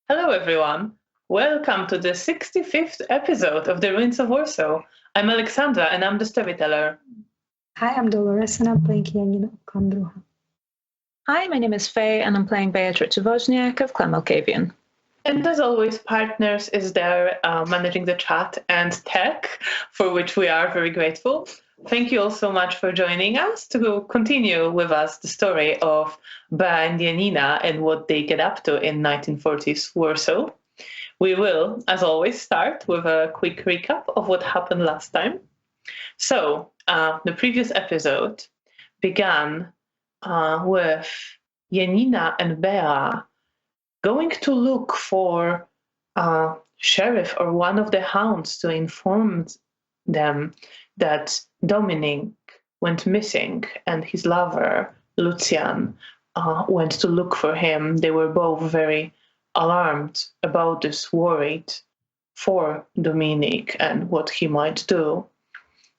Hello, everyone. Welcome to the 65th episode of The Ruins of Warsaw. I'm Alexandra and I'm the storyteller. Hi, I'm Dolores and I'm playing Janina Kandruha. Hi, my name is Faye and I'm playing Beatrice Wozniak of Clem Alcavian. And as always, Partners is there managing the chat and tech, for which we are very grateful. Thank you all so much for joining us to continue with us the story of Bea and Janina and what they get up to in 1940s Warsaw. We will, as always, start with a quick recap of what happened last time. So, the previous episode began with Janina and Bea going to look for a sheriff or one of the hounds to inform them that Dominic went missing and his lover, Lucian, went to look for him. They were both very alarmed about this, worried for Dominic and what he might do.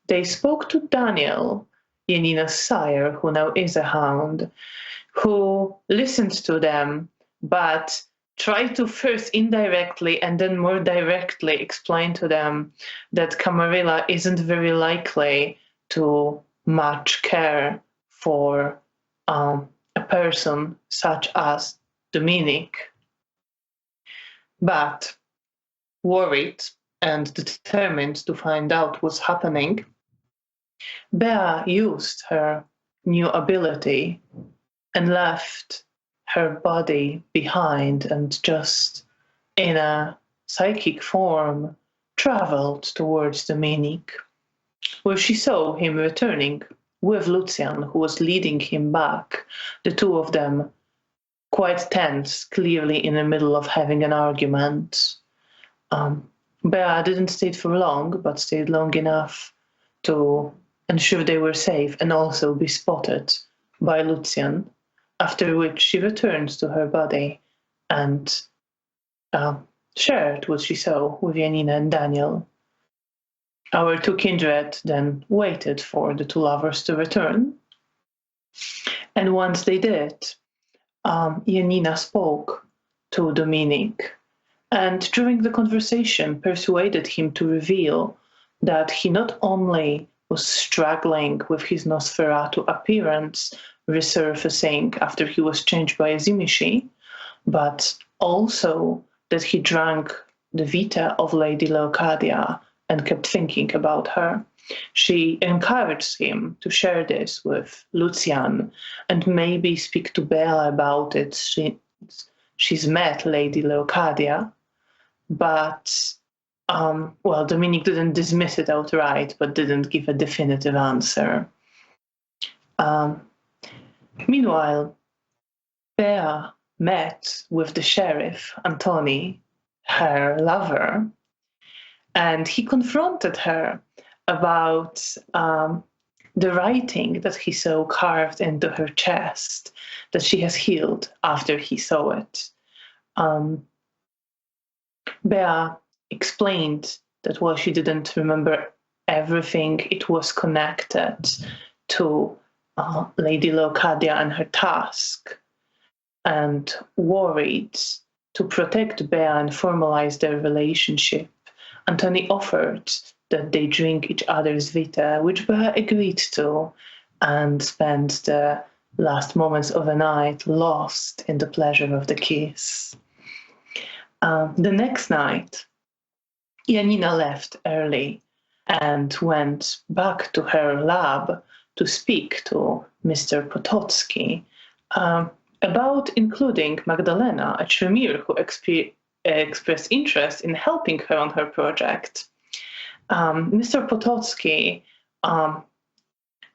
They spoke to Daniel, Janina's sire, who now is a hound, who listened to them, but tried to first indirectly and then more directly explain to them that Camarilla isn't very likely to much care for a person such as Dominic. But worried and determined to find out what's happening, Bea used her new ability and left her body behind and just in a psychic form traveled towards Dominic, where she saw him returning with Lucian, who was leading him back, the two of them quite tense, clearly in the middle of having an argument. Bea didn't stay for long, but stayed long enough to ensure they were safe and also be spotted by Lucian, after which she returned to her body and shared what she saw with Janina and Daniel. Our two kindred then waited for the two lovers to return, and once they did, Janina spoke to Dominic, and during the conversation persuaded him to reveal that he not only was struggling with his Nosferatu appearance resurfacing after he was changed by a Zimishi, but also that he drank the vita of Lady Leocadia and kept thinking about her. She encouraged him to share this with Lucian and maybe speak to Bea about it. She's met Lady Leocadia, but Dominic didn't dismiss it outright, but didn't give a definitive answer. Meanwhile, Bea met with the sheriff, Antoni, her lover, and he confronted her about the writing that he saw carved into her chest that she has healed after he saw it. Bea explained that while she didn't remember everything, it was connected to Lady Leocadia and her task, and worried to protect Bea and formalize their relationship, Antoni offered that they drink each other's vita, which Bea agreed to, and spent the last moments of the night lost in the pleasure of the kiss. The next night, Janina left early and went back to her lab to speak to Mr. Potocki about including Magdalena, a Tremere who expressed interest in helping her on her project. Mr. Potocki,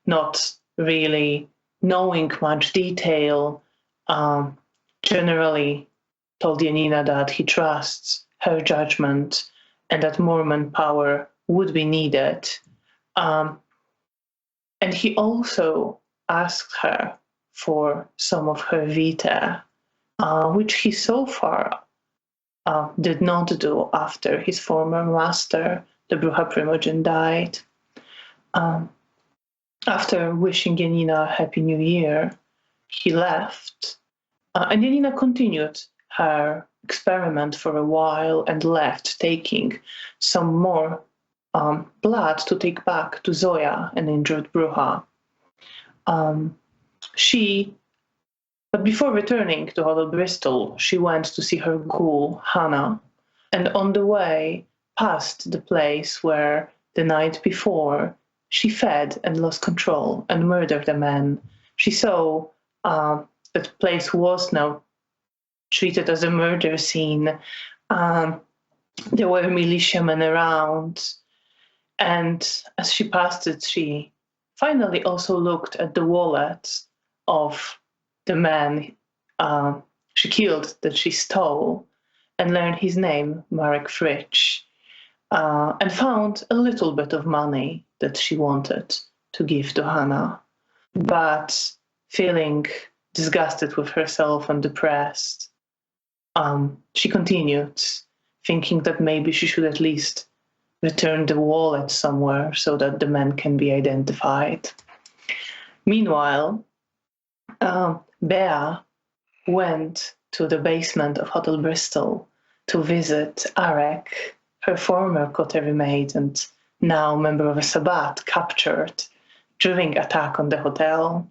not really knowing much detail, generally told Janina that he trusts her judgment and that more manpower would be needed. And he also asked her for some of her vita, which he so far did not do after his former master, the Bruja Primogen, died. After wishing Janina a Happy New Year, he left, and Janina continued her experiment for a while and left, taking some more blood to take back to Zoya, an injured Bruja. But before returning to Hotel Bristol, she went to see her ghoul, Hannah, and on the way past the place where the night before she fed and lost control and murdered a man. She saw that place was now treated as a murder scene. There were militiamen around, and as she passed it, she finally also looked at the wallet of the man she killed, that she stole, and learned his name, Marek Fritsch, and found a little bit of money that she wanted to give to Hannah. But feeling disgusted with herself and depressed, she continued, thinking that maybe she should at least return the wallet somewhere so that the man can be identified. Meanwhile, Bea went to the basement of Hotel Bristol to visit Arek, her former coterie mate and now member of a Sabbat, captured during attack on the hotel.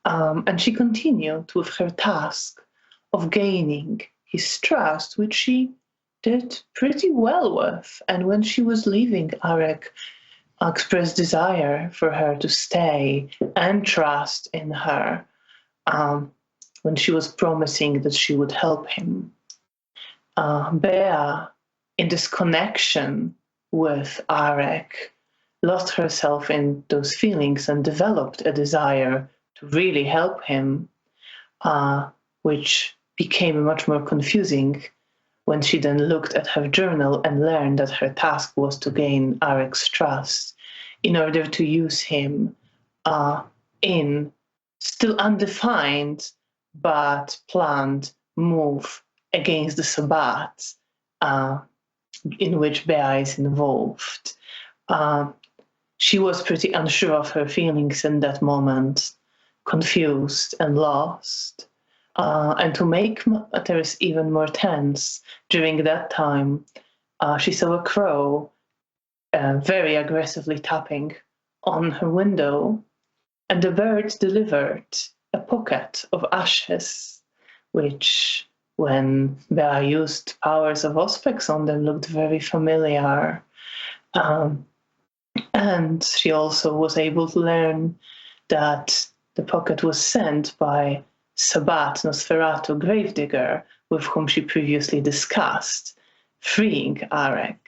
And she continued with her task of gaining his trust, which she did pretty well with. And when she was leaving, Arek expressed desire for her to stay and trust in her, when she was promising that she would help him. Bea, in this connection with Arek, lost herself in those feelings and developed a desire to really help him, which became much more confusing when she then looked at her journal and learned that her task was to gain Arek's trust in order to use him in still undefined but planned move against the Sabbat, in which Bea is involved. She was pretty unsure of her feelings in that moment, confused and lost. And to make matters even more tense, during that time, she saw a crow very aggressively tapping on her window, and the bird delivered a pocket of ashes, which, when Bea used powers of Auspex on them, looked very familiar. And she also was able to learn that the pocket was sent by Sabbat Nosferatu Gravedigger, with whom she previously discussed, freeing Arek.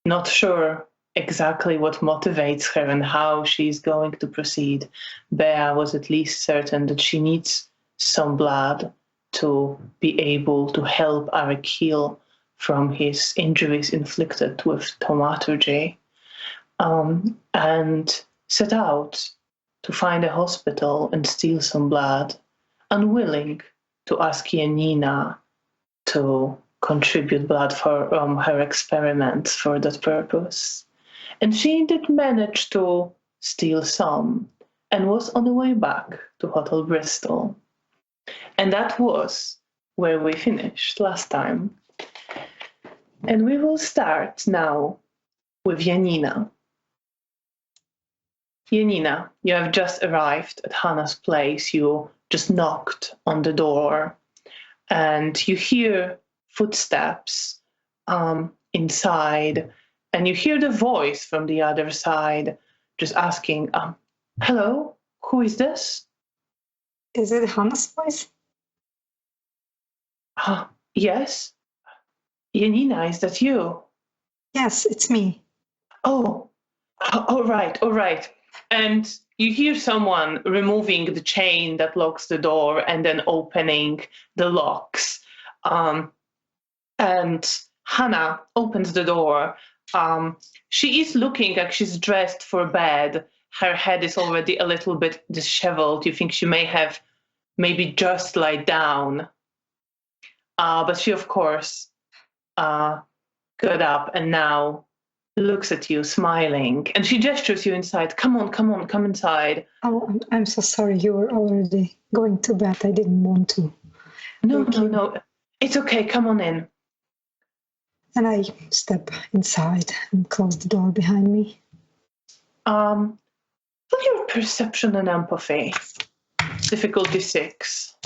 Not sure exactly what motivates her and how she's going to proceed. Bea was at least certain that she needs some blood to be able to help Arek heal from his injuries inflicted with thaumaturgy, and set out to find a hospital and steal some blood, unwilling to ask Janina to contribute blood for her experiments for that purpose. And she did manage to steal some and was on the way back to Hotel Bristol. And that was where we finished last time. And we will start now with Janina. Janina, you have just arrived at Hannah's place. You just knocked on the door and you hear footsteps inside, and you hear the voice from the other side just asking, hello, who is this? Is it Hannah's voice? Yes. Janina, is that you? Yes, it's me. Oh, all right. And you hear someone removing the chain that locks the door and then opening the locks. And Hannah opens the door. She is looking like she's dressed for bed. Her head is already a little bit disheveled. You think she may have maybe just lied down. But she, of course, got up and now looks at you smiling. And she gestures you inside. Come on, come inside. Oh, I'm so sorry. You were already going to bed. I didn't want to. No, Thank no, you. no. It's okay. Come on in. And I step inside and close the door behind me. Roll your perception and empathy. Difficulty 6.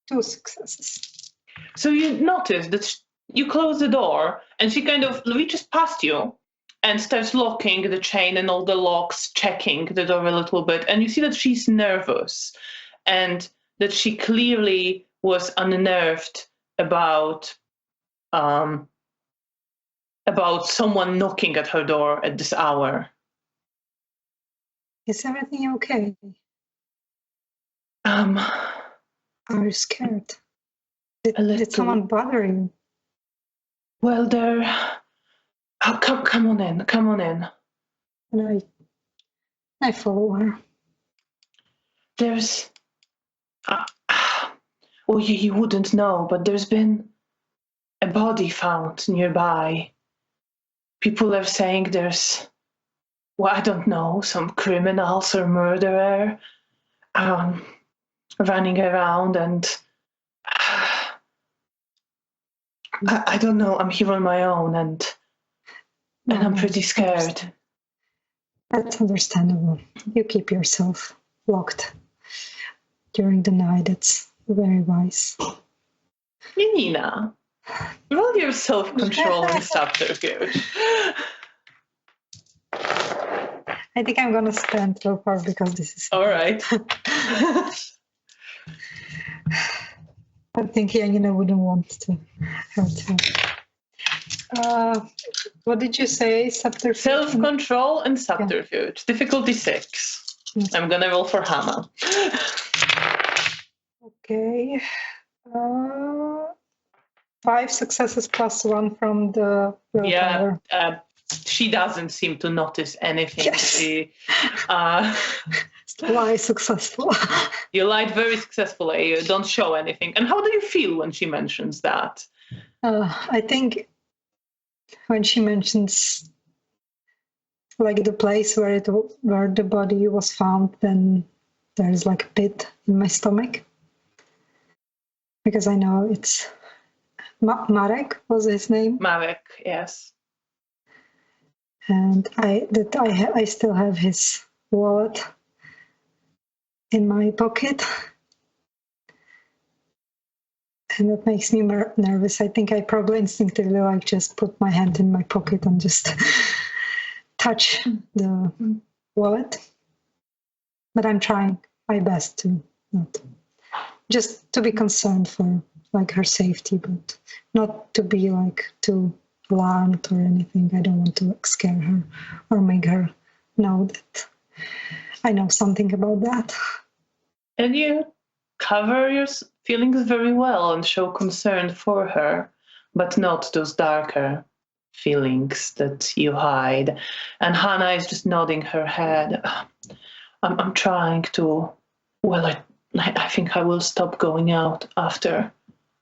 Two successes. So you notice that you close the door and she kind of reaches past you and starts locking the chain and all the locks, checking the door a little bit. And you see that she's nervous and that she clearly was unnerved about someone knocking at her door at this hour. Is everything okay? Um, Are you scared? A little. Did someone bother you? well, oh, come on in, come on in. And I follow her. There's, well, you wouldn't know, but there's been a body found nearby. People are saying there's, well, I don't know, some criminals or murderer running around, and I don't know. I'm here on my own, and I'm pretty scared. That's understandable. You keep yourself locked during the night. That's very wise. Janina, roll your self-control and subterfuge. I think I'm gonna stand so far because this is. All right. I think Janina wouldn't want to hurt her. What did you say? Subterfuge? Self-control and subterfuge. Difficulty 6. Yes. I'm gonna roll for Hannah. Okay. 5 successes plus 1 from the willpower. Yeah, she doesn't seem to notice anything. Yes. She, Why successful? you lied very successfully. You don't show anything. And how do you feel when she mentions that? I think when she mentions like the place where the body was found, then there's like a pit in my stomach because I know it's Marek was his name, Marek, yes. and I still have his wallet in my pocket, and that makes me nervous. I think I probably instinctively like just put my hand in my pocket and just touch the wallet, but I'm trying my best to not just to be concerned for like her safety, but not to be like too alarmed or anything. I don't want to scare her or make her know that I know something about that. And you cover your feelings very well and show concern for her, but not those darker feelings that you hide. And Hannah is just nodding her head. I'm trying to, well, I think I will stop going out after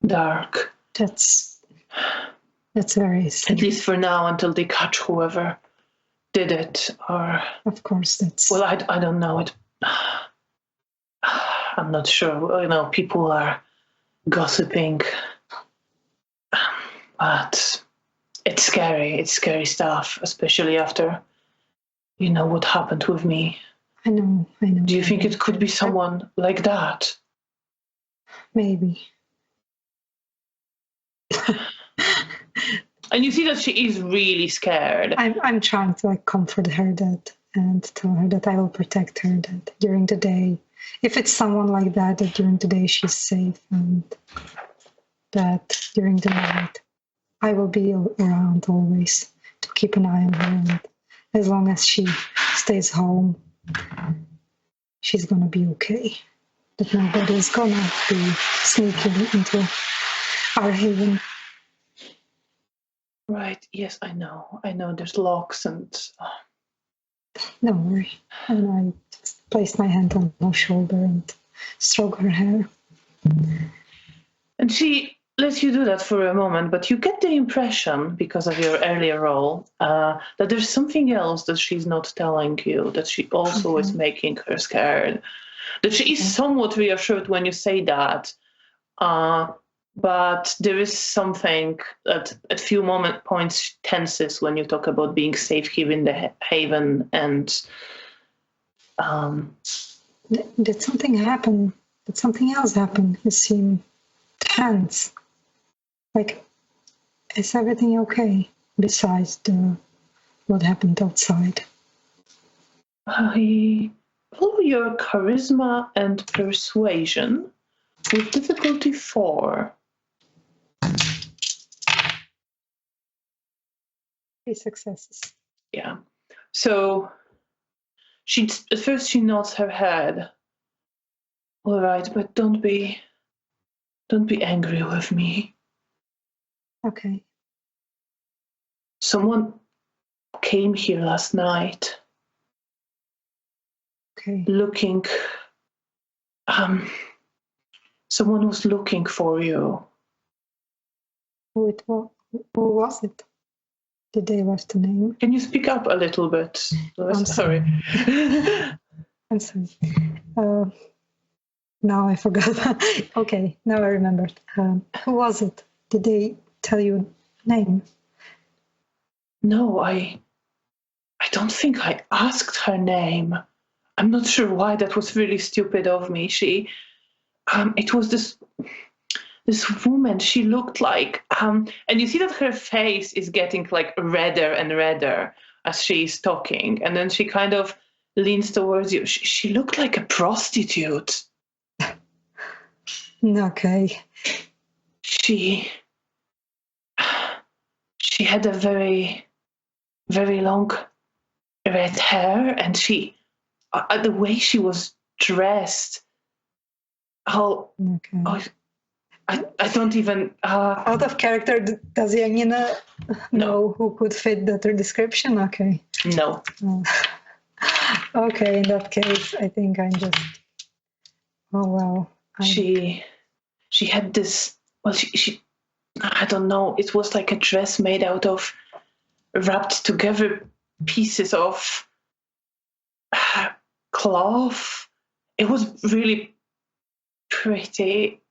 dark. That's very serious. At least for now, until they catch whoever did it. Or, of course, that's. well, I don't know. I'm not sure. You know, people are gossiping, but it's scary. It's scary stuff, especially after, you know, what happened with me. I know. Do you think it could be someone like that? Maybe. And you see that she is really scared. I'm trying to like comfort her and tell her that I will protect her, that during the day, if it's someone like that during the day she's safe, and that during the night I will be around always to keep an eye on her, and as long as she stays home, she's gonna be okay. That nobody's gonna be sneaking into our haven. Right, yes, I know. There's locks and... Don't worry. And I just placed my hand on her shoulder and stroke her hair. And she let you do that for a moment, but you get the impression, because of your earlier role, that there's something else that she's not telling you, that she also is making her scared. That she is somewhat reassured when you say that, but there is something that at few points tenses when you talk about being safe here in the haven, and did something happen? Did something else happen? You seem tense. Like, is everything okay besides what happened outside? I roll your charisma and persuasion with difficulty 4. 3 successes. Yeah. So at first she nods her head. All right, but don't be angry with me. Okay. Someone came here last night. Okay. Looking. Someone was looking for you. Who was it? Did they left the name? Can you speak up a little bit? I'm sorry. I'm sorry. Now I forgot. Okay, now I remembered. Who was it? Did they tell you name? No, I don't think I asked her name. I'm not sure why. That was really stupid of me. It was this woman. She looked like, and you see that her face is getting like redder and redder as she's talking, and then she kind of leans towards you. She looked like a prostitute. Okay. She had a very, very long red hair, and the way she was dressed. Okay. I don't even. Out of character, does Janina know who could fit that description? Okay. No. Okay, in that case, I think I'm just. Oh wow. She had this. Well, she I don't know. It was like a dress made out of wrapped together pieces of cloth. It was really pretty.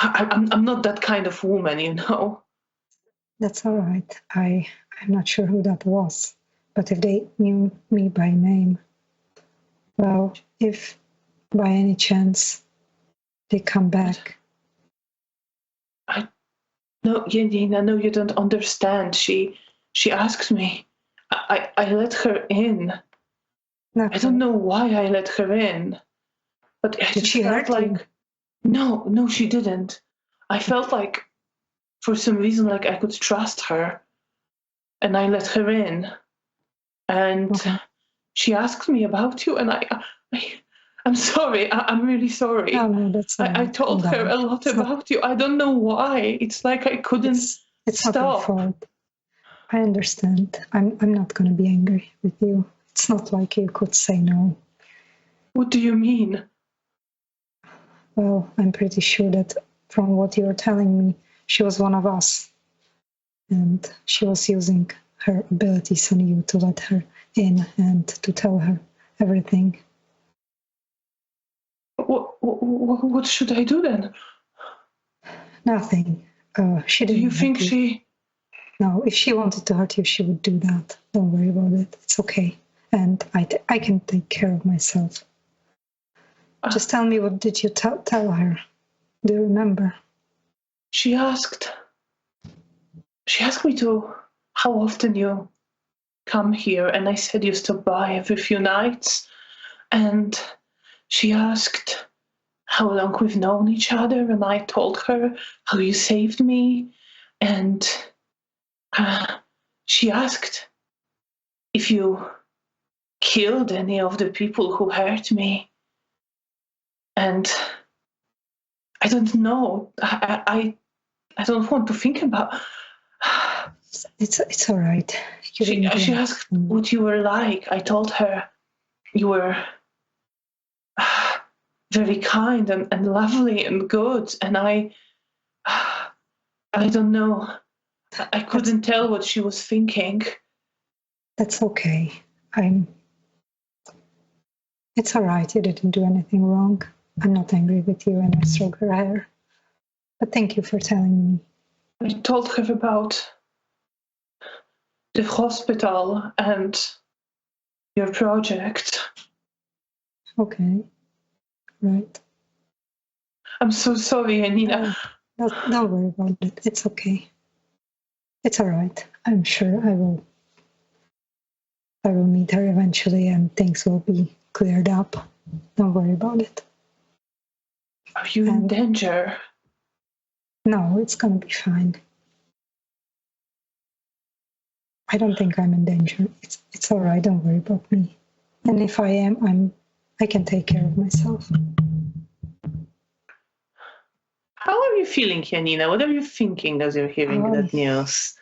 I'm not that kind of woman, you know. That's all right. I'm not sure who that was, but if they knew me by name, well, if by any chance they come back. No, Janina, no, you don't understand. She asked me. I let her in. Okay. I don't know why I let her in, but I Did just she felt hurt like you? no, she didn't. I felt like for some reason like I could trust her, and I let her in, and she asked me about you, and I'm sorry. I'm really sorry. No, that's I told her a lot about you. I don't know why. It's like I couldn't it's stop. not your fault. I understand. I'm not going to be angry with you. It's not like you could say no. What do you mean? Well, I'm pretty sure that from what you're telling me, she was one of us. And she was using her abilities on you to let her in and to tell her everything. What should I do then? Nothing. She didn't. Do you think she... No, if she wanted to hurt you, she would do that. Don't worry about it. It's okay. And I can take care of myself. Just tell me, what did you tell her? Do you remember? She asked me to how often you come here, and I said you stop by every few nights. And she asked how long we've known each other, and I told her how you saved me. And she asked if you killed any of the people who hurt me. And I don't know. I don't want to think about. It's all right. She asked what you were like. I told her you were very kind and lovely and good. And I I don't know. I couldn't tell what she was thinking. That's okay. It's all right. You didn't do anything wrong. I'm not angry with you, and I stroke her hair. But thank you for telling me. I told her about the hospital and your project. Okay. Right. I'm so sorry, Janina. Don't worry about it. It's okay. It's all right. I'm sure I will meet her eventually and things will be cleared up. Don't worry about it. Are you in danger? No, it's gonna be fine. I don't think I'm in danger. It's all right. Don't worry about me. And if I am, I can take care of myself. How are you feeling, Janina? What are you thinking as you're hearing that news?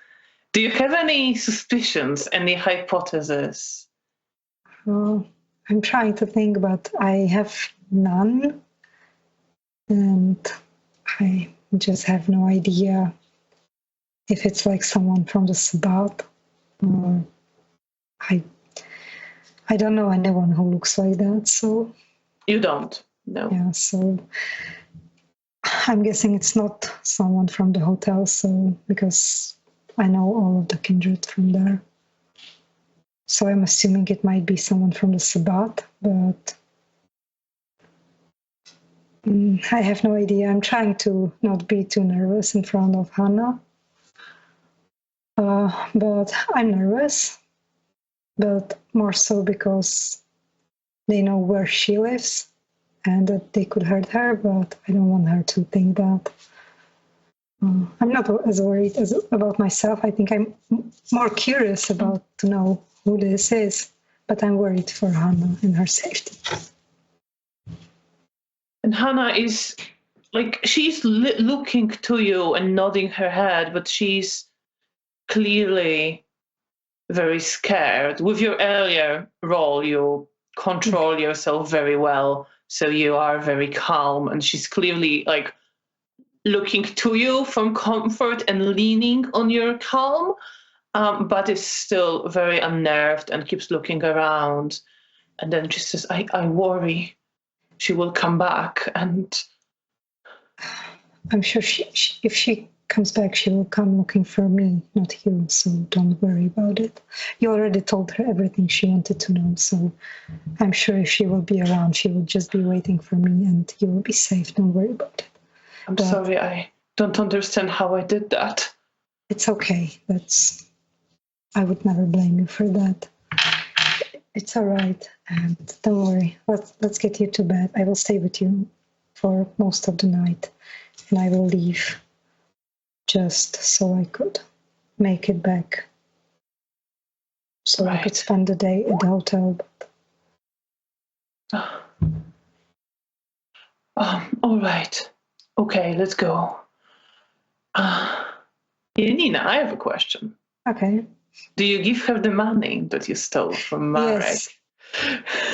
Do you have any suspicions, any hypotheses? I'm trying to think, but I have none. And I just have no idea if it's like someone from the Sabbath or I don't know anyone who looks like that, so... You don't? No. Yeah, so I'm guessing it's not someone from the hotel, so because I know all of the Kindred from there. So I'm assuming it might be someone from the Sabbath, but I have no idea. I'm trying to not be too nervous in front of Hannah. But I'm nervous, but more so because they know where she lives and that they could hurt her, but I don't want her to think that. I'm not as worried about myself. I think I'm more curious about to know who this is, but I'm worried for Hannah and her safety. And Hannah is, like, she's looking to you and nodding her head, but she's clearly very scared. With your earlier role, you control yourself very well, so you are very calm, and she's clearly, like, looking to you from comfort and leaning on your calm, but is still very unnerved and keeps looking around. And then she says, I worry she will come back, and I'm sure if she comes back, she will come looking for me, not you, so don't worry about it. You already told her everything she wanted to know, so I'm sure if she will be around, she will just be waiting for me and you will be safe. Don't worry about it. I'm sorry, I don't understand how I did that. It's okay. I would never blame you for that. It's all right. And don't worry. Let's get you to bed. I will stay with you for most of the night. And I will leave just so I could make it back. So I could spend the day at the hotel. All right. Okay, let's go. Janina, I have a question. Okay. Do you give her the money that you stole from Marek?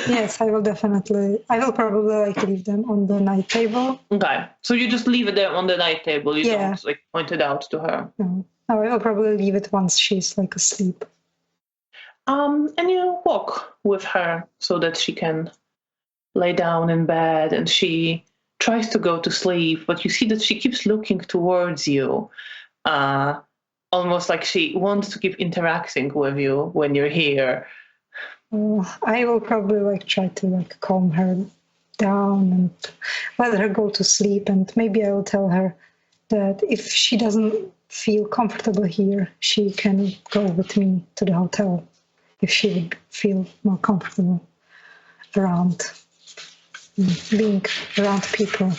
Yes, I will definitely. I will probably leave them on the night table. Okay, so you just leave it there on the night table. You don't point it out to her. No, I will probably leave it once she's asleep. And you walk with her so that she can lay down in bed, and she tries to go to sleep, but you see that she keeps looking towards you, almost like she wants to keep interacting with you when you're here. I will probably try to calm her down and let her go to sleep, and maybe I will tell her that if she doesn't feel comfortable here, she can go with me to the hotel if she would feel more comfortable around being around people.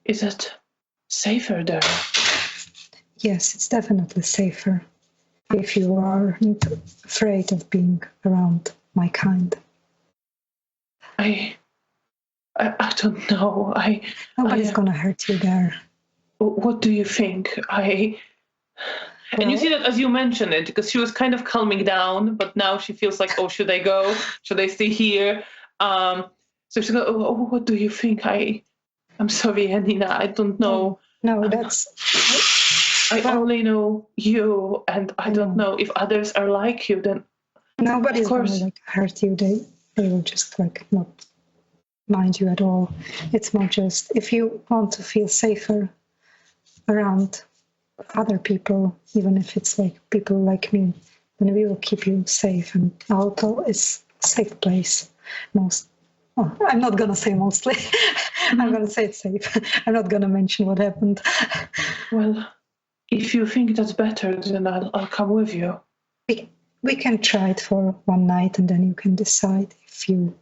Is it safer there? Yes, it's definitely safer if you aren't afraid of being around my kind. I don't know. Nobody's gonna hurt you there. What do you think? And you see that as you mention it, because she was kind of calming down, but now she feels like, oh, should I go? Should I stay here? So she goes, oh, what do you think? I'm sorry, Janina, I don't know. No, that's... I well, only know you, and I don't know if others are like you, then nobody's of course. gonna like hurt you. They will just like not mind you at all. It's more just if you want to feel safer around other people, even if it's like people like me, then we will keep you safe. And Alto is a safe place. I'm not gonna say mostly. I'm gonna say it's safe. I'm not gonna mention what happened. Well, if you think that's better, then I'll come with you. We can try it for one night, and then you can decide if you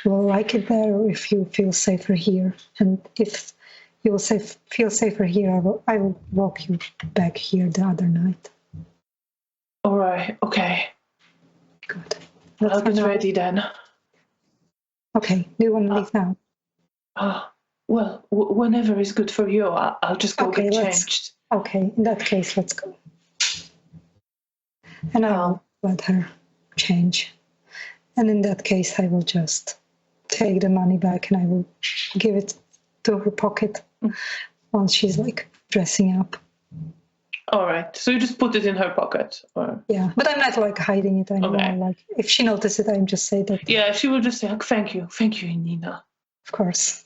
will like it there or if you feel safer here. And if you will feel safer here, I will walk you back here the other night. All right. Okay. Good. I'll get ready then. Okay. Do you want to leave now? Well, whenever is good for you. I'll just go get changed. Okay. In that case, let's go. And I will let her change. And in that case, I will just take the money back and I will give it to her pocket once she's like dressing up. All right. So you just put it in her pocket, or? Yeah, but I'm not like hiding it anymore. Okay. Like if she notices it, I'm just say that. Yeah, she will just say, "Thank you, Nina." Of course.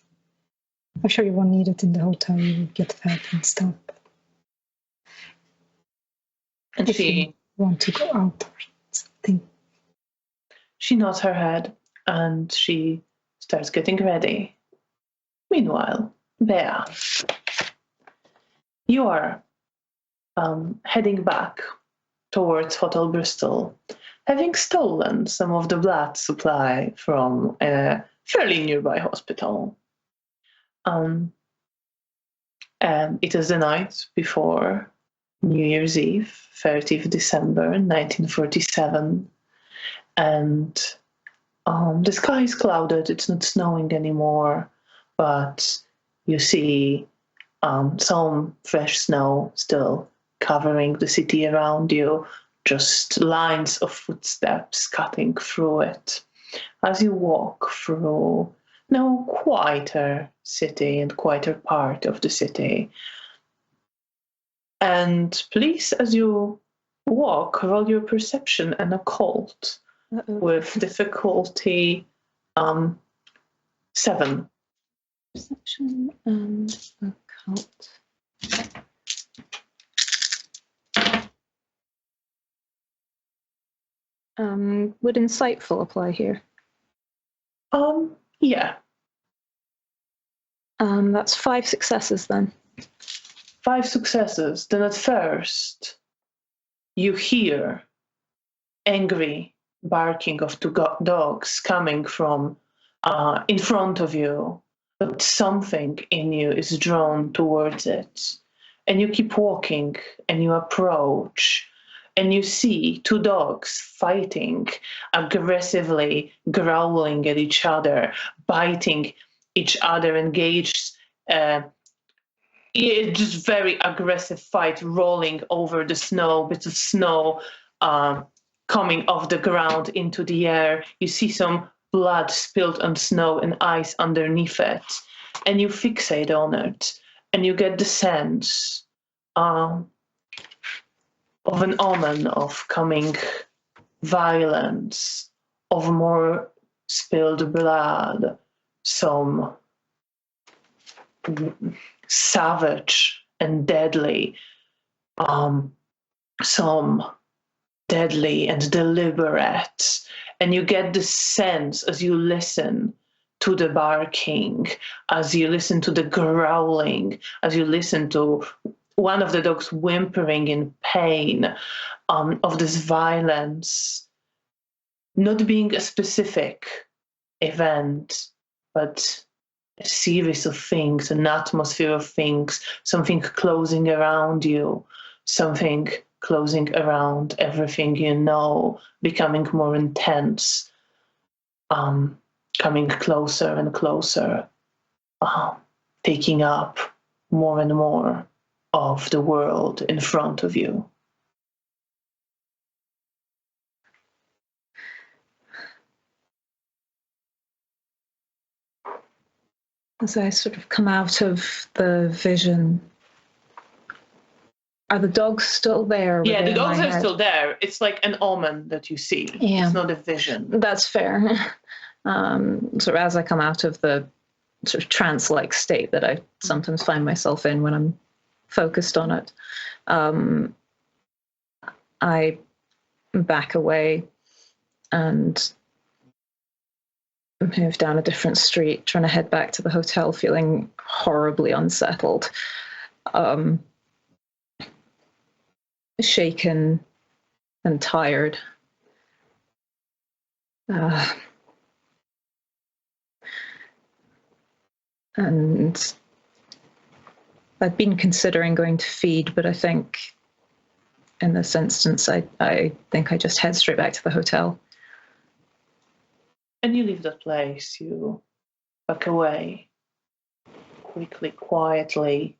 I'm sure you won't need it in the hotel. You will get fat and stuff. And if you want to go out or something. She nods her head and she starts getting ready. Meanwhile, Bea, you are heading back towards Hotel Bristol, having stolen some of the blood supply from a fairly nearby hospital. And it is the night before New Year's Eve, 30th December 1947, and the sky is clouded. It's not snowing anymore, but you see some fresh snow still covering the city around you, just lines of footsteps cutting through it as you walk through now quieter city and quieter part of the city. And please, as you walk, roll your perception and occult with difficulty 7. Perception and occult. Would insightful apply here? Yeah. That's 5 successes then. 5 successes. Then at first, you hear angry barking of 2 dogs coming from in front of you, but something in you is drawn towards it. And you keep walking and you approach and you see 2 dogs fighting, aggressively growling at each other, biting each other, engaged. It's just very aggressive fight, rolling over the snow, bits of snow coming off the ground into the air. You see some blood spilled on snow and ice underneath it, and you fixate on it, and you get the sense of an omen of coming violence, of more spilled blood, some savage and deadly, some deadly and deliberate. And you get the sense as you listen to the barking, as you listen to the growling, as you listen to one of the dogs whimpering in pain, of this violence not being a specific event, but a series of things, an atmosphere of things, something closing around you, something closing around everything you know, becoming more intense, coming closer and closer, taking up more and more of the world in front of you. As I sort of come out of the vision, are the dogs still there? Yeah, the dogs are still there. It's like an omen that you see. Yeah. It's not a vision. That's fair. Sort of as I come out of the sort of trance-like state that I sometimes find myself in when I'm focused on it, I back away and move down a different street, trying to head back to the hotel, feeling horribly unsettled, shaken and tired. And I'd been considering going to feed, but I think in this instance, I think I just head straight back to the hotel. And you leave the place. You back away quickly, quietly.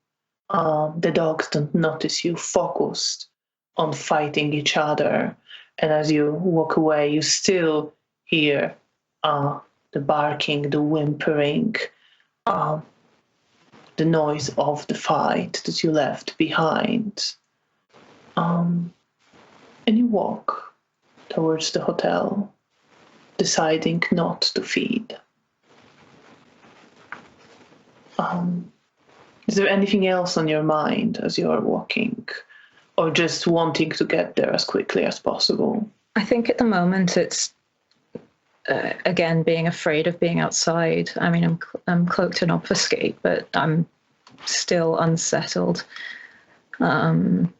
The dogs don't notice you focused on fighting each other. And as you walk away, you still hear the barking, the whimpering, the noise of the fight that you left behind. And you walk towards the hotel, deciding not to feed. Is there anything else on your mind as you are walking, or just wanting to get there as quickly as possible? I think at the moment it's, again, being afraid of being outside. I mean, I'm cloaked and obfuscate, but I'm still unsettled. And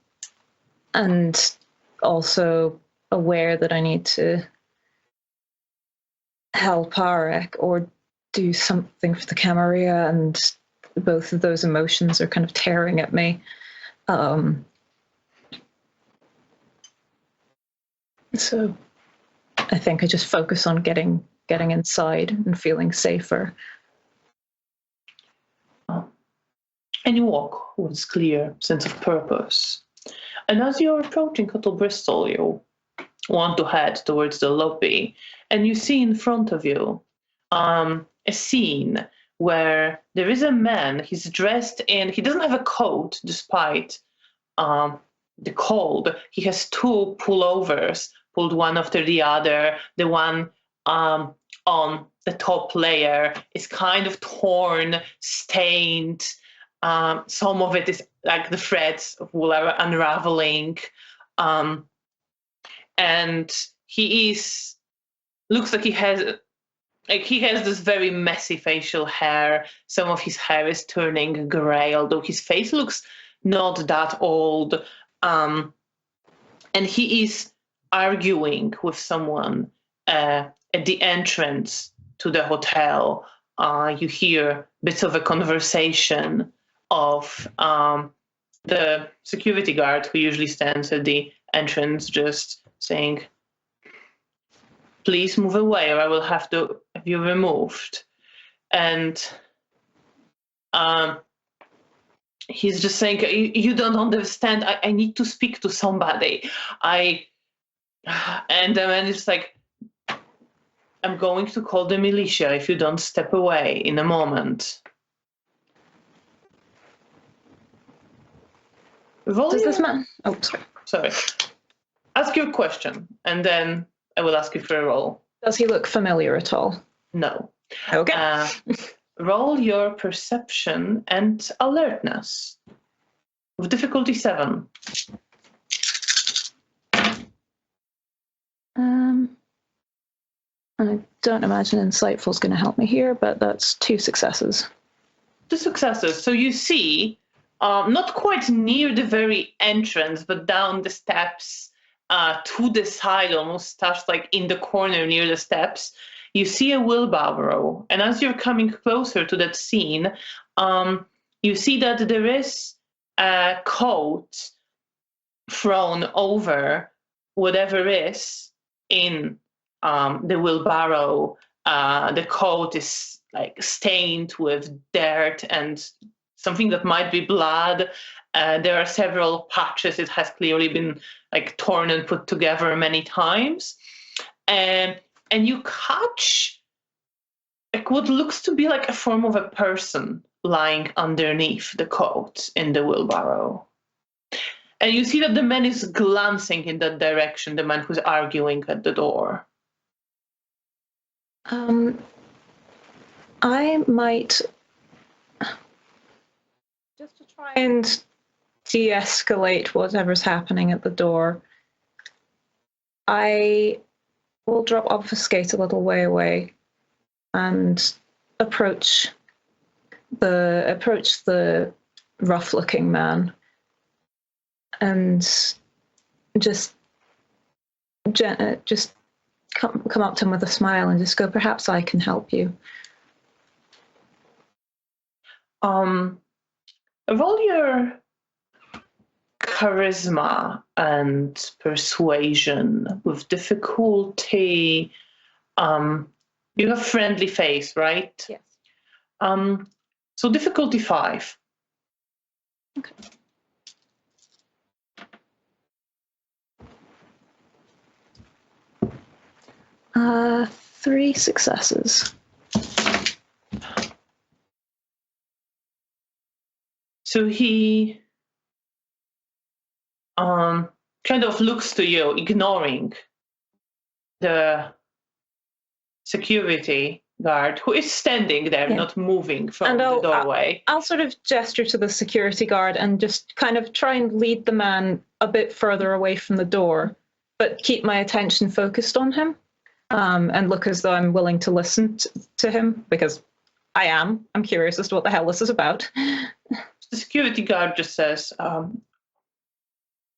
also aware that I need to help Arek or do something for the Camarilla, and both of those emotions are kind of tearing at me. So I think I just focus on getting inside and feeling safer. And you walk with a clear sense of purpose. And as you're approaching Hotel Bristol, you want to head towards the lobby, and you see in front of you a scene where there is a man. He's dressed in, he doesn't have a coat despite the cold. He has two pullovers, pulled one after the other. The one on the top layer is kind of torn, stained. Some of it is like the threads of wool are unraveling. And he looks like he has this very messy facial hair. Some of his hair is turning gray, although his face looks not that old. And he is arguing with someone at the entrance to the hotel. You hear bits of a conversation of the security guard who usually stands at the entrance, just saying, "Please move away or I will have to have you removed." And he's just saying, "You don't understand. I need to speak to somebody." And the man is like, "I'm going to call the militia if you don't step away in a moment." Does this man? Oh, sorry. Ask your question, and then I will ask you for a roll. Does he look familiar at all? No. Okay. Roll your perception and alertness with difficulty 7. I don't imagine insightful is going to help me here, but that's 2 successes. 2 successes. So you see, not quite near the very entrance, but down the steps to the side, almost touched like in the corner near the steps, you see a wheelbarrow. And as you're coming closer to that scene, you see that there is a coat thrown over whatever is in the wheelbarrow. The coat is like stained with dirt and something that might be blood. There are several patches. It has clearly been like torn and put together many times. And you catch like what looks to be like a form of a person lying underneath the coat in the wheelbarrow. And you see that the man is glancing in that direction, the man who's arguing at the door. I might, just to try and de-escalate whatever's happening at the door, I will drop obfuscate a little way away and approach the rough-looking man and just come up to him with a smile and just go, perhaps I can help you. Roll your charisma and persuasion with difficulty. You have friendly face, right? Yes. So difficulty 5. Okay. Uh, 3 successes. So he kind of looks to you, ignoring the security guard who is standing there, not moving from the doorway. I'll sort of gesture to the security guard and just kind of try and lead the man a bit further away from the door, but keep my attention focused on him, and look as though I'm willing to listen to him, because I am. I'm curious as to what the hell this is about. The security guard just says,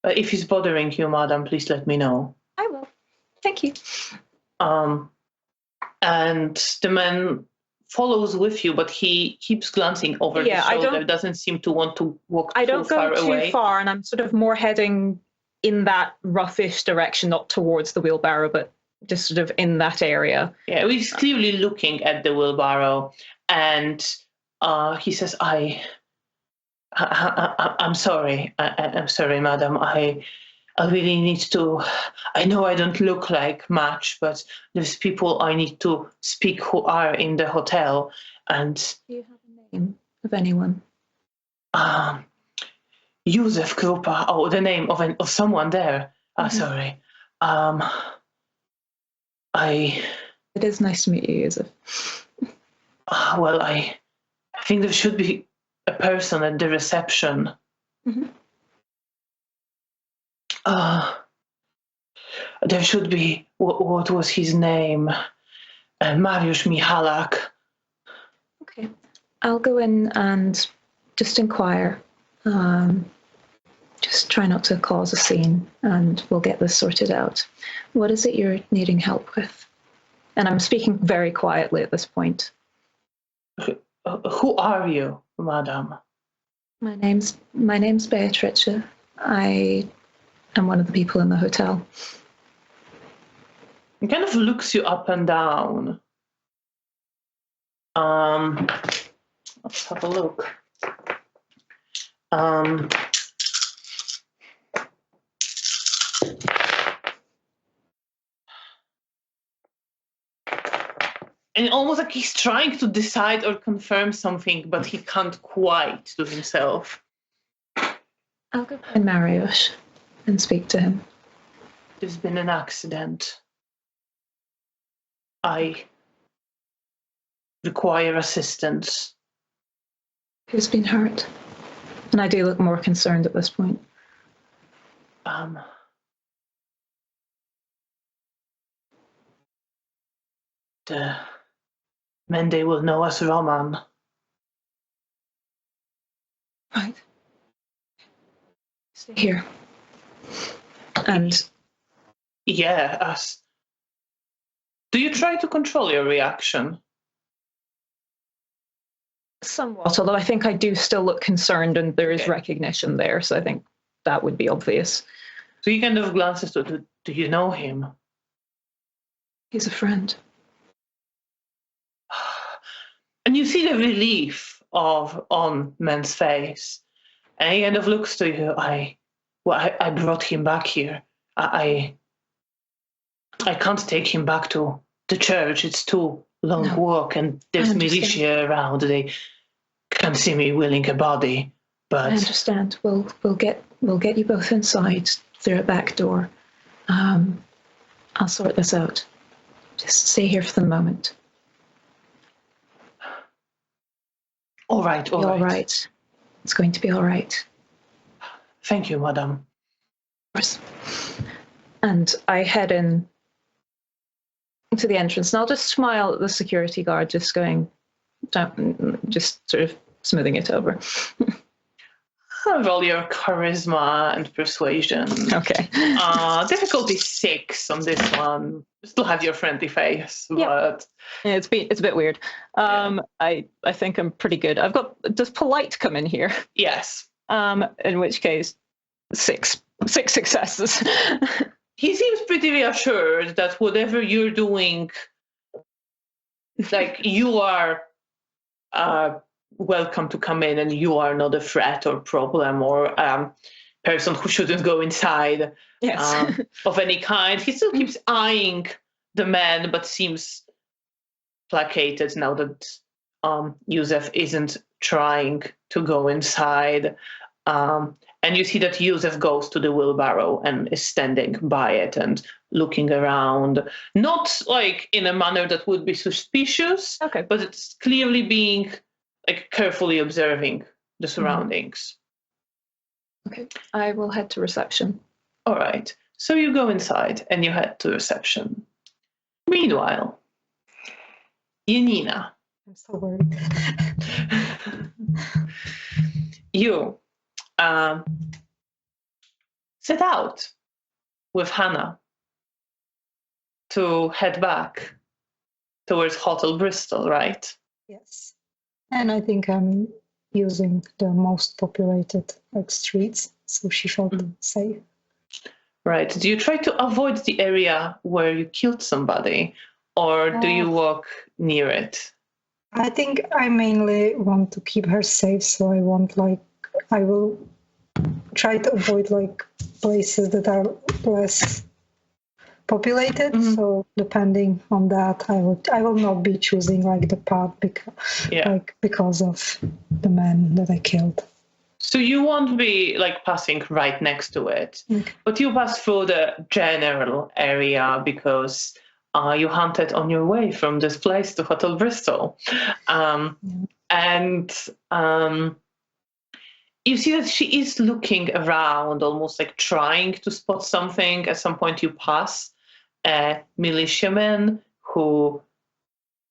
if he's bothering you, madam, please let me know. I will. Thank you. And the man follows with you, but he keeps glancing over his shoulder, doesn't seem to want to walk too far away. I don't go too far, and I'm sort of more heading in that roughish direction, not towards the wheelbarrow, but just sort of in that area. Yeah, he's clearly looking at the wheelbarrow, and he says, I'm sorry. I'm sorry, madam. I really need to. I know I don't look like much, but there's people I need to speak who are in the hotel. And do you have a name of anyone? Józef Krupa. Oh, the name of someone there. Sorry. It is nice to meet you, Józef. Well, I think there should be a person at the reception. There should be, what was his name? Mariusz Michalak. Okay. I'll go in and just inquire. Just try not to cause a scene, and we'll get this sorted out. What is it you're needing help with? And I'm speaking very quietly at this point. Who are you, madam? My name's Beatrice. I am one of the people in the hotel. He kind of looks you up and down. Let's have a look. And almost like he's trying to decide or confirm something, but he can't quite to himself. I'll go find Mariusz and speak to him. There's been an accident. I require assistance. Who's been hurt? And I do look more concerned at this point. The men they will know as Roman. Right. Stay here. And yeah, us. Do you try to control your reaction? Somewhat, although I think I do still look concerned, and there is recognition there, so I think that would be obvious. So he kind of glances to, do you know him? He's a friend. And you see the relief on man's face. And he kind of looks to you. I brought him back here. I can't take him back to the church. It's too long walk, and there's militia around. They can't see me willing a body. But I understand. We'll get you both inside through a back door. I'll sort this out. Just stay here for the moment. All right. All right. It's going to be all right. Thank you, madam. Of course. And I head in to the entrance, and I'll just smile at the security guard, just going down, just sort of smoothing it over. Roll your charisma and persuasion. Okay. Difficulty 6 on this one. Still have your friendly face, but yeah, it's a bit weird. I think I'm pretty good. Does polite come in here? Yes. In which case, 6 successes. He seems pretty reassured that whatever you're doing, like, you are welcome to come in, and you are not a threat or problem or person who shouldn't go inside of any kind. He still keeps eyeing the man, but seems placated now that Yusef isn't trying to go inside. And you see that Yusef goes to the wheelbarrow and is standing by it and looking around, not like in a manner that would be suspicious, but it's clearly being like carefully observing the surroundings. Okay, I will head to reception. All right, so you go inside and you head to reception. Meanwhile, Janina. I'm so worried. You set out with Hannah to head back towards Hotel Bristol, right? Yes. And I think I'm using the most populated streets, so she felt safe. Right. Do you try to avoid the area where you killed somebody, or do you walk near it? I think I mainly want to keep her safe, so I will try to avoid places that are less populated. So depending on that, I will not be choosing the path because of the man that I killed. So you won't be passing right next to it, but you pass through the general area because you hunted on your way from this place to Hotel Bristol. And you see that she is looking around, almost trying to spot something. At some point you pass a militiaman who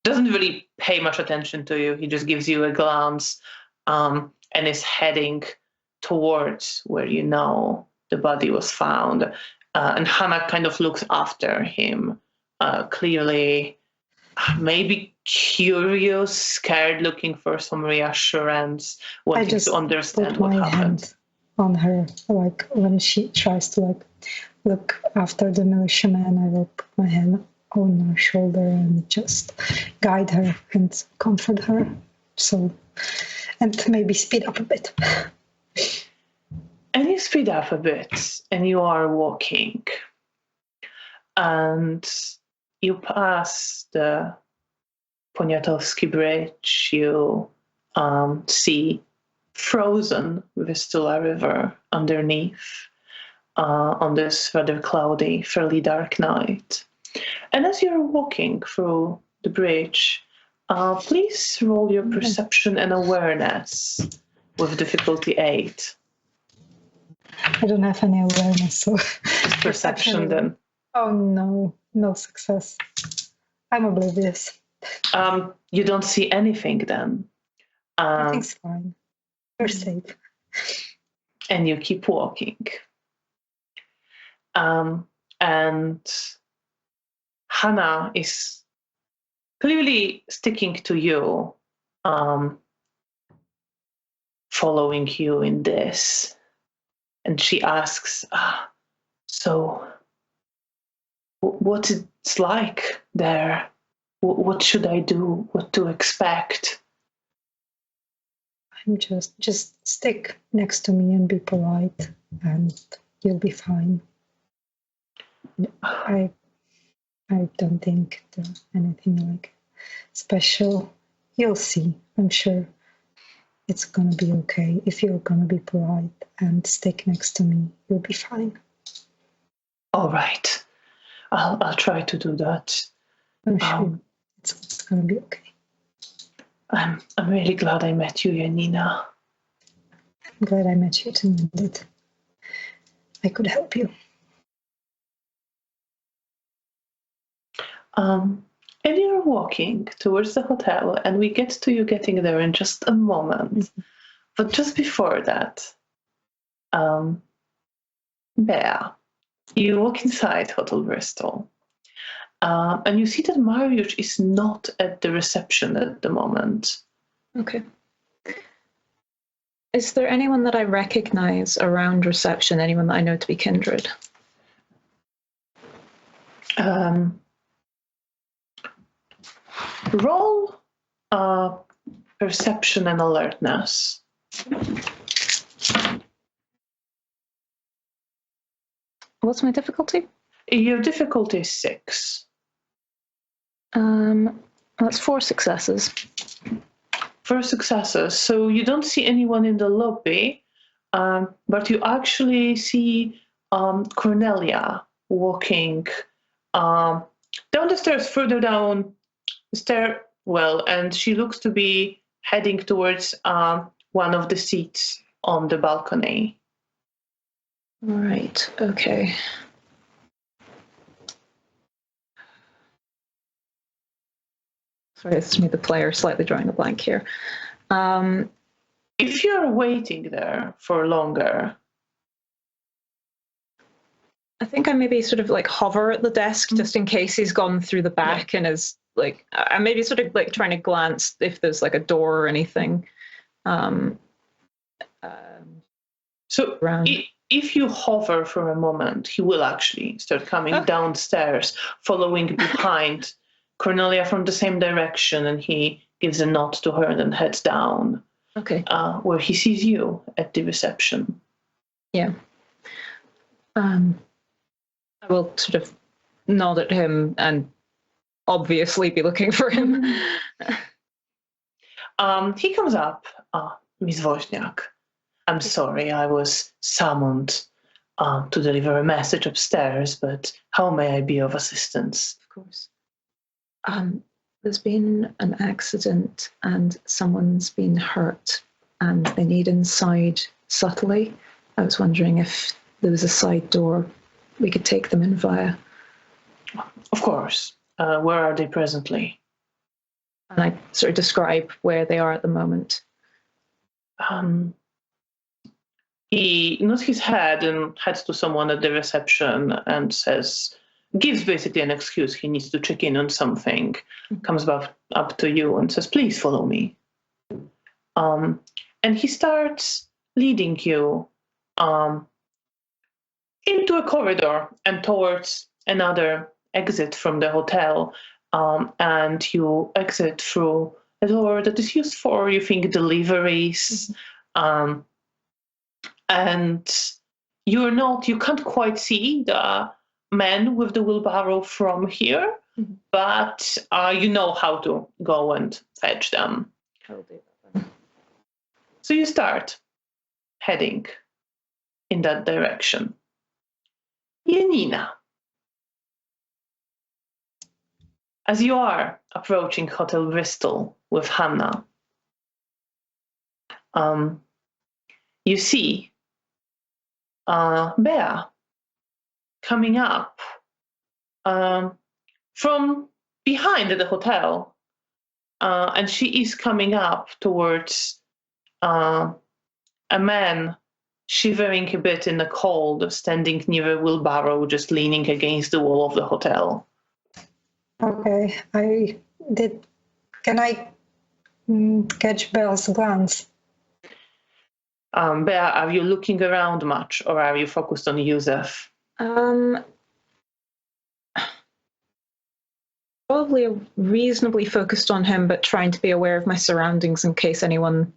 doesn't really pay much attention to you. He just gives you a glance and is heading towards where the body was found. And Hannah kind of looks after him, clearly maybe curious, scared, looking for some reassurance, wanting to understand what happened. I just put my hand on her, when she tries to look after the militiaman, I will put my hand on her shoulder and just guide her and comfort her. So, and maybe speed up a bit. And you speed up a bit, and you are walking. And you pass the Poniatowski Bridge. You see frozen Vistula River underneath on this rather cloudy, fairly dark night. And as you're walking through the bridge, please roll your perception and awareness with difficulty 8. I don't have any awareness, so... Perception then. Oh no success. I'm oblivious. You don't see anything then. Everything's fine. You're safe. And you keep walking. And Hannah is clearly sticking to you, following you in this. And she asks, so what it's like there? What should I do? What to expect? I'm just stick next to me and be polite, and you'll be fine. I don't think anything special. You'll see, I'm sure it's going to be okay. If you're going to be polite and stick next to me, you'll be fine. All right. I'll try to do that. I'm sure it's going to be okay. I'm really glad I met you, Janina. I'm glad I met you too, and that I could help you. And you're walking towards the hotel, and we get to you getting there in just a moment. Mm-hmm. But just before that, Bea, you walk inside Hotel Bristol, and you see that Mariusz is not at the reception at the moment. Okay. Is there anyone that I recognize around reception, anyone that I know to be Kindred? Roll perception and alertness. What's my difficulty? Your difficulty is 6. That's 4 successes. 4 successes. So you don't see anyone in the lobby, but you actually see Cornelia walking down the stairs, further down the stairwell, and she looks to be heading towards one of the seats on the balcony. Right, okay. Sorry, this is me, the player, slightly drawing a blank here. If you're waiting there for longer, I think I maybe sort of like hover at the desk just in case he's gone through the back and is like, I maybe sort of like trying to glance if there's like a door or anything. So if you hover for a moment, he will actually start coming downstairs, following behind Cornelia from the same direction, and he gives a nod to her and then heads down. Okay. Where he sees you at the reception. Yeah. I will sort of nod at him and obviously be looking for him. He comes up. Miss Woźniak, I'm sorry I was summoned to deliver a message upstairs, but how may I be of assistance? Of course. There's been an accident and someone's been hurt and they need inside subtly. I was wondering if there was a side door we could take them in via. Of course. Where are they presently? And I sort of describe where they are at the moment. He nods his head and heads to someone at the reception and gives basically an excuse. He needs to check in on something. Comes back up to you and says, please follow me. And he starts leading you into a corridor and towards another exit from the hotel. And you exit through a door that is used for, you think, deliveries. And you can't quite see the man with the wheelbarrow from here, but you know how to go and fetch them. I'll do that then. So you start heading in that direction. Janina, as you are approaching Hotel Bristol with Hannah, you see Bea coming up from behind the hotel, and she is coming up towards a man shivering a bit in the cold, standing near a wheelbarrow, just leaning against the wall of the hotel. Okay, can I catch Bea's glance? Bea, are you looking around much, or are you focused on Yusef? Probably reasonably focused on him, but trying to be aware of my surroundings in case anyone...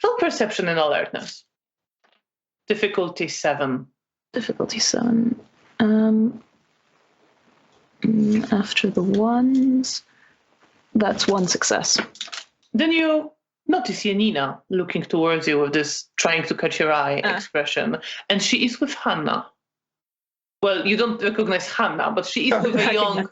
Full perception and alertness. Difficulty 7. Difficulty 7. After the ones... That's one success. Then you notice Janina looking towards you with this trying to catch your eye expression, and she is with Hannah. Well, you don't recognize Hannah, but she is with a young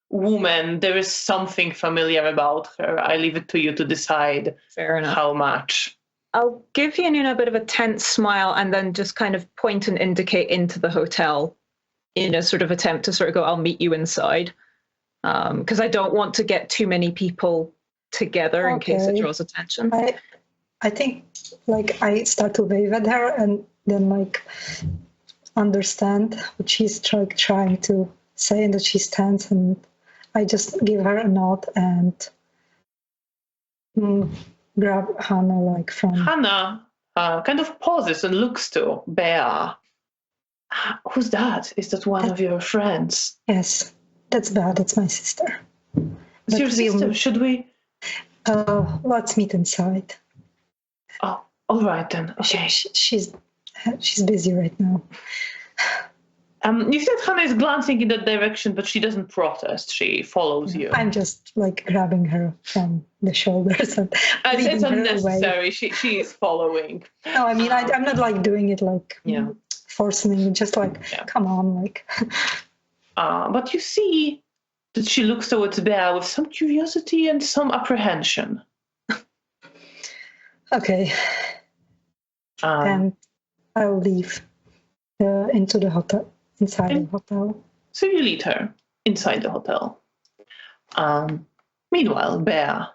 woman. There is something familiar about her. I leave it to you to decide Fair enough. how much. I'll give Janina a bit of a tense smile and then just kind of point and indicate into the hotel in a sort of attempt to sort of go, I'll meet you inside. Because I don't want to get too many people together in case it draws attention. I think like I start to wave at her and then like understand what she's trying to say and that she stands, and I just give her a nod and grab Hannah like from... Hannah kind of pauses and looks to Bea. Who's that? Is that one of your friends? Yes, that's Bea. That's my sister. It's your sister. Should we? Let's meet inside. Oh, all right then. Okay. She's busy right now. You see that Hannah is glancing in that direction, but she doesn't protest. She follows you. I'm just like grabbing her from the shoulders and it's unnecessary. She is following. No, I mean I'm not like doing it like forcing it. Just like come on, like. But you see that she looks towards Bea with some curiosity and some apprehension. Okay. And I'll leave into the hotel. Inside the hotel. So you lead her inside the hotel. Meanwhile, Bea,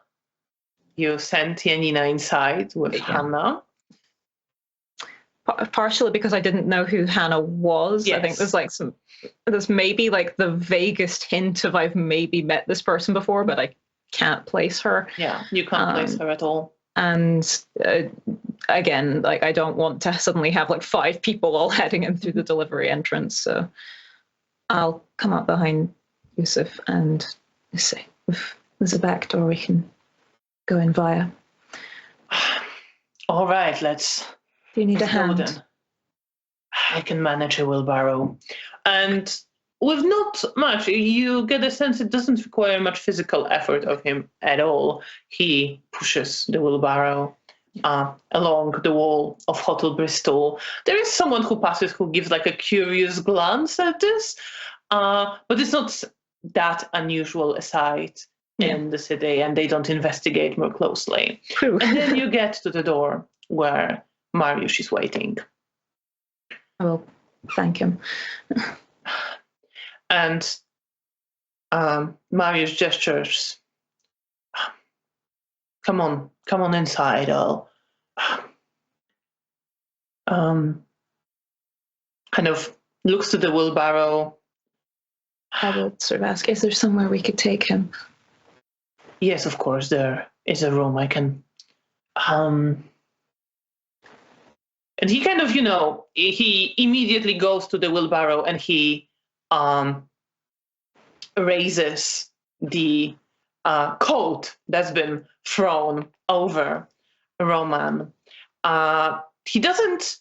you sent Janina inside with Hannah. Partially because I didn't know who Hannah was. Yes. I think there's maybe like the vaguest hint of I've maybe met this person before, but I can't place her. Yeah, you can't place her at all. And again, like I don't want to suddenly have like 5 people all heading in through the delivery entrance. So I'll come up behind Yusuf and say, there's a back door we can go in via. All right, let's. Do you need a hand? Then. I can manage a wheelbarrow. And with not much, you get a sense it doesn't require much physical effort of him at all. He pushes the wheelbarrow along the wall of Hotel Bristol. There is someone who passes who gives like a curious glance at this, but it's not that unusual a sight in the city, and they don't investigate more closely. And then you get to the door where Mariusz is waiting. I will thank him. And Mariusz gestures. Come on inside. I'll kind of looks to the wheelbarrow. I would sort of ask, is there somewhere we could take him? Yes, of course, there is a room I can. And he kind of, he immediately goes to the wheelbarrow and he raises the coat that's been thrown over Roman. He doesn't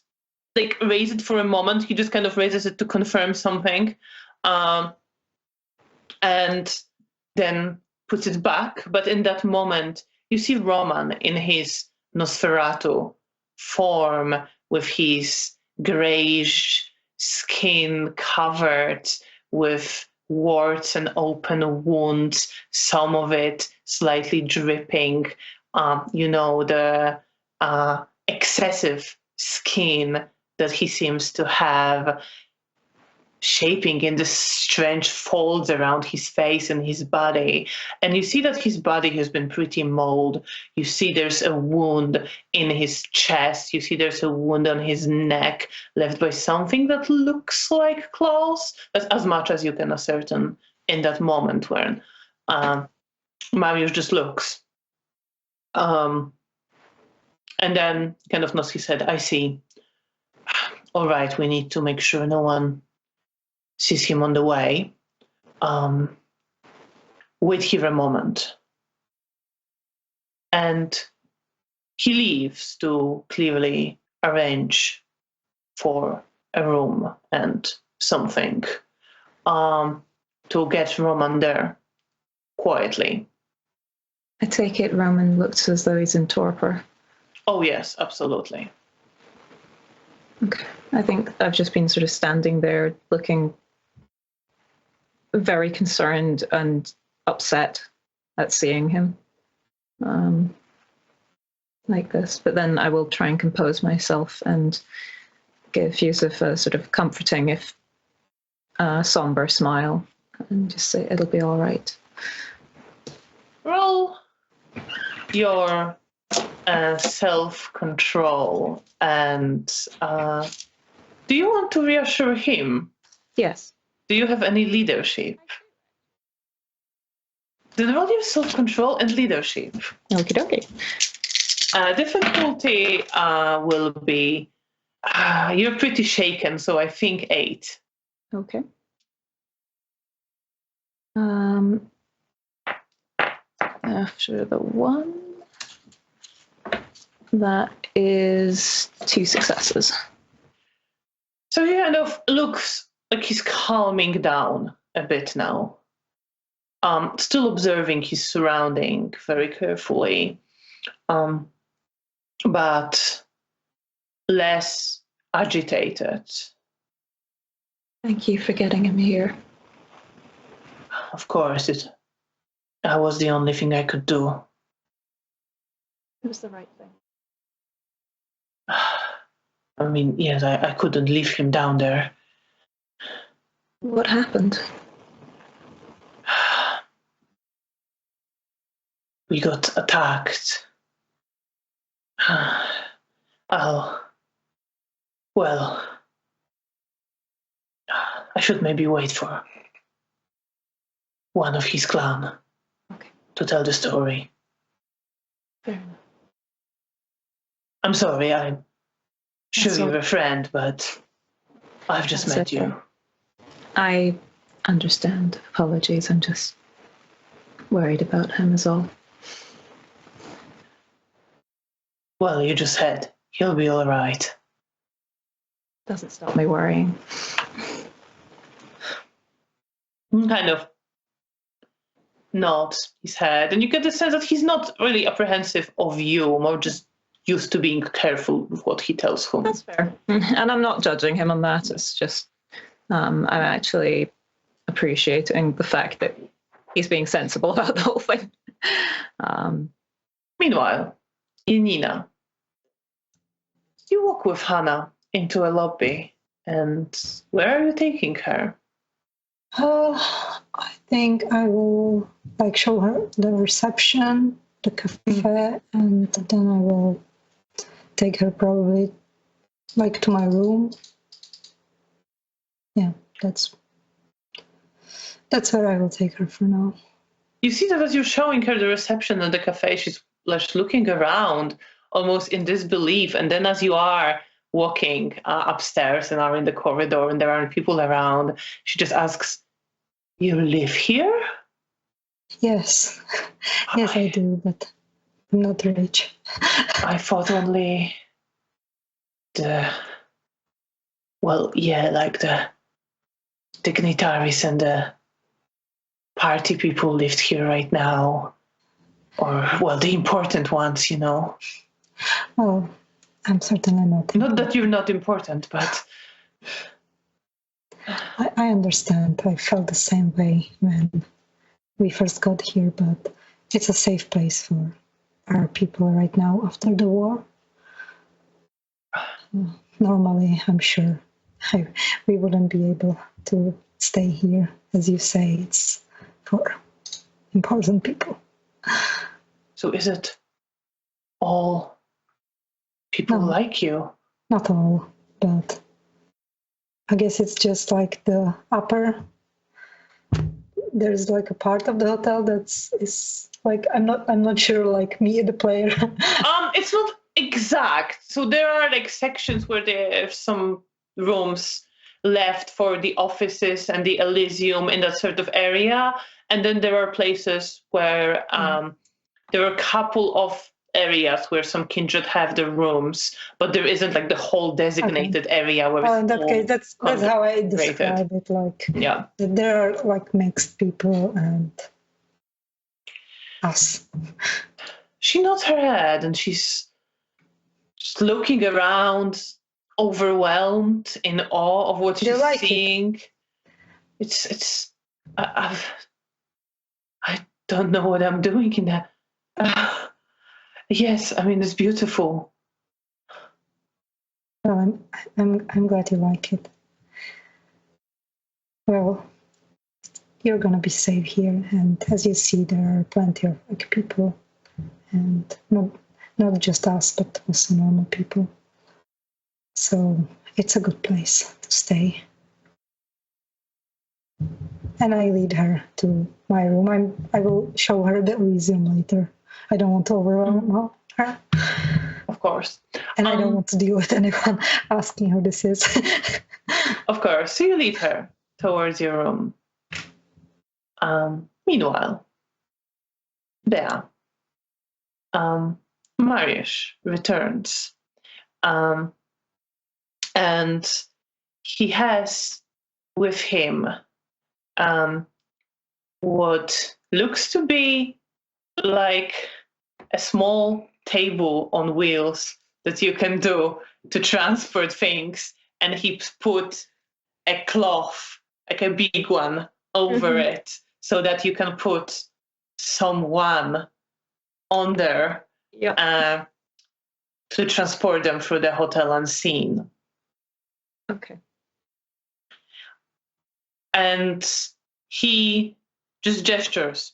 like raise it for a moment. He just kind of raises it to confirm something, and then puts it back. But in that moment, you see Roman in his Nosferatu form with his grayish skin covered with warts and open wounds, some of it slightly dripping. The excessive skin that he seems to have shaping in the strange folds around his face and his body. And you see that his body has been pretty mauled. You see there's a wound in his chest. You see there's a wound on his neck left by something that looks like claws. That's as much as you can ascertain in that moment when Mariusz just looks. And then kind of nods his head. I see. All right, we need to make sure no one sees him on the way. Wait here a moment. And he leaves to clearly arrange for a room and something to get Roman there quietly. I take it Roman looks as though he's in torpor. Oh, yes, absolutely. Okay. I think I've just been sort of standing there looking very concerned and upset at seeing him like this. But then I will try and compose myself and give Yusuf a sort of comforting, if somber smile, and just say it'll be all right. Roll your self-control, and do you want to reassure him? Yes. Do you have any leadership? Then roll your self-control and leadership. Okie dokie. Difficulty will be, you're pretty shaken, so I think 8. Okay. After the 1, that is 2 successes. So he kind of looks like he's calming down a bit now. Still observing his surrounding very carefully, but less agitated. Thank you for getting him here. Of course, that was the only thing I could do. It was the right thing. I mean, yes, I couldn't leave him down there. What happened? We got attacked. Well, I should maybe wait for one of his clan to tell the story. Fair enough. I'm sorry, I'm sure That's you're all. a friend, but I've just That's met okay. you. I understand. Apologies. I'm just worried about him is all. Well, you just said he'll be all right. Doesn't stop me worrying. Kind of nods his head, and you get the sense that he's not really apprehensive of you, more just used to being careful with what he tells whom. That's fair. And I'm not judging him on that. It's just I'm actually appreciating the fact that he's being sensible about the whole thing. Meanwhile, Janina, you walk with Hannah into a lobby, and where are you taking her? I think I will show her the reception, the cafe, and then I will take her probably to my room. Yeah, that's where I will take her for now. You see that as you're showing her the reception at the cafe, she's looking around, almost in disbelief. And then as you are walking upstairs and are in the corridor and there aren't people around, she just asks, "You live here?" Yes. Yes, I do, but I'm not rich. I thought only the dignitaries and the party people lived here right now. Or, the important ones, Well, I'm certainly not. Not that you're not important, but... I understand. I felt the same way when we first got here, but it's a safe place for our people right now after the war. Normally, I'm sure we wouldn't be able to stay here. As you say, it's for important people. So is it all people like you? Not all, but I guess it's just the upper. There's a part of the hotel is I'm not sure me the player. It's not exact. So there are sections where there's some rooms left for the offices and the Elysium in that sort of area, and then there are places where there are a couple of areas where some Kindred have the rooms, but there isn't the whole designated area where it's in that case, that's how I describe it. Yeah, there are mixed people, and us. She nods her head and she's just looking around, overwhelmed, in awe of what Do you she's like it? seeing. I don't know what I'm doing in there. Yes, I mean, it's beautiful. Well, I'm glad you like it. Well, you're gonna be safe here, and as you see, there are plenty of like people, and not just us, but also normal people. So it's a good place to stay. And I lead her to my room. I will show her the resume later. I don't want to overwhelm her. Of course. And I don't want to deal with anyone asking who this is. Of course. So you lead her towards your room. Meanwhile, there, Mariusz returns. And he has with him what looks to be like a small table on wheels that you can do to transport things, and he's put a cloth, like a big one, over it so that you can put someone on there to transport them through the hotel unseen. Okay. And he just gestures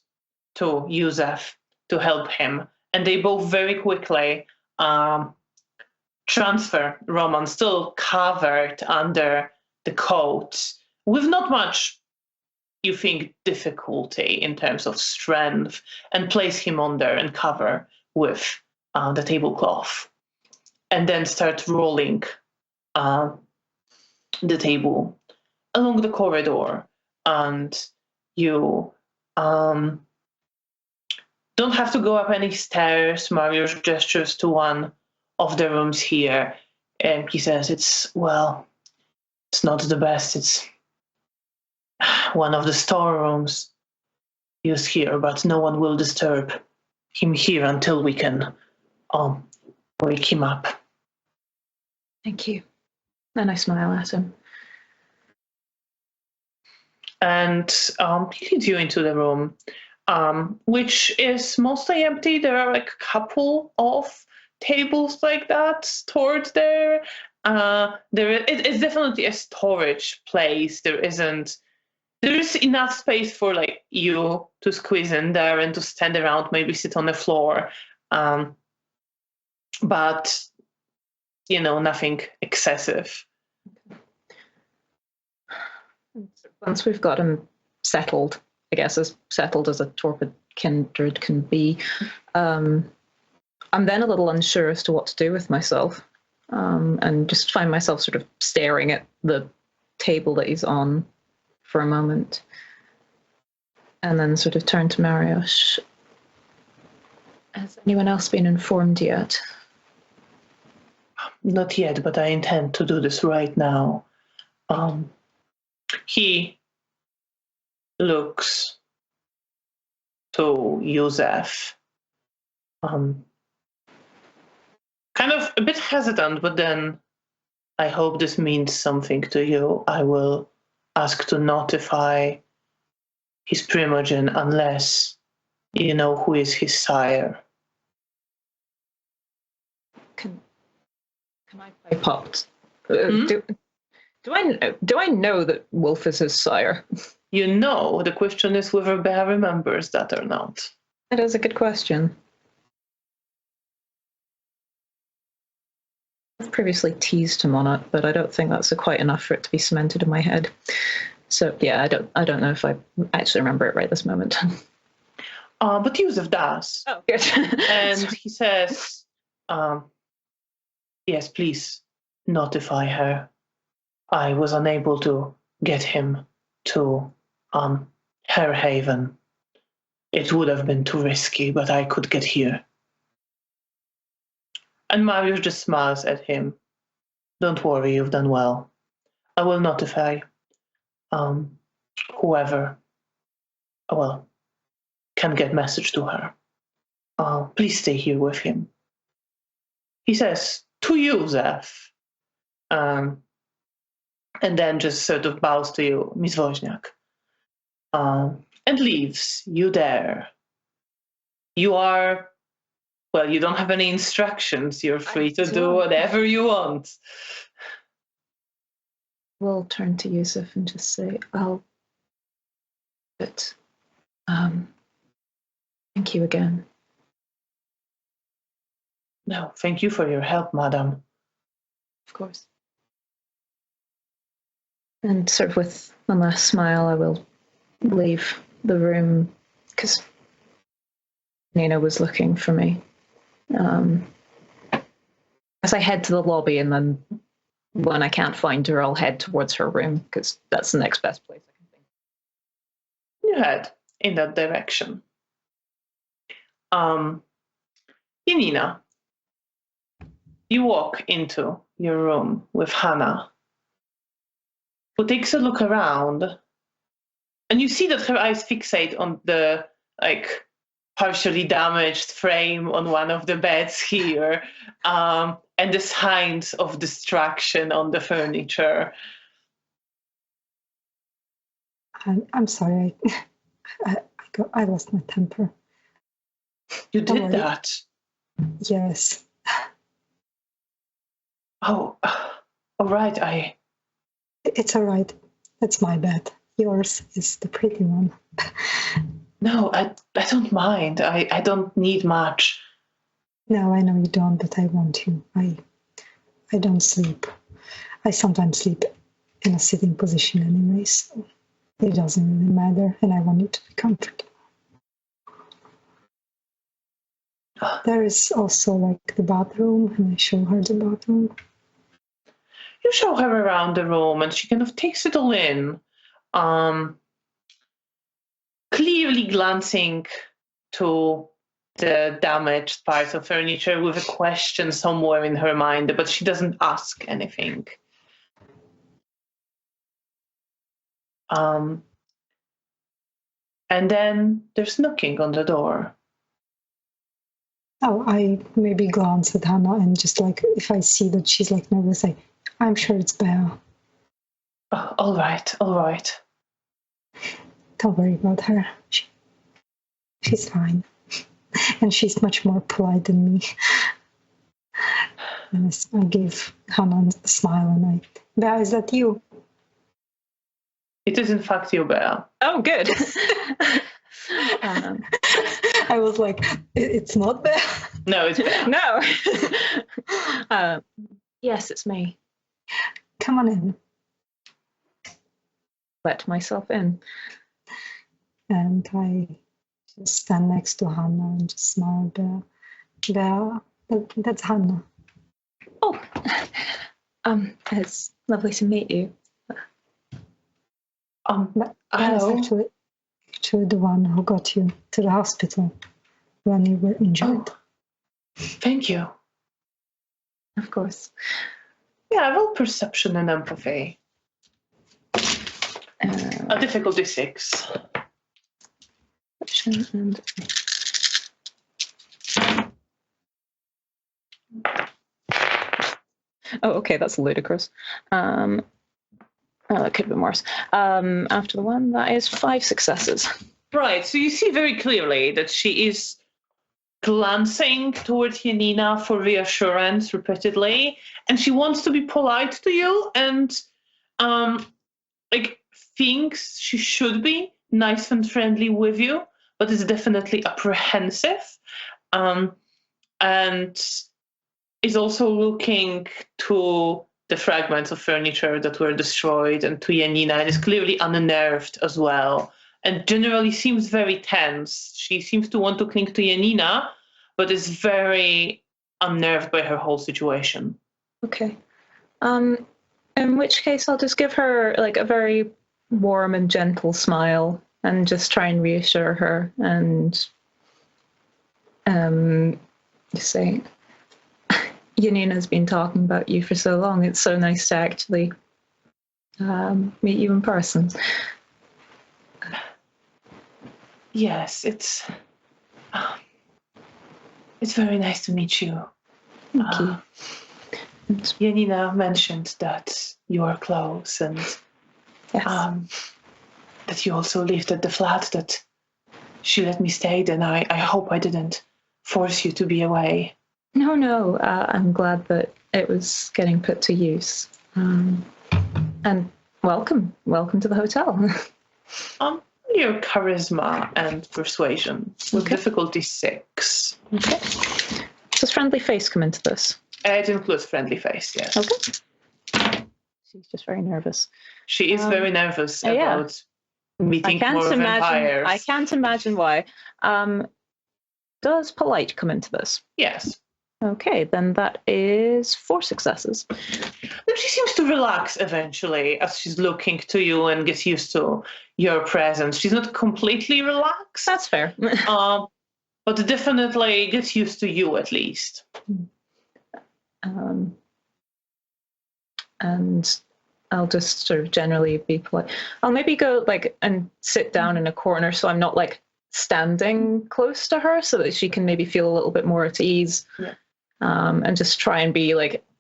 to Yusef to help him, and they both very quickly transfer Roman, still covered under the coat, with not much, you think, difficulty in terms of strength, and place him on there and cover with the tablecloth, and then start rolling the table along the corridor. And you don't have to go up any stairs. Mariusz gestures to one of the rooms here, and he says, it's not the best. It's one of the storerooms used here, but no one will disturb him here until we can wake him up. Thank you. And I smile at him. And he leads you into the room, which is mostly empty. There are like a couple of tables like that stored there. It's definitely a storage place. There is enough space for like you to squeeze in there and to stand around, maybe sit on the floor, but nothing excessive. Once we've got him settled, I guess as settled as a torpid kindred can be, I'm then a little unsure as to what to do with myself, and just find myself sort of staring at the table that he's on for a moment, and then sort of turn to Mariusz. Has anyone else been informed yet? Not yet, but I intend to do this right now. He looks to Yusef, kind of a bit hesitant, but then, I hope this means something to you. I will ask to notify his primogen unless you know who is his sire. Can I pipe up? Do I know that Wolf is his sire? You know, the question is whether Bear remembers that or not. That is a good question. I've previously teased him on it, but I don't think that's quite enough for it to be cemented in my head. So yeah, I don't know if I actually remember it right this moment. But Yusef does. Oh, good. And he says, yes, please notify her. I was unable to get him to her haven. It would have been too risky, but I could get here. And Mariusz just smiles at him. Don't worry, you've done well. I will notify whoever, can get message to her. Please stay here with him. He says, to you, Zeph. And then just sort of bows to you, Miss Wozniak. And leaves you there. You are, well, you don't have any instructions. You're free to do whatever you want. We'll turn to Yusuf and just say, but thank you again. No, thank you for your help, madam. Of course. And sort of with one last smile, I will leave the room because Nina was looking for me. As I head to the lobby, and then when I can't find her, I'll head towards her room because that's the next best place I can think. You head in that direction. Janina, you walk into your room with Hannah, who takes a look around, and you see that her eyes fixate on the partially damaged frame on one of the beds here, and the signs of destruction on the furniture. I'm sorry. I lost my temper. You did that? Yes. Oh, all right. It's all right. That's my bed. Yours is the pretty one. No, I don't mind. I don't need much. No, I know you don't, but I want to. I don't sleep. I sometimes sleep in a sitting position anyway, so it doesn't really matter, and I want you to be comfortable. There is also the bathroom, and I show her the bathroom. You show her around the room, and she kind of takes it all in, clearly glancing to the damaged parts of furniture with a question somewhere in her mind, but she doesn't ask anything. And then there's knocking on the door. Oh, I maybe glance at Hannah and just if I see that she's nervous, I'm sure it's Bea. Oh, all right. Don't worry about her. She's fine. And she's much more polite than me. And I give Hannah a smile and Bea, is that you? It is in fact you, Bea. Oh, good. I was like, it's not Bea. No, it's Bea. No. Yes, it's me. Come on in. Let myself in. And I just stand next to Hannah and just smile. Bea, that's Hannah. Oh, it's lovely to meet you. Hello. Actually the one who got you to the hospital when you were injured. Oh, thank you. Of course. Yeah, roll perception and empathy. A difficulty 6. And oh, okay, that's ludicrous. That could have been worse. After the one, that is 5 successes. Right, so you see very clearly that she is glancing towards Janina for reassurance repeatedly, and she wants to be polite to you and thinks she should be nice and friendly with you, but is definitely apprehensive, and is also looking to the fragments of furniture that were destroyed and to Janina, and is clearly unnerved as well, and generally seems very tense. She seems to want to cling to Janina, but is very unnerved by her whole situation. Okay. In which case, I'll just give her a very warm and gentle smile and just try and reassure her and just say, Janina's been talking about you for so long. It's so nice to actually meet you in person. Yes, it's It's very nice to meet you. Thank you. Janina mentioned that you are close and Yes. that you also lived at the flat that she let me stay. Then I hope I didn't force you to be away. No. I'm glad that it was getting put to use. And welcome to the hotel. Your charisma and persuasion with difficulty 6. Okay. Does friendly face come into this? It includes friendly face, yes. Okay. She's just very nervous. She is very nervous about meeting more vampires. I can't imagine why. Does polite come into this? Yes. Okay, then that is 4 successes. Then she seems to relax eventually as she's looking to you and gets used to your presence. She's not completely relaxed. That's fair. But definitely gets used to you at least. And I'll just sort of generally be polite. I'll maybe go and sit down in a corner so I'm not standing close to her so that she can maybe feel a little bit more at ease. Yeah. And just try and be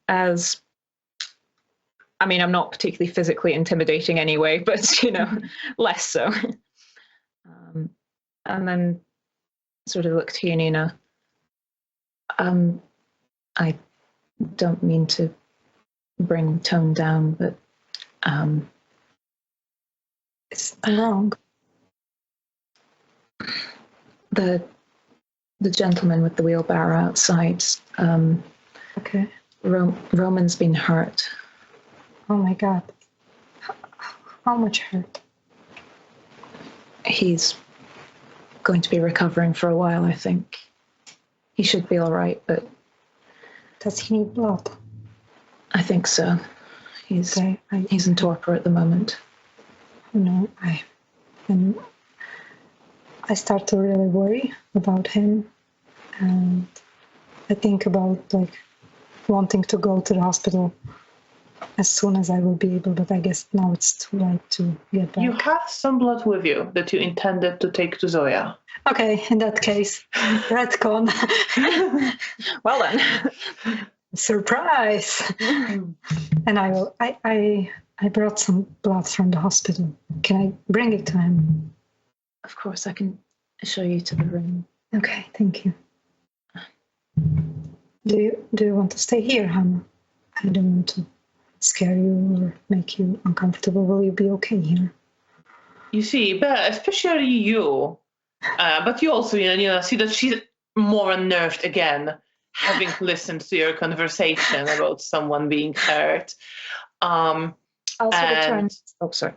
as, I mean, I'm not particularly physically intimidating anyway, but less so. And then sort of look to Janina. I don't mean to bring tone down, but it's wrong. The gentleman with the wheelbarrow outside. Okay. Roman's been hurt. Oh my God. How much hurt? He's going to be recovering for a while, I think. He should be all right, but... Does he need blood? I think so. He's in torpor at the moment. No, I start to really worry about him, and I think about wanting to go to the hospital as soon as I will be able, but I guess now it's too late to get back. You have some blood with you that you intended to take to Zoya. Okay, in that case, retcon. Well then. Surprise! And I brought some blood from the hospital. Can I bring it to him? Of course, I can show you to the room. Okay, thank you. Do you want to stay here, Hannah? I don't want to scare you or make you uncomfortable. Will you be okay here? You see, but especially you. But you also, see that she's more unnerved again, having listened to your conversation about someone being hurt. I'll sort of turn. Oh, sorry.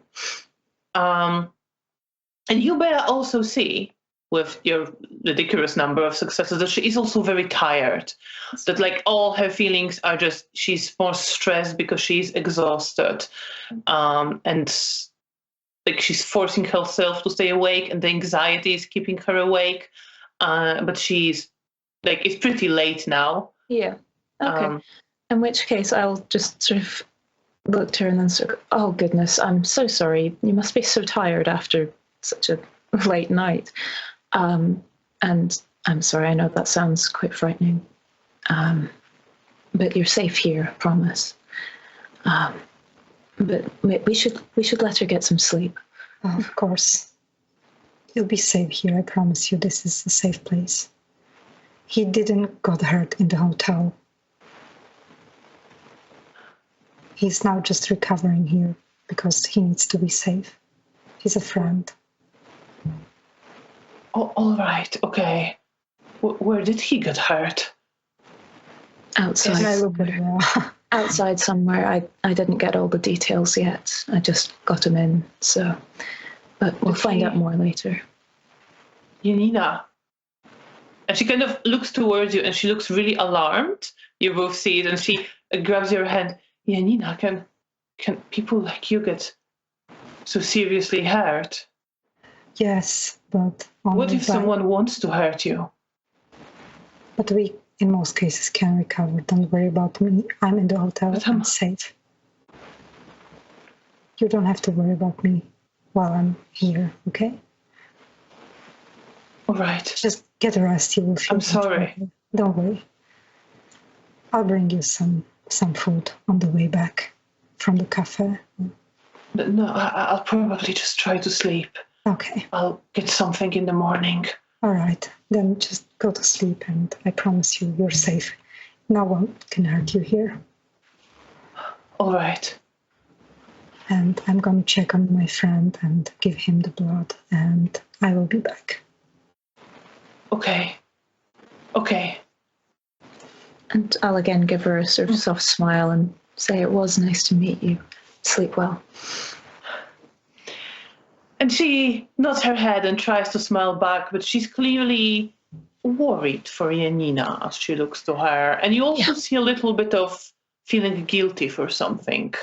And you better also see, with your ridiculous number of successes, that she is also very tired. That all her feelings are just, she's more stressed because she's exhausted. And she's forcing herself to stay awake and the anxiety is keeping her awake. But she's it's pretty late now. Yeah. Okay. In which case I'll just sort of look to her and then sort of, oh goodness, I'm so sorry. You must be so tired after such a late night. And I'm sorry, I know that sounds quite frightening. But you're safe here, I promise. But we should let her get some sleep. Oh, of course. You'll be safe here, I promise you. This is a safe place. He didn't got hurt in the hotel. He's now just recovering here because he needs to be safe. He's a friend. Oh, all right, okay. Where did he get hurt? Outside. Outside somewhere. I didn't get all the details yet. I just got him in, so... But we'll find out more later. Janina. And she kind of looks towards you and she looks really alarmed. You both see it and she grabs your hand. Janina, can people like you get so seriously hurt? Yes, but... What if someone wants to hurt you? But we, in most cases, can recover. Don't worry about me. I'm in the hotel. I'm safe. You don't have to worry about me while I'm here, okay? All right. Just get a rest. You will feel I'm much sorry. better. Don't worry. I'll bring you some food on the way back from the cafe. No, I'll probably just try to sleep. Okay. I'll get something in the morning. All right. Then just go to sleep, and I promise you, you're safe. No one can hurt you here. All right. And I'm going to check on my friend and give him the blood, and I will be back. Okay. Okay. And I'll again give her a sort of soft smile and say it was nice to meet you. Sleep well. And she nods her head and tries to smile back, but she's clearly worried for Janina as she looks to her. And you also see a little bit of feeling guilty for something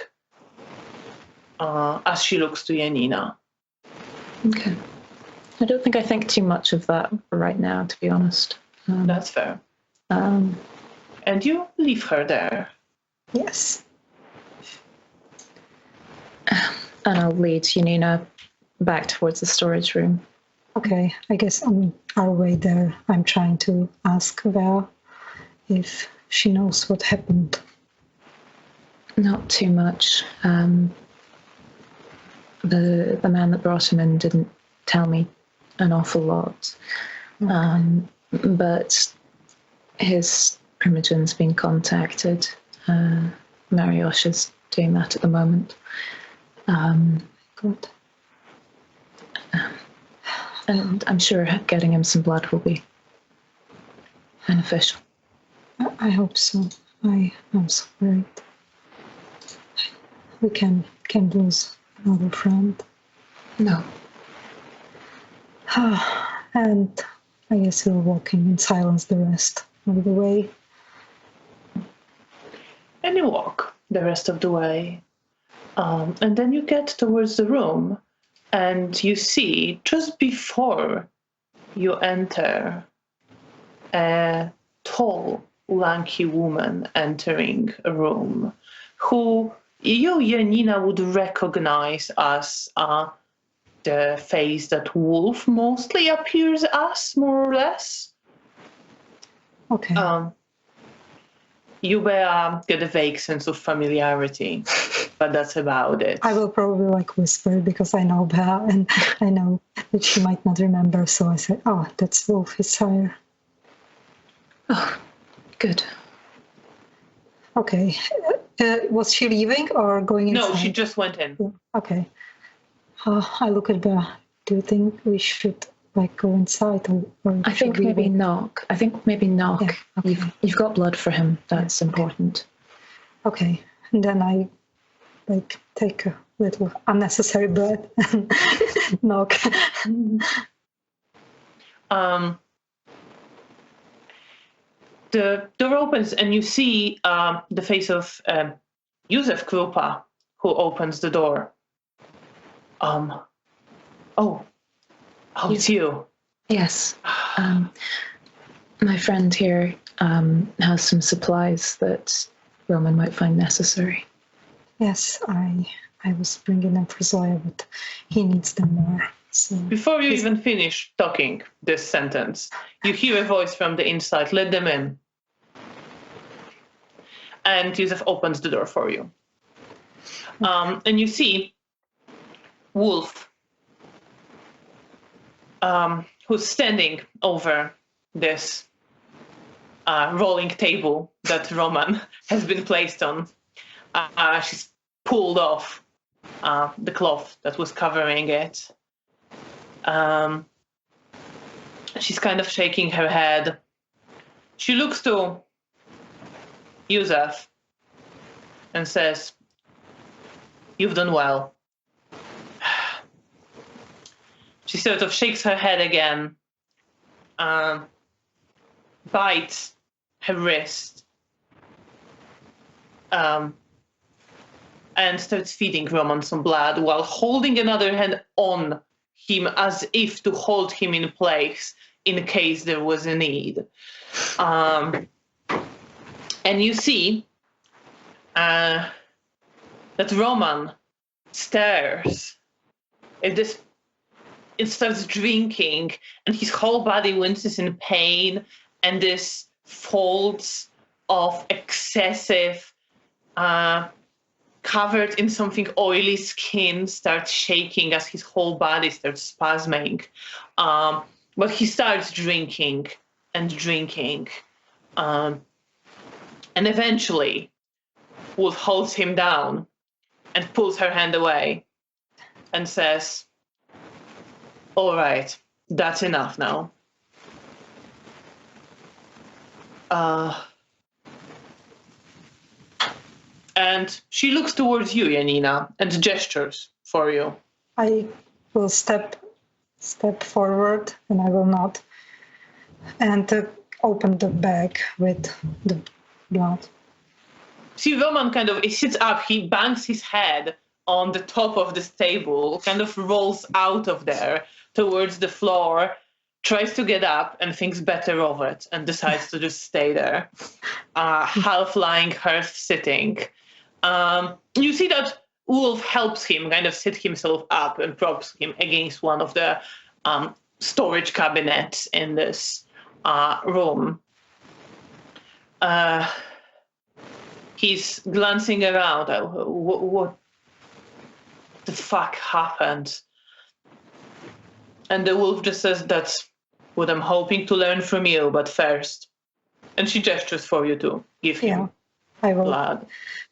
as she looks to Janina. Okay. I don't think I think too much of that right now, to be honest. That's fair. Um, And you leave her there. Yes. and I'll lead Janina back towards the storage room. Okay, I guess on our way there, I'm trying to ask Val if she knows what happened. Not too much. The man that brought him in didn't tell me an awful lot. But his primogen's been contacted. Mariosh is doing that at the moment. Good. And I'm sure getting him some blood will be beneficial. I hope so. I am so worried. We can lose another friend. No. And I guess we're walking in silence the rest of the way. And you walk the rest of the way. And then you get towards the room and you see just before you enter a tall, lanky woman entering a room who you, Janina, would recognize as the face that Wolf mostly appears as, more or less. Okay. You will get a vague sense of familiarity, but that's about it. I will probably whisper because I know Belle and I know that she might not remember. So I said, "Oh, that's Wolf, his sire." Oh, good. Okay. Was she leaving or going inside? No, she just went in. Okay. I look at Belle. Do you think we should go inside or I think maybe knock. Yeah, okay. You've got blood for him. That's important. Okay. And then I take a little unnecessary breath and knock. The door opens and you see the face of Józef Krupa, who opens the door. It's you. Yes. My friend here has some supplies that Roman might find necessary. Yes, I was bringing them for Zoya, but he needs them more. So Before you even finish talking this sentence, you hear a voice from the inside, "Let them in." And Józef opens the door for you. And you see Wolf, who's standing over this rolling table that Roman has been placed on. She's pulled off the cloth that was covering it. She's kind of shaking her head. She looks to Józef and says, "You've done well." She sort of shakes her head again, bites her wrist, and starts feeding Roman some blood while holding another hand on him as if to hold him in place in case there was a need. And you see that Roman stares at this it starts drinking, and his whole body winces in pain, and this folds of excessive, covered in something oily skin starts shaking as his whole body starts spasming. But he starts drinking and drinking. And eventually, Wolf holds him down and pulls her hand away and says, "All right, that's enough now." And she looks towards you, Janina, and gestures for you. I will step forward, and I will nod, and open the bag with the blood. See, Roman he sits up, he bangs his head on the top of this table, kind of rolls out of there towards the floor, tries to get up and thinks better of it and decides to just stay there, half lying, half sitting. You see that Wolf helps him kind of sit himself up and props him against one of the storage cabinets in this room. He's glancing around. What the fuck happened? And the wolf just says, "That's what I'm hoping to learn from you, but first." And she gestures for you to give him blood.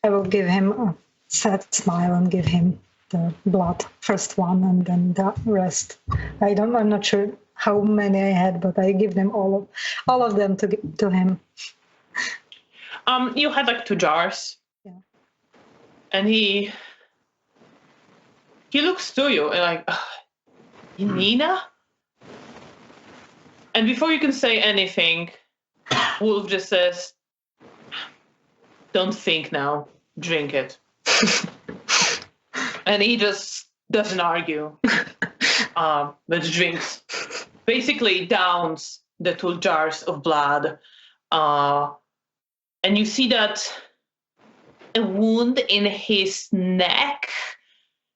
I will give him a sad smile and give him the blood, first one, and then the rest. I'm not sure how many I had, but I give them all of them to him. You had like 2 jars. Yeah. And he looks to you and like, "Janina?" And before you can say anything, Wolf just says, "Don't think now, drink it." And he just doesn't argue, but drinks. Basically downs the 2 jars of blood. And you see that a wound in his neck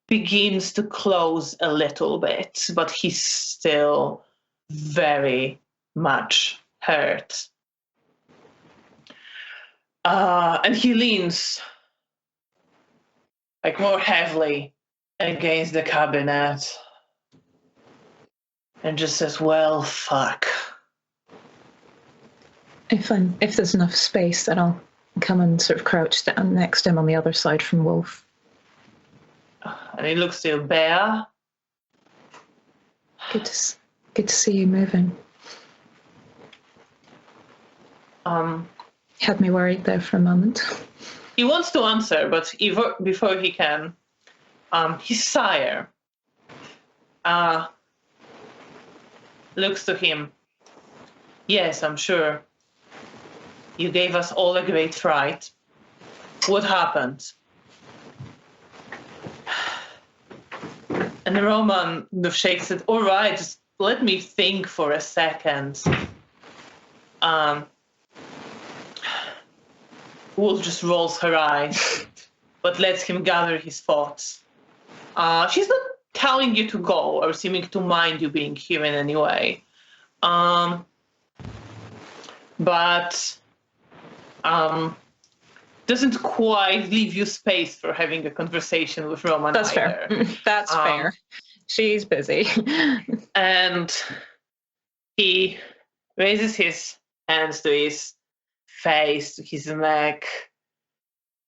begins to close a little bit, but he's still very much hurt. And he leans like more heavily against the cabinet and just says, "Well, fuck." If there's enough space, then I'll come and sort of crouch down next to him on the other side from Wolf. And he looks to you, "Bear." Good to see you moving. Had me worried there for a moment. He wants to answer, but before he can, his sire looks to him. "Yes, I'm sure. You gave us all a great fright. What happened?" And the Roman shakes it. "All right, just let me think for a second." Wolf just rolls her eyes, but lets him gather his thoughts. She's not telling you to go or seeming to mind you being here in any way. But doesn't quite leave you space for having a conversation with Roman. That's either. fair. That's fair. She's busy. And he raises his hands to his face, to his neck.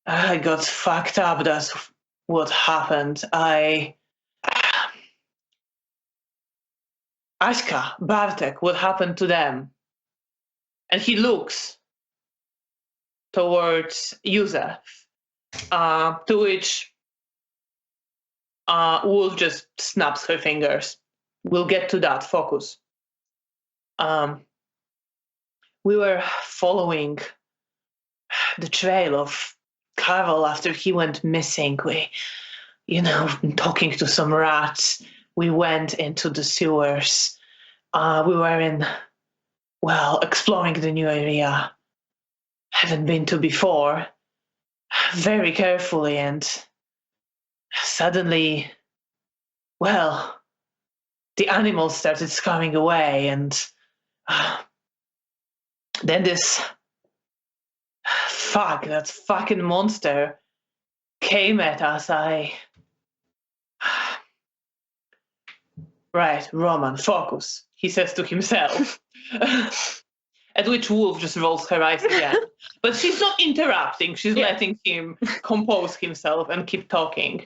"I got fucked up. That's what happened. Aska, Bartek, what happened to them?" And he looks towards Yusef, to which Wolf just snaps her fingers. "We'll get to that. Focus." We were following the trail of Carvel after he went missing. We, talking to some rats. We went into the sewers. We were exploring the new area. Haven't been to before. Very carefully, and suddenly, the animals started scurrying away, and then this that fucking monster came at us. Right, Roman, focus, he says to himself. At which Wolf just rolls her eyes again. But she's not interrupting, she's letting him compose himself and keep talking.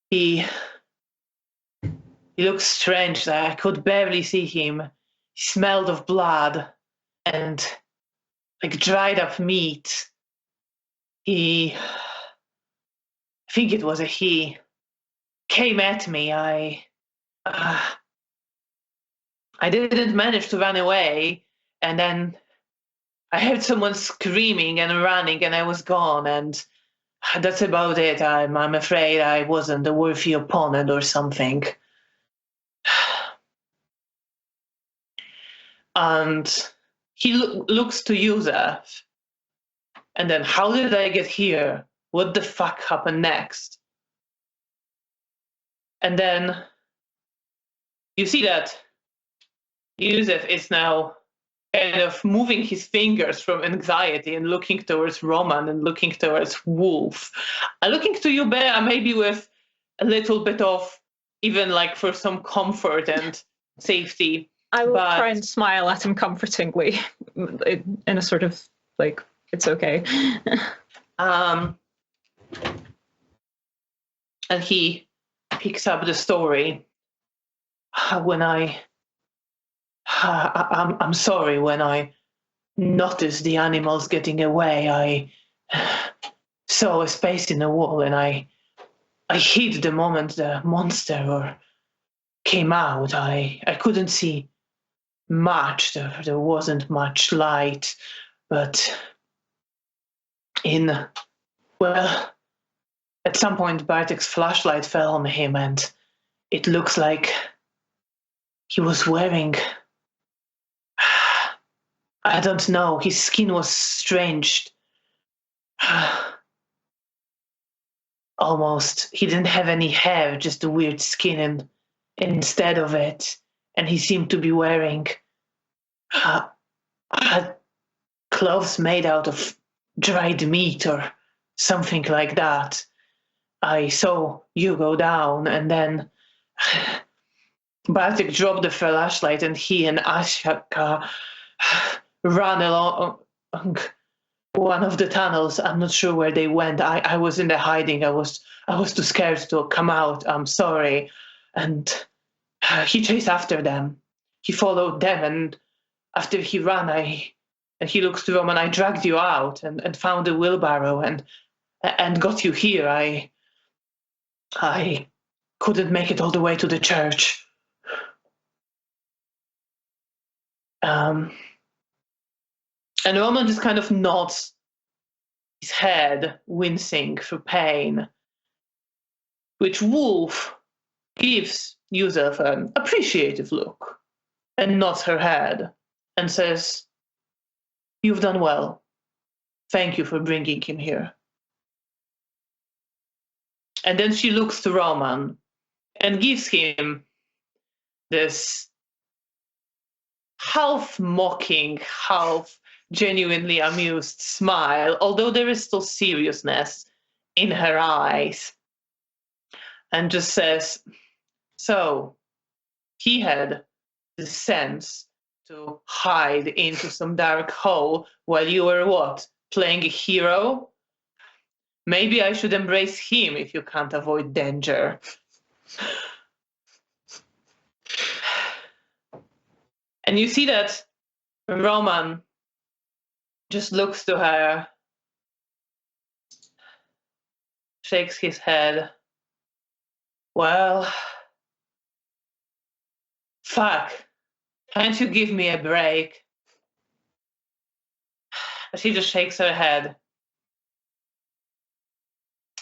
He looks strange. I could barely see him. He smelled of blood and like dried up meat. I think it was a he, came at me. I didn't manage to run away, and then I heard someone screaming and running, and I was gone, and that's about it. I'm afraid I wasn't a worthy opponent or something. And he looks to Yusef, and then, how did I get here? What the fuck happened next? And then you see that Yusef is now kind of moving his fingers from anxiety and looking towards Roman and looking towards Wolf. Looking to you, Bea, maybe with a little bit of, even like for some comfort and safety. I will try and smile at him comfortingly in a sort of like, it's okay. And he picks up the story. I'm sorry, when I noticed the animals getting away, I saw a space in the wall, and I hid the moment the monster came out. I couldn't see much. There wasn't much light, but at some point Bartek's flashlight fell on him, and it looks like he was wearing, I don't know, his skin was strange. Almost, he didn't have any hair, just a weird skin, and instead of it, and he seemed to be wearing clothes made out of dried meat or something like that. I saw you go down, and then Bartek dropped the flashlight, and he and Ashaka ran along one of the tunnels. I'm not sure where they went. I was in the hiding. I was too scared to come out. I'm sorry. And he chased after them. He followed them, and after he ran, and he looks to Roman, I dragged you out and found a wheelbarrow and got you here. I couldn't make it all the way to the church. And Roman just kind of nods his head, wincing through pain, which Wolf gives Yusef an appreciative look and nods her head and says, "You've done well. Thank you for bringing him here." And then she looks to Roman and gives him this half mocking, half genuinely amused smile, although there is still seriousness in her eyes, and just says, "So he had the sense to hide into some dark hole while you were what, playing a hero? Maybe I should embrace him if you can't avoid danger." And you see that Roman just looks to her, shakes his head. "Well, fuck, can't you give me a break?" But she just shakes her head.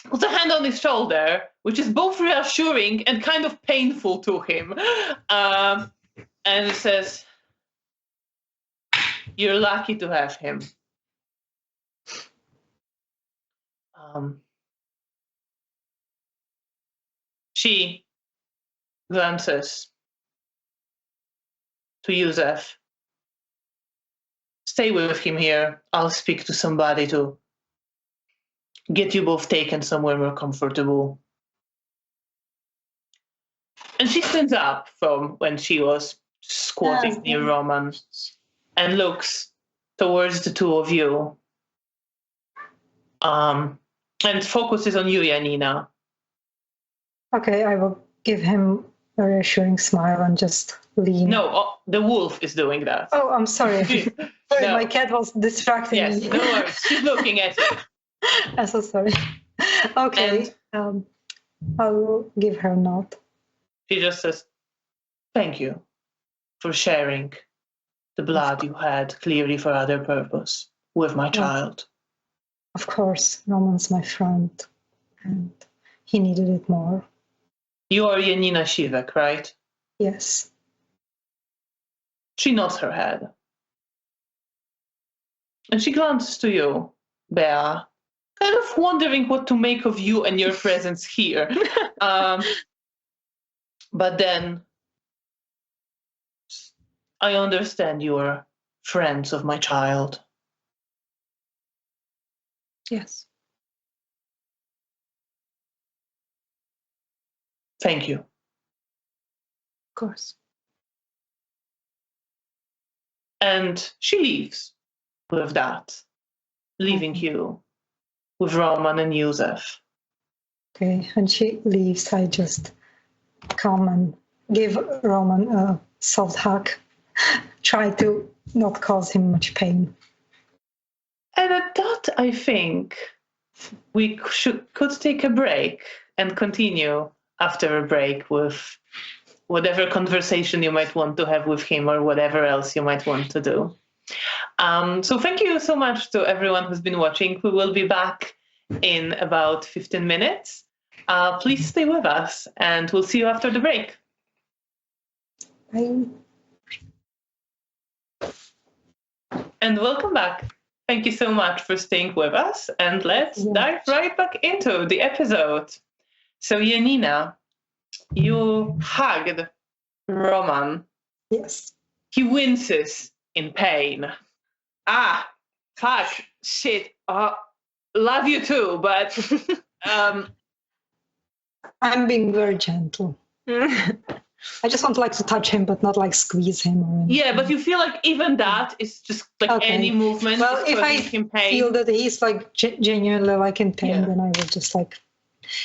Puts a hand on his shoulder, which is both reassuring and kind of painful to him, and says, "You're lucky to have him." She glances to Yusef. Stay with him here. I'll speak to somebody to get you both taken somewhere more comfortable. And she stands up from when she was squatting near Roman and looks towards the two of you. And focuses on you, Janina. Okay, I will give him a reassuring smile and just lean. No, the wolf is doing that. Oh, I'm sorry. Sorry, No. my cat was distracting Yes, me. no worries. She's looking at you. I'm so sorry. Okay, I will give her a nod. She just says, thank you for sharing the blood you had clearly for other purpose with my child. Of course, Roman's my friend, and he needed it more. You are Janina Shivek, right? Yes. She nods her head. And she glances to you, Bea, kind of wondering what to make of you and your presence here. But then I understand you are friends of my child. Yes. Thank you. Of course. And she leaves with that, leaving you with Roman and Yusef. Okay, and she leaves. I just come and give Roman a soft hug. Try to not cause him much pain. And at that, I think we could take a break and continue after a break with whatever conversation you might want to have with him or whatever else you might want to do. So thank you so much to everyone who's been watching. We will be back in about 15 minutes. Please stay with us and we'll see you after the break. Bye. And welcome back. Thank you so much for staying with us, and let's dive right back into the episode. So Janina, you hugged Roman. Yes. He winces in pain. Fuck, shit. Love you too, but I'm being very gentle. I just want to touch him, but not squeeze him. Or anything. Yeah, but you feel like even that is just any movement. Well, if I him pain. feel that he's genuinely in pain, then I will just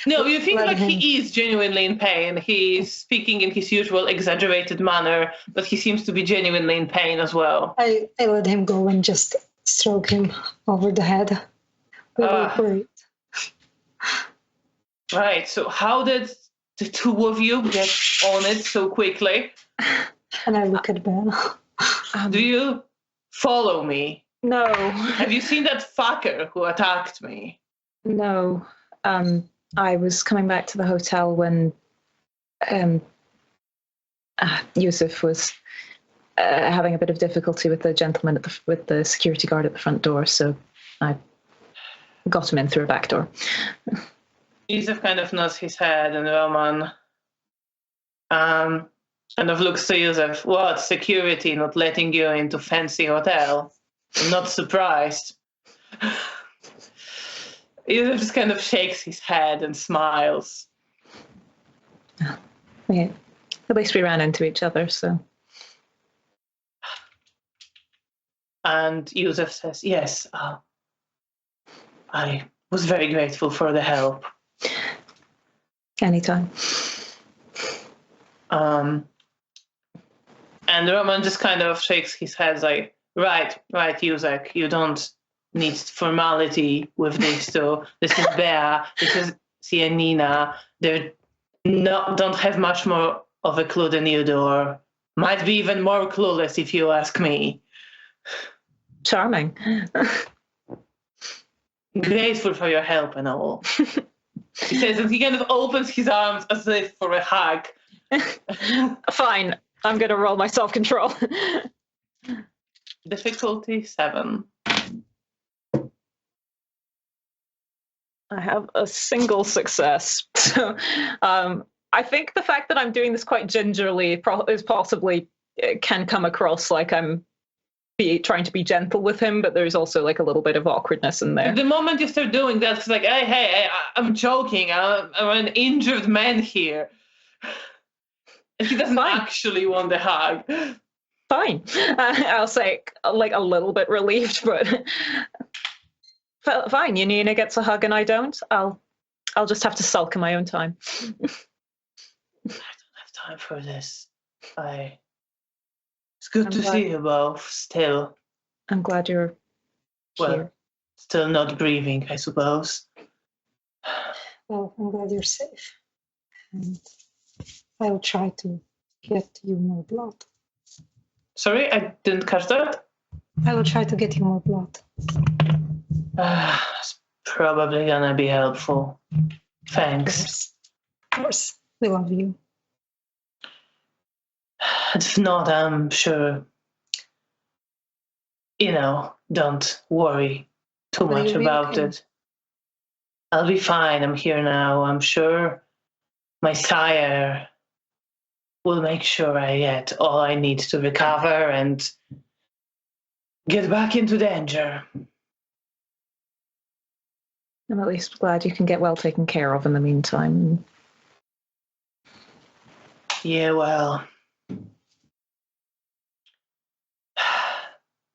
No, you think let him. he is genuinely in pain. He's speaking in his usual exaggerated manner, but he seems to be genuinely in pain as well. I let him go and just stroke him over the head. We were worried. Right, so how did the two of you get on it so quickly? And I look at Ben. Do you follow me? No. Have you seen that fucker who attacked me? No. I was coming back to the hotel when Yusuf was having a bit of difficulty with the gentleman with the security guard at the front door, so I got him in through a back door. Yusuf kind of nods his head, and Roman kind of looks to Yusuf. What, security not letting you into fancy hotel? I'm not surprised. Yusuf just kind of shakes his head and smiles. Yeah. At least we ran into each other, so. And Yusuf says, yes, I was very grateful for the help. Anytime. And Roman just kind of shakes his head like, right, Yusuf, you don't need formality with this too. This is Bea, this is Janina. They don't have much more of a clue than you do, or might be even more clueless if you ask me. Charming. Grateful for your help and all. He says, and he kind of opens his arms as if for a hug. Fine, I'm going to roll my self-control. Difficulty 7. I have a single success. So I think the fact that I'm doing this quite gingerly is possibly can come across like I'm trying to be gentle with him, but there's also like a little bit of awkwardness in there. The moment you start doing that, it's like, hey, I'm joking. I'm an injured man here. And he doesn't actually want the hug. Fine. I'll say like a little bit relieved, but fine. Janina gets a hug and I don't. I'll just have to sulk in my own time. I don't have time for this. It's good to see you both still. I'm glad you're here. Still not breathing, I suppose. Well, I'm glad you're safe. And I'll try to get you more blood. Sorry, I didn't catch that. I will try to get you more blood. It's probably gonna be helpful. Thanks. Of course. We love you. If not, I'm sure, don't worry too much about it. I'll be fine. I'm here now. I'm sure my sire will make sure I get all I need to recover and get back into danger. I'm at least glad you can get well taken care of in the meantime. Yeah, well.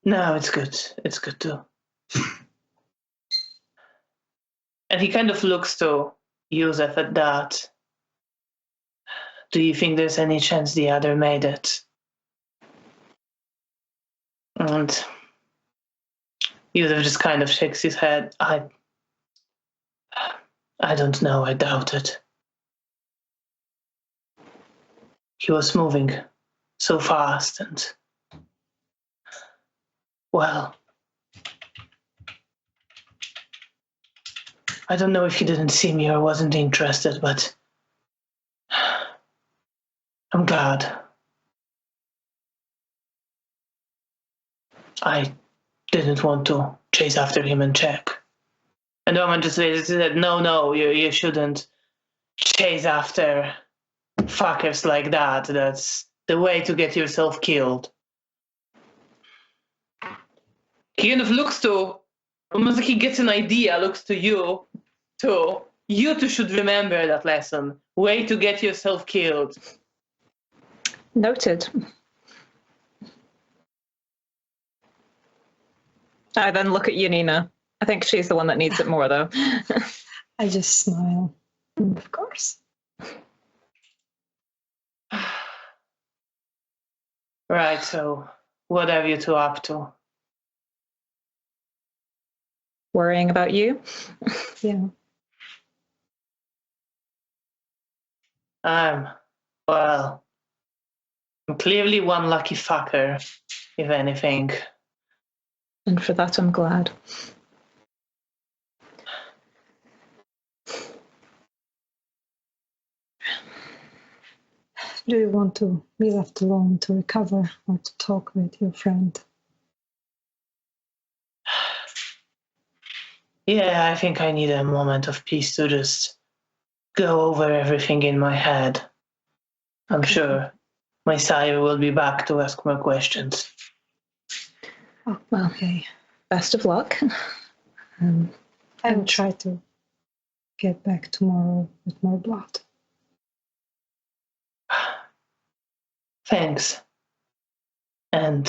No, it's good. It's good too. And he kind of looks to Yusef at that. Do you think there's any chance the other made it? And Yusef just kind of shakes his head. I don't know. I doubt it. He was moving so fast and, well, I don't know if he didn't see me or wasn't interested, but I'm glad. I didn't want to chase after him and check. And the woman just said, no, you shouldn't chase after fuckers like that. That's the way to get yourself killed. He kind of looks to, almost like he gets an idea, looks to you too. You two should remember that lesson. Way to get yourself killed. Noted. I then look at Janina. I think she's the one that needs it more, though. I just smile. Of course. Right, so what are you two up to? Worrying about you? Yeah. I'm clearly one lucky fucker, if anything. And for that, I'm glad. Do you want to be left alone to recover or to talk with your friend? Yeah, I think I need a moment of peace to just go over everything in my head. I'm sure my sire will be back to ask more questions. Oh, well, okay. Best of luck. I will try to get back tomorrow with more blood. Thanks. And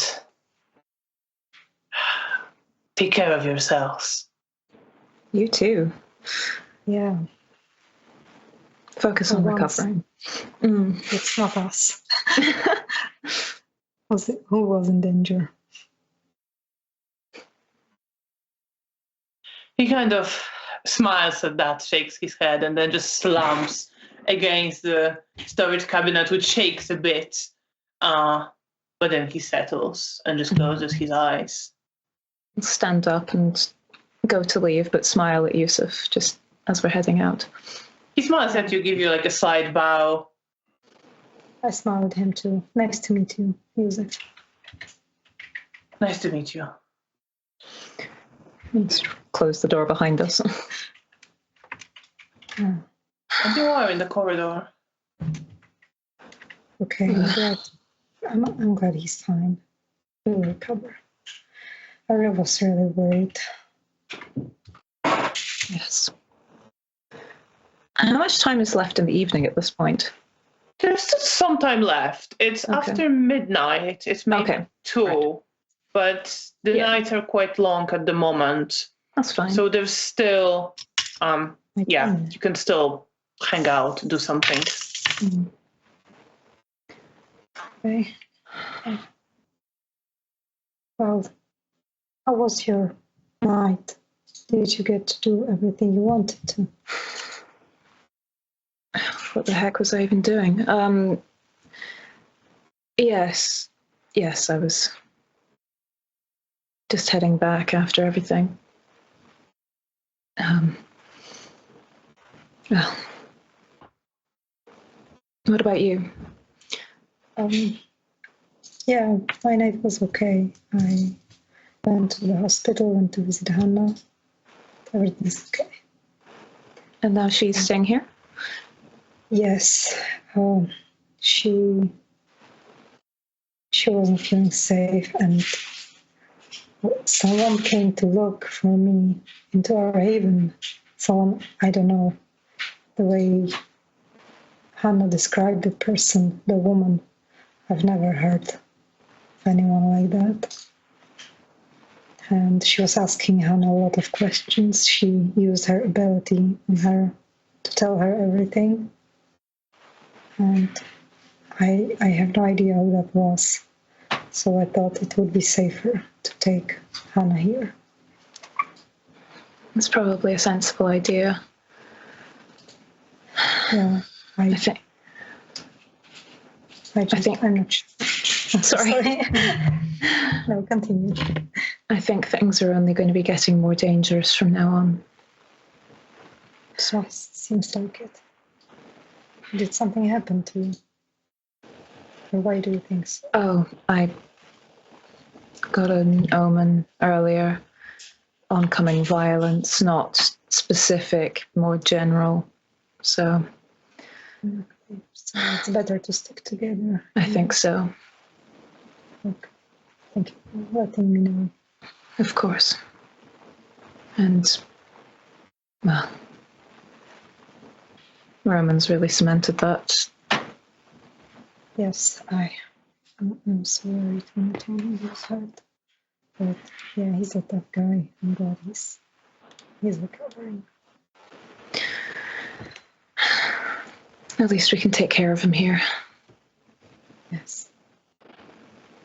take care of yourselves. You too. Yeah. Focus on recovering. It's not us. Who was in danger? He kind of smiles at that, shakes his head, and then just slumps against the storage cabinet, which shakes a bit. But then he settles and just closes his eyes. Stand up and go to leave, but smile at Yusuf just as we're heading out. He smiles at you, give you like a slight bow. I smile at him too. Nice to meet you, Yusuf. Nice to meet you. Let's close the door behind us. And you are in the corridor. Okay, I'm glad he's fine. He'll recover. I was really worried. Yes. How much time is left in the evening at this point? There's still some time left. It's Okay. after midnight. It's maybe 2, right. but the nights are quite long at the moment. That's fine. So there's still, you can still hang out, do something. Mm. Okay. Well, how was your night? Did you get to do everything you wanted to? What the heck was I even doing? Yes, I was just heading back after everything. Well, what about you? Yeah, my night was okay. I went to the hospital, went to visit Hannah. Everything's okay. And now she's staying here? Yes, she wasn't feeling safe, and someone came to look for me into our haven. Someone, I don't know, the way Hannah described the person, the woman. I've never heard of anyone like that. And she was asking Hannah a lot of questions. She used her ability on her to tell her everything. And I have no idea who that was. So I thought it would be safer to take Hannah here. It's probably a sensible idea. Yeah, I think I'm not sure. Sorry. No, continue. I think things are only going to be getting more dangerous from now on. So it seems like it. Did something happen to you? Or why do you think so? Oh, I got an omen earlier. Oncoming violence, not specific, more general. So it's better to stick together. I think so. Okay. Thank you for letting me know. Of course. And, well, Roman's really cemented that. Yes, I'm so worried when I told him he was hurt. But yeah, he's a tough guy. I'm glad he's recovering. At least we can take care of him here. Yes.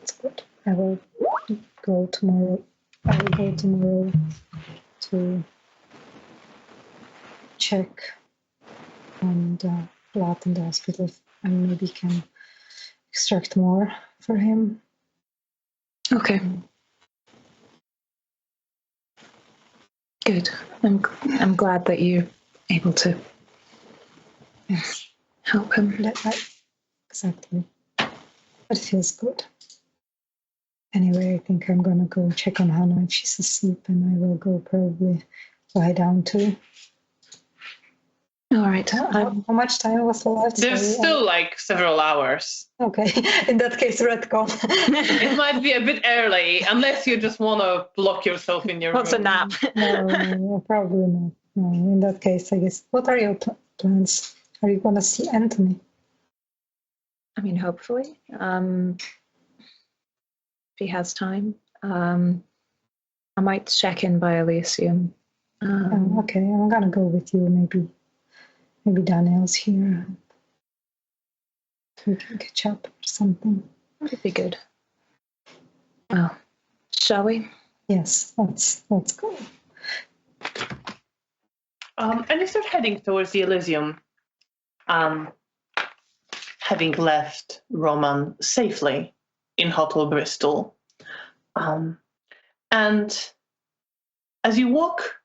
It's good. I will go tomorrow to check on the blood in the hospital and maybe can extract more for him. Okay. Good. I'm glad that you're able to help him. Exactly. But it feels good. Anyway, I think I'm gonna go check on Hannah if she's asleep, and I will go probably lie down too. All right. How much time was left? There's still like several hours. Okay. In that case, retcon. It might be a bit early, unless you just want to lock yourself in your What's a room. nap? No, probably not. No, in that case, I guess. What are your plans? Are you gonna see Anthony? I mean, hopefully. If he has time. I might check in by Elysium. Okay, I'm gonna go with you. Maybe Daniel's here. We can catch up or something. That'd be good. Well, shall we? Yes, let's go. And you start heading towards the Elysium, having left Roman safely in Hotel Bristol. And as you walk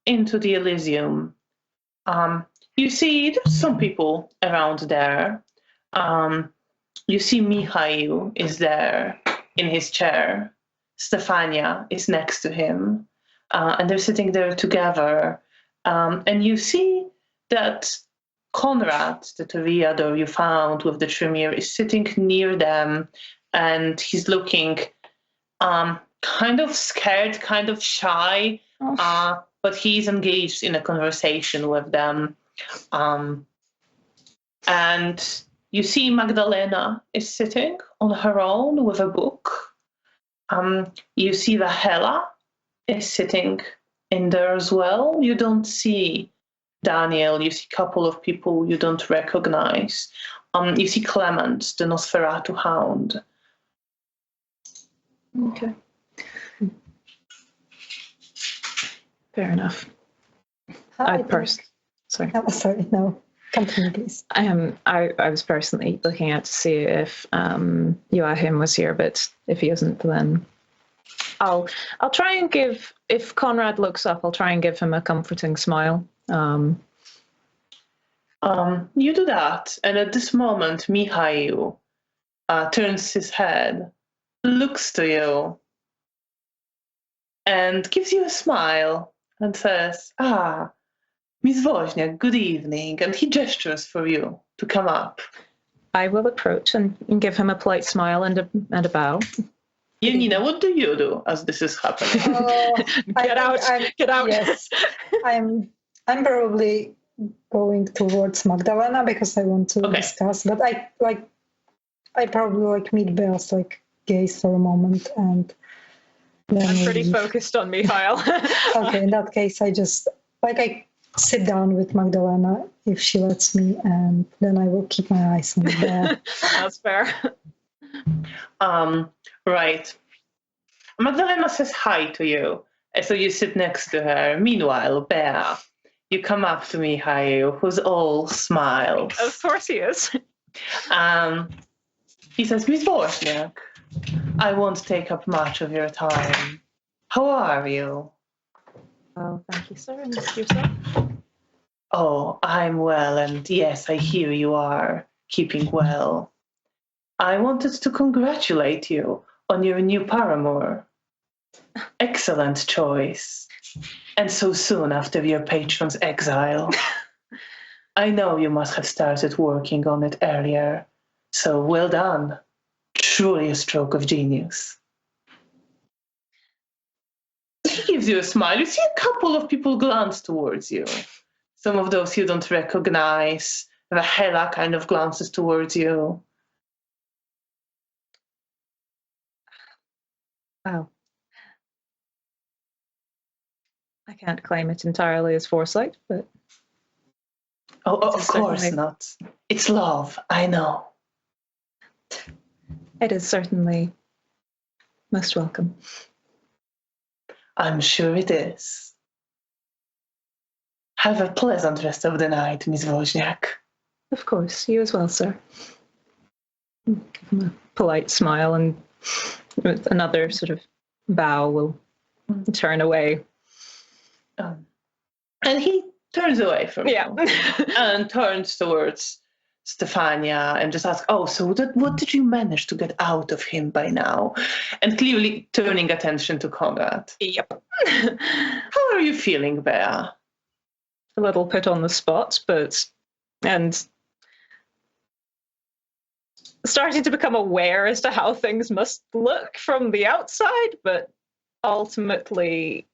into the Elysium, you see there's some people around there. You see Mihail is there in his chair. Stefania is next to him. And they're sitting there together. And you see that Conrad, the toreador you found with the Tremere, is sitting near them, and he's looking kind of scared, kind of shy, but he's engaged in a conversation with them. And you see Magdalena is sitting on her own with a book. You see Rahela is sitting in there as well. You don't see Daniel. You see a couple of people you don't recognize. You see Clement, the Nosferatu hound. Okay. Fair enough. Sorry. Oh, sorry, no. Continue, please. I was personally looking out to see if Joachim was here, but if he isn't, then I'll try and give. If Conrad looks up, I'll try and give him a comforting smile. You do that, and at this moment, Mihail turns his head, looks to you, and gives you a smile and says, Miss Wozniak, good evening. And he gestures for you to come up. I will approach and give him a polite smile and a bow. Janina, what do you do as this is happening? Get out! Yes, I'm probably going towards Magdalena because I want to discuss. But I probably meet Bea's gaze for a moment, and then I'm pretty focused on Mihail. Okay, in that case, I just I sit down with Magdalena if she lets me, and then I will keep my eyes on Bea. That's fair. Right. Magdalena says hi to you, so you sit next to her. Meanwhile, Bea, you come up to Mihail, who's all smiles. Of course he is. He says, Miss Wozniak, I won't take up much of your time. How are you? Oh, thank you, sir. And yourself? Oh, I'm well, and yes, I hear you are keeping well. I wanted to congratulate you on your new paramour. Excellent choice. And so soon after your patron's exile. I know you must have started working on it earlier, so well done. Truly a stroke of genius. He gives you a smile. You see a couple of people glance towards you. Some of those you don't recognize. Rahela kind of glances towards you. Wow. I can't claim it entirely as foresight, but... Oh, of course not. It's love, I know. It is certainly most welcome. I'm sure it is. Have a pleasant rest of the night, Miss Wozniak. Of course, you as well, sir. Give him a polite smile, and with another sort of bow will turn away. And he turns away from you. Yeah. And turns towards Stefania and just asks, what did you manage to get out of him by now? And clearly turning attention to Conrad. Yep. How are you feeling, Bea? A little put on the spot, and starting to become aware as to how things must look from the outside, but ultimately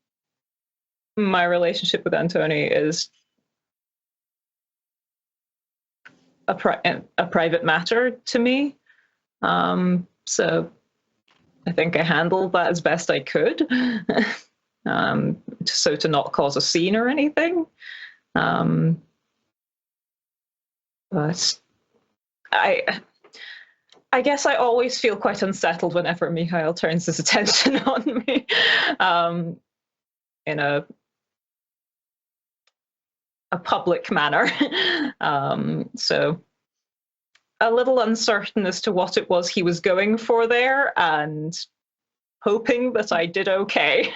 my relationship with Antoni is a private matter to me. So I think I handled that as best I could. So to not cause a scene or anything. But I guess I always feel quite unsettled whenever Mihail turns his attention on me in a public manner. So a little uncertain as to what it was he was going for there, and hoping that I did okay.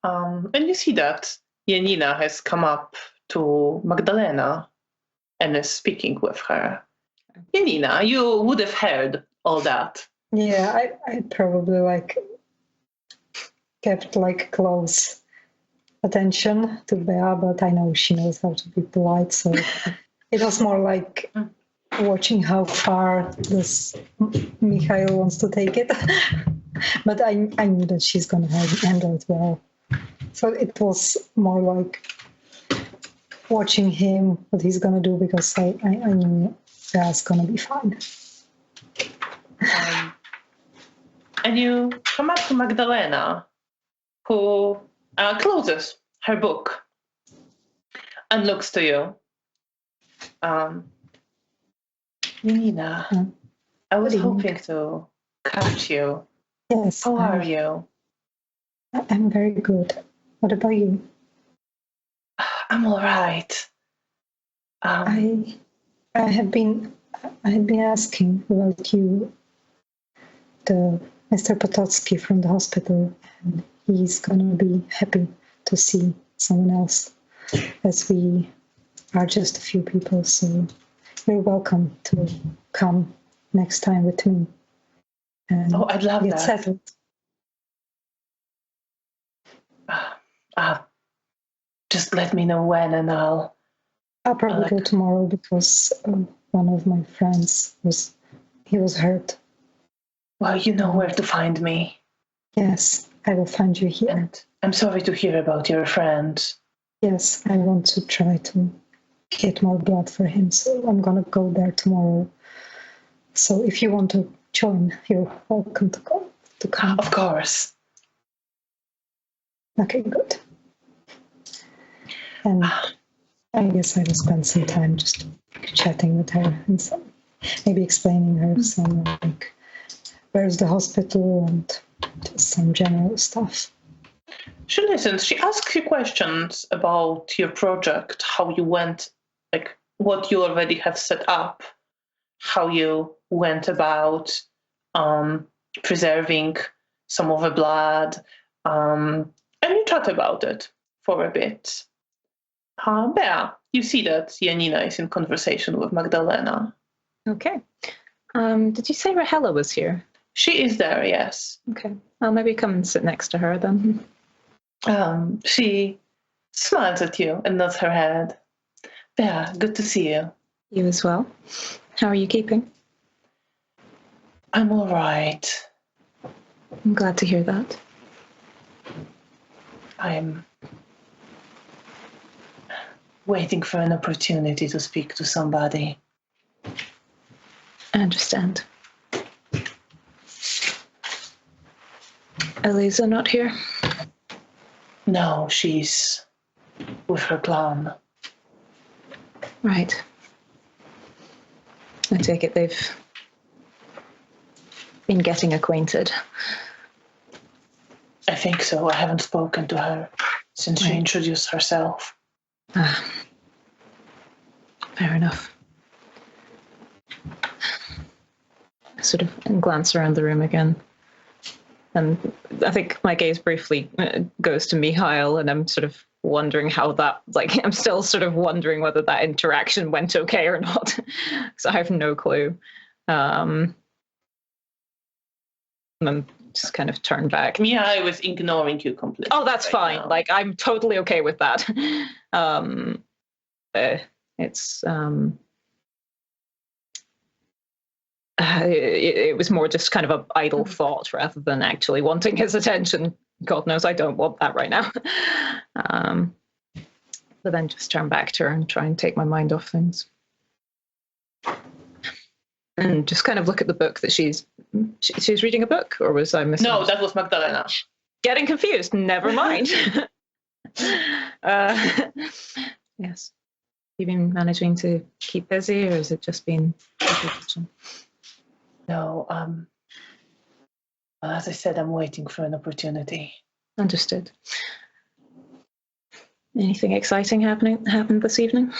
And you see that Janina has come up to Magdalena and is speaking with her. Janina, you would have heard all that. Yeah, I probably kept close attention to Bea, but I know she knows how to be polite, so it was more like watching how far this Mikhail wants to take it. But I knew that she's going to handle it well. So it was more like watching him, what he's going to do, because I knew that's going to be fine. And you come up to Magdalena, who closes her book and looks to you. Janina, I was hoping to catch you. Yes. How are you? I'm very good. What about you? I'm all right. I had been asking about you, the Mr. Potocki from the hospital, and he's gonna be happy to see someone else, as we are just a few people. So you're welcome to come next time with me. And I'd love get that. Settled. Just let me know when, and I'll probably go tomorrow, because one of my friends was hurt. Well, you know where to find me. Yes, I will find you here. And I'm sorry to hear about your friend. Yes, I want to try to get more blood for him, so I'm gonna go there tomorrow. So if you want to join, you're welcome to come. Of course. Okay, good. And I guess I will spend some time just chatting with her and maybe explaining her some, like, where's the hospital and just some general stuff. She listens. She asks you questions about your project, how you went, like what you already have set up, how you went about preserving some of the blood, and you chat about it for a bit. Bea, you see that Janina is in conversation with Magdalena. Okay. Did you say Rahela was here? She is there, yes. Okay. I'll maybe come and sit next to her then. She smiles at you and nods her head. Bea, good to see you. You as well. How are you keeping? I'm all right. I'm glad to hear that. I'm waiting for an opportunity to speak to somebody. I understand. Eliza not here? No, she's with her clan. Right. I take it they've been getting acquainted. I think so. I haven't spoken to her since she introduced herself. Fair enough. I sort of glance around the room again. And I think my gaze briefly goes to Mikhail, and I'm sort of wondering how that, like, I'm still sort of wondering whether that interaction went okay or not, because I have no clue. And then just kind of turn back. Yeah, I was ignoring you completely. Oh, that's fine. Now. Like, I'm totally okay with that. It was more just kind of an idle thought rather than actually wanting his attention. God knows I don't want that right now. But then just turn back to her and try and take my mind off things. And just kind of look at the book that she's reading a book, or was I missing? No, that was Magdalena. Getting confused. Never mind. Yes. You been managing to keep busy, or has it just been? No. Well, as I said, I'm waiting for an opportunity. Understood. Anything exciting happened this evening?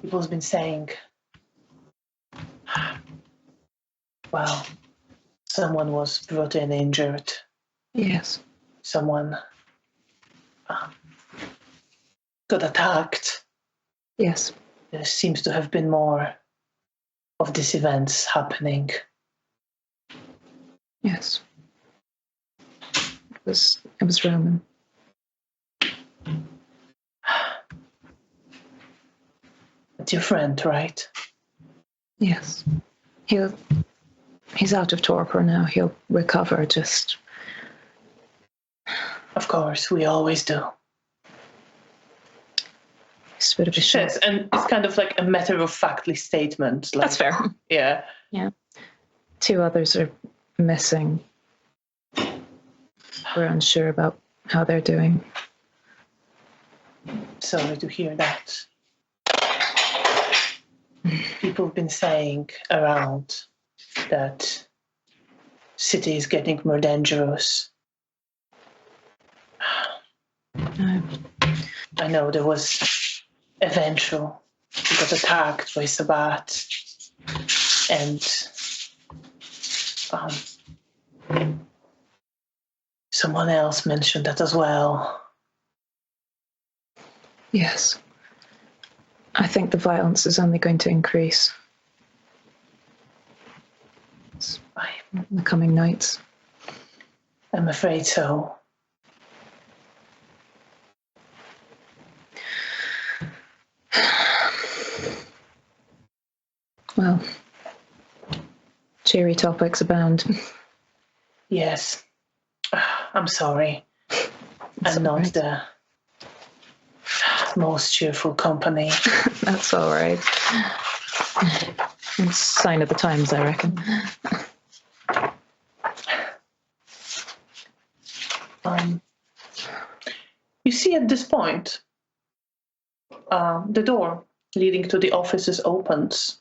People's been saying, well, someone was brought in injured. Yes. Someone got attacked. Yes. There seems to have been more of these events happening. Yes. It was Roman. It's your friend, right? Yes. He's out of torpor now. He'll recover, just... Of course, we always do. It's a bit of a shock. Yes, and it's kind of like a matter-of-factly statement. Like, That's fair. Yeah. Yeah. 2 others are missing. We're unsure about how they're doing. Sorry to hear that. People have been saying around that city is getting more dangerous. I know there was Eventual. He got attacked by Sabat. And someone else mentioned that as well. Yes. I think the violence is only going to increase in the coming nights. I'm afraid so. Well, cheery topics abound. Yes. I'm sorry. I'm not the most cheerful company. That's all right. It's a sign of the times, I reckon. You see at this point, the door leading to the offices opens,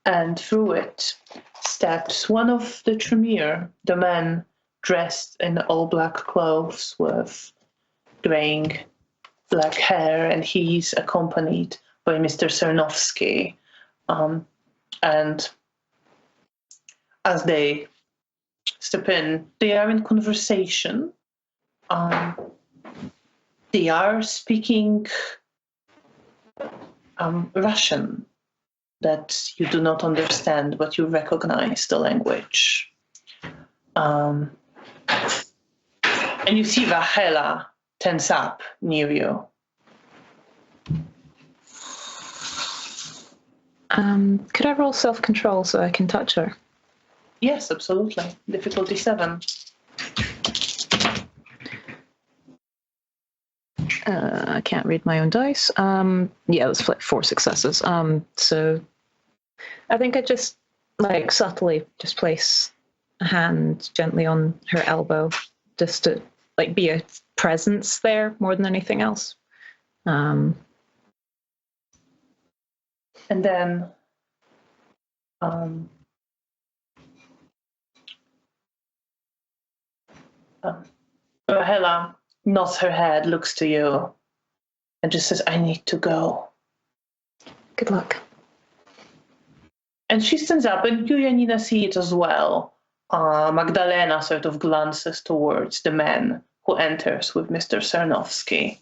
and through it steps one of the Tremere, the man dressed in all black clothes with graying black hair, and he's accompanied by Mr. Cernovsky. And as they step in, they are in conversation. They are speaking Russian that you do not understand, but you recognize the language. And you see Rahela tense up near you. Could I roll self-control so I can touch her? Yes, absolutely. Difficulty 7. I can't read my own dice. Yeah, it was 4 successes. So I think I just subtly just place a hand gently on her elbow, just to be a presence there more than anything else. And then Rahela nods her head, looks to you, and just says, I need to go. Good luck. And she stands up, and you, Janina, see it as well. Magdalena sort of glances towards the man who enters with Mr. Cernovsky,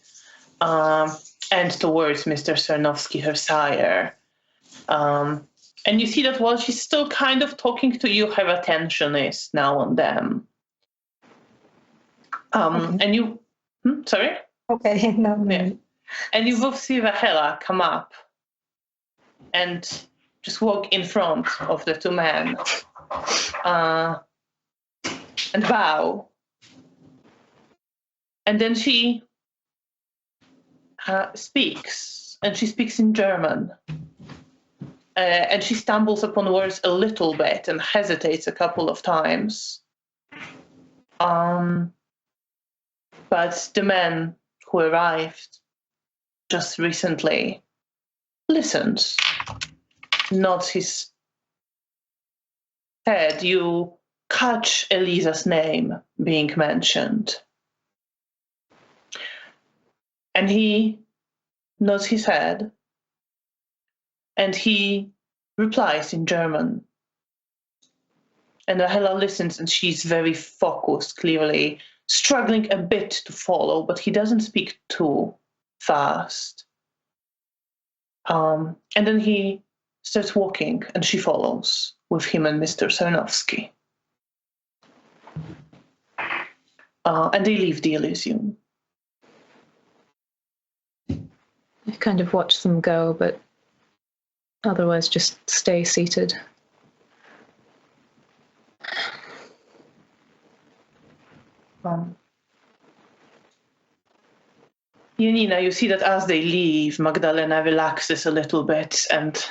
and towards Mr. Cernovsky, her sire. And you see that while she's still kind of talking to you, her attention is now on them. Okay. And you... sorry? Okay, no. Yeah. And you both see Rahela come up and just walk in front of the 2 men and bow. And then she speaks, and she speaks in German. And she stumbles upon words a little bit and hesitates a couple of times. But the man who arrived just recently listens, nods his head. You catch Elisa's name being mentioned. And he nods his head, and he replies in German. And Rahela listens, and she's very focused, clearly struggling a bit to follow, but he doesn't speak too fast. And then he starts walking, and she follows with him and Mr. Cernovsky. And they leave the Elysium. I kind of watch them go, but otherwise just stay seated. Janina, you see that as they leave, Magdalena relaxes a little bit and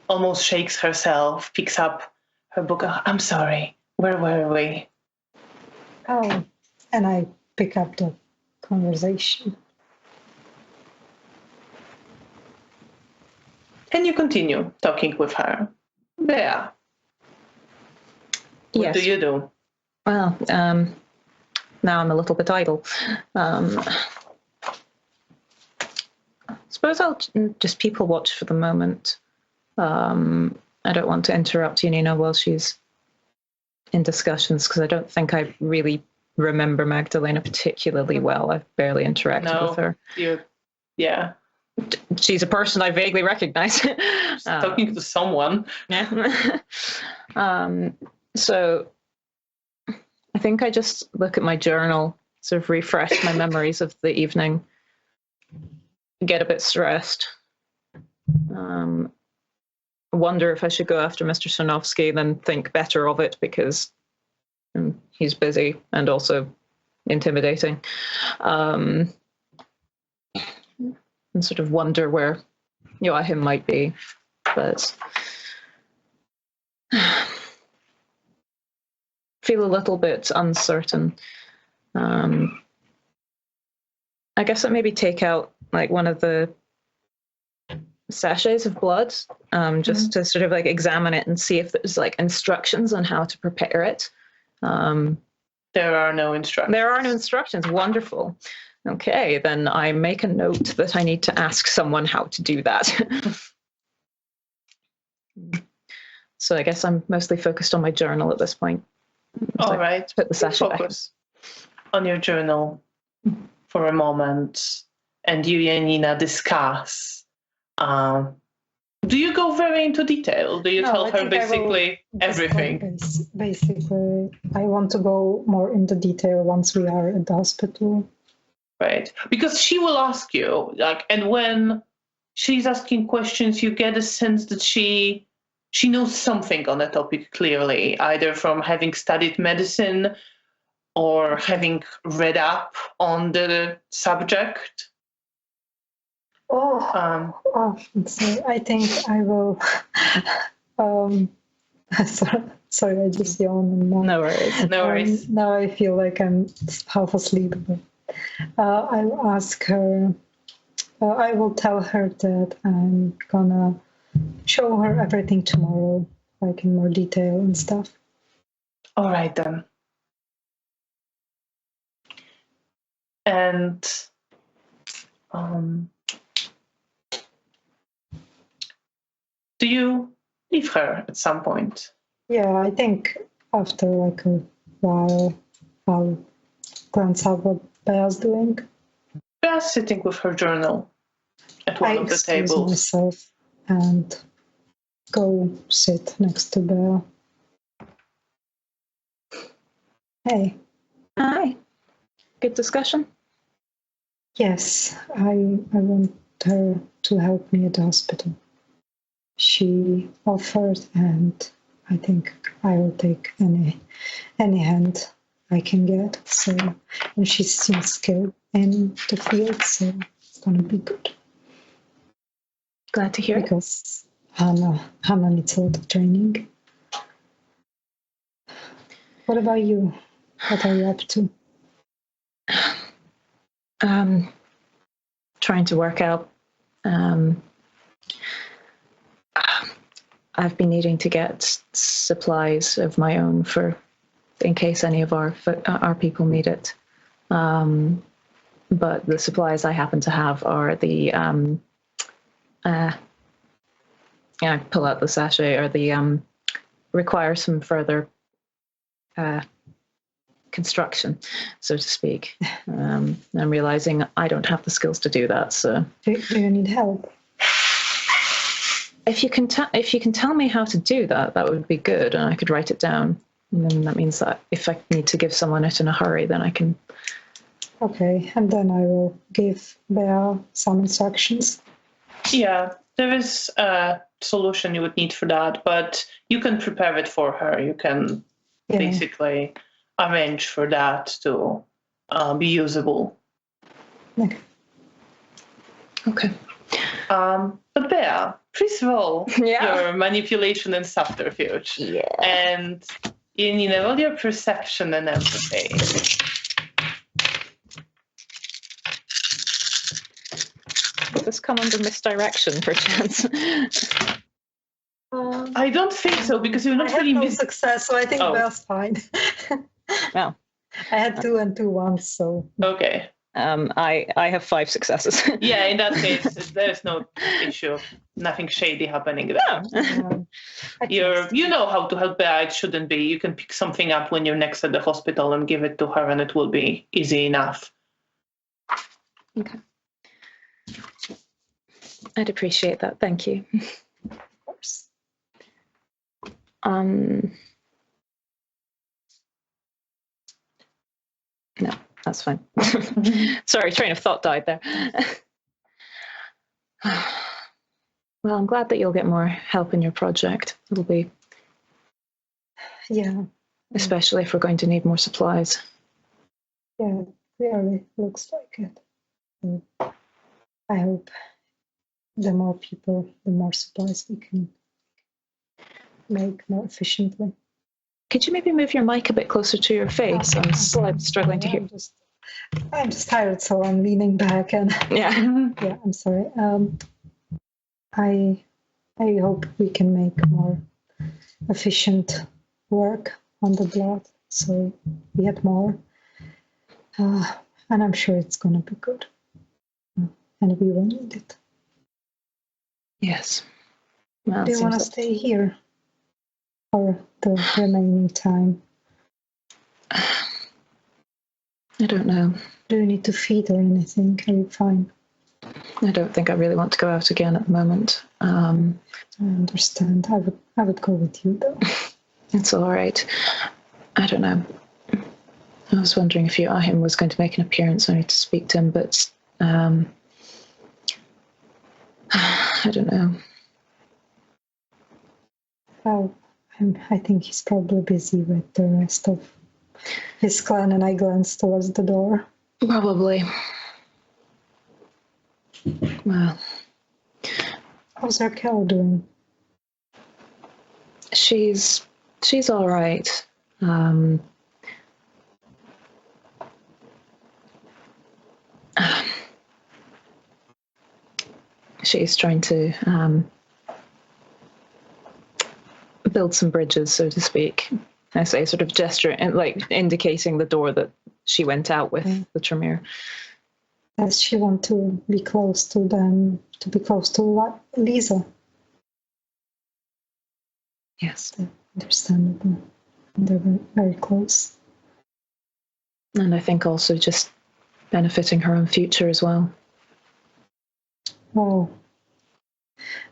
almost shakes herself, picks up her book. I'm sorry, where were we? Oh, and I pick up the conversation. And you continue talking with her. Bea, what do you do? Well, now I'm a little bit idle. Suppose I'll just people watch for the moment. I don't want to interrupt Janina while she's in discussions because I don't think I really remember Magdalena particularly well. I've barely interacted with her. Yeah. She's a person I vaguely recognize. Talking to someone. Yeah. So I think I just look at my journal, sort of refresh my memories of the evening, get a bit stressed. Wonder if I should go after Mr. Sarnowski, then think better of it because he's busy and also intimidating. And sort of wonder where Joachim might be. But feel a little bit uncertain. I guess I'd maybe take out like one of the sachets of blood, just to sort of like examine it and see if there's like instructions on how to prepare it. There are no instructions. There are no instructions. Wonderful. Okay, then I make a note that I need to ask someone how to do that. So I guess I'm mostly focused on my journal at this point. All right. Put the sachet back. Focus on your journal for a moment, and you and Nina discuss. Do you go very into detail? Do you tell her basically everything? Basically, I want to go more into detail once we are at the hospital. Right, because she will ask you, like, and when she's asking questions, you get a sense that she knows something on the topic clearly, either from having studied medicine or having read up on the subject. So I think I will. Sorry, I just yawned. No worries. No worries. Now I feel like I'm half asleep. I'll ask her. I will tell her that I'm gonna show her everything tomorrow, like in more detail and stuff. All right then. And do you leave her at some point? Yeah, I think after like a while, I'll glance at what Bea's doing. Bea's sitting with her journal at one of the tables. I excuse myself and go sit next to Bea. Hey. Hi. Good discussion? Yes, I want her to help me at the hospital. She offered, and I think I will take any hand I can get. So, and she seems skilled in the field, so it's gonna be good. Glad to hear because Hannah needs a lot of training. What about you? What are you up to? Trying to work out. I've been needing to get supplies of my own in case any of our people need it. But the supplies I happen to have are the I pull out the sachet, or the require some further construction, so to speak. I'm realizing I don't have the skills to do that. So, do you need help? If you can tell me how to do that, that would be good, and I could write it down. And then that means that if I need to give someone it in a hurry, then I can. Okay, and then I will give Bea some instructions. Yeah, there is a solution you would need for that, but you can prepare it for her. You can basically arrange for that to be usable. Okay. But Bea, please roll Yeah. your manipulation and subterfuge. Yeah. And Janina, roll your perception and empathy. Does this come under misdirection, perchance? I don't think so, because you're not I had really no success, so I think that's fine. Oh. I had 2 and 2 once, so. Okay. I have 5 successes. Yeah, in that case, there's no issue. Nothing shady happening there. You know how to help Bea. It shouldn't be. You can pick something up when you're next at the hospital and give it to her, and it will be easy enough. Okay. I'd appreciate that. Thank you. Of course. No, that's fine. Sorry, train of thought died there. Well, I'm glad that you'll get more help in your project. It'll be. Yeah. Especially if we're going to need more supplies. Yeah, it really looks like it. And I hope the more people, the more supplies we can make more efficiently. Could you maybe move your mic a bit closer to your face? I'm struggling to hear. I'm just tired, so I'm leaning back and yeah. Yeah, I'm sorry. I hope we can make more efficient work on the blood, so we get more, and I'm sure it's gonna be good, and we will need it. Yes. Well, do you want to stay here for the remaining time? I don't know. Do you need to feed or anything? Are you fine? I don't think I really want to go out again at the moment. I understand. I would go with you though. It's all right. I don't know. I was wondering if Joachim was going to make an appearance. I need to speak to him, but I don't know. Well, I think he's probably busy with the rest of his clan, and I glance towards the door. Probably. Well. How's Raquel doing? She's all right. She's trying to build some bridges, so to speak. I say, sort of gesture and like indicating the door that she went out with the Tremere. Does she want to be close to them, to be close to Lisa? Yes. Understandable. They're very, very close. And I think also just benefiting her own future as well. Well,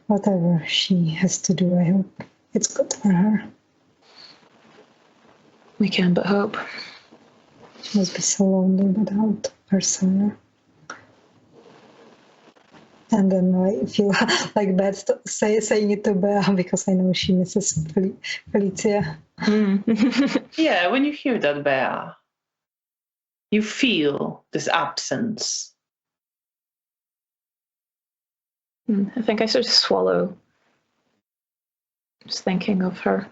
whatever she has to do, I hope it's good for her. We can but hope. She must be so lonely without her son. And then I feel like bad saying it to Bea because I know she misses Felicia. Yeah, when you hear that, Bea, you feel this absence. I think I sort of swallow, just thinking of her.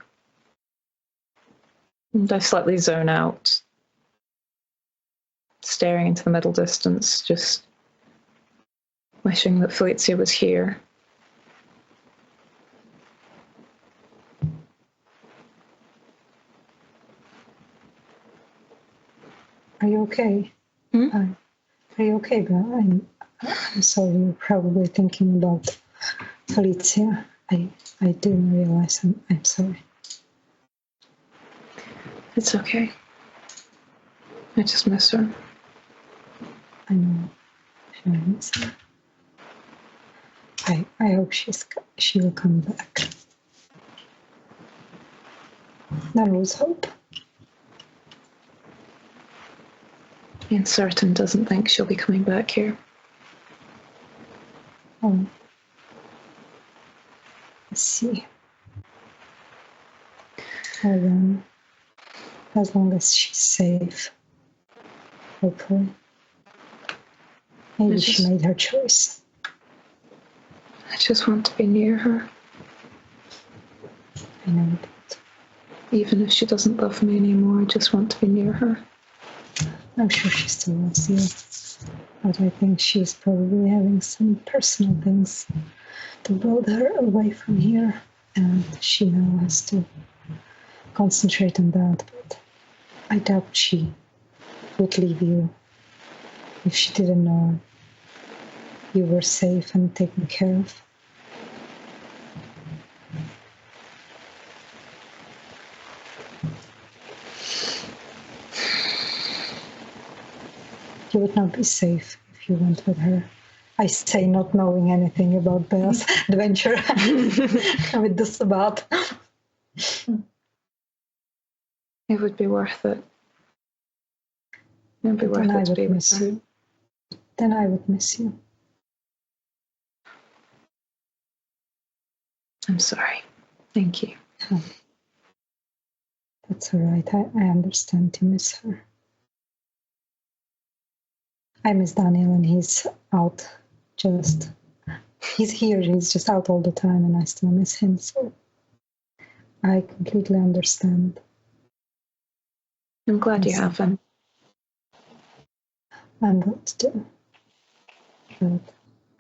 And I slightly zone out, staring into the middle distance, just wishing that Felicia was here. Are you okay? Are you okay, Bea? I'm sorry, you're probably thinking about Felicia. I didn't realize. I'm sorry. It's okay. I just miss her. I know. I miss her. I hope she will come back. Don't lose hope. And certain doesn't think she'll be coming back here. Oh. Let's see. Well then, as long as she's safe, hopefully. Maybe she made her choice. I just want to be near her. I know that. Even if she doesn't love me anymore, I just want to be near her. I'm sure she still loves you. But I think she's probably having some personal things to brought her away from here. And she now has to concentrate on that. But I doubt she would leave you if she didn't know you were safe and taken care of. You would not be safe if you went with her. I say not knowing anything about Bea's adventure with the Sabbath. It would be worth it. It would be worth it to be with her. You. Then I would miss you. I'm sorry. Thank you. Oh. That's all right. I understand you miss her. I miss Daniel and he's out he's here, he's just out all the time and I still miss him, so I completely understand. I'm glad you have him. I'm glad too. But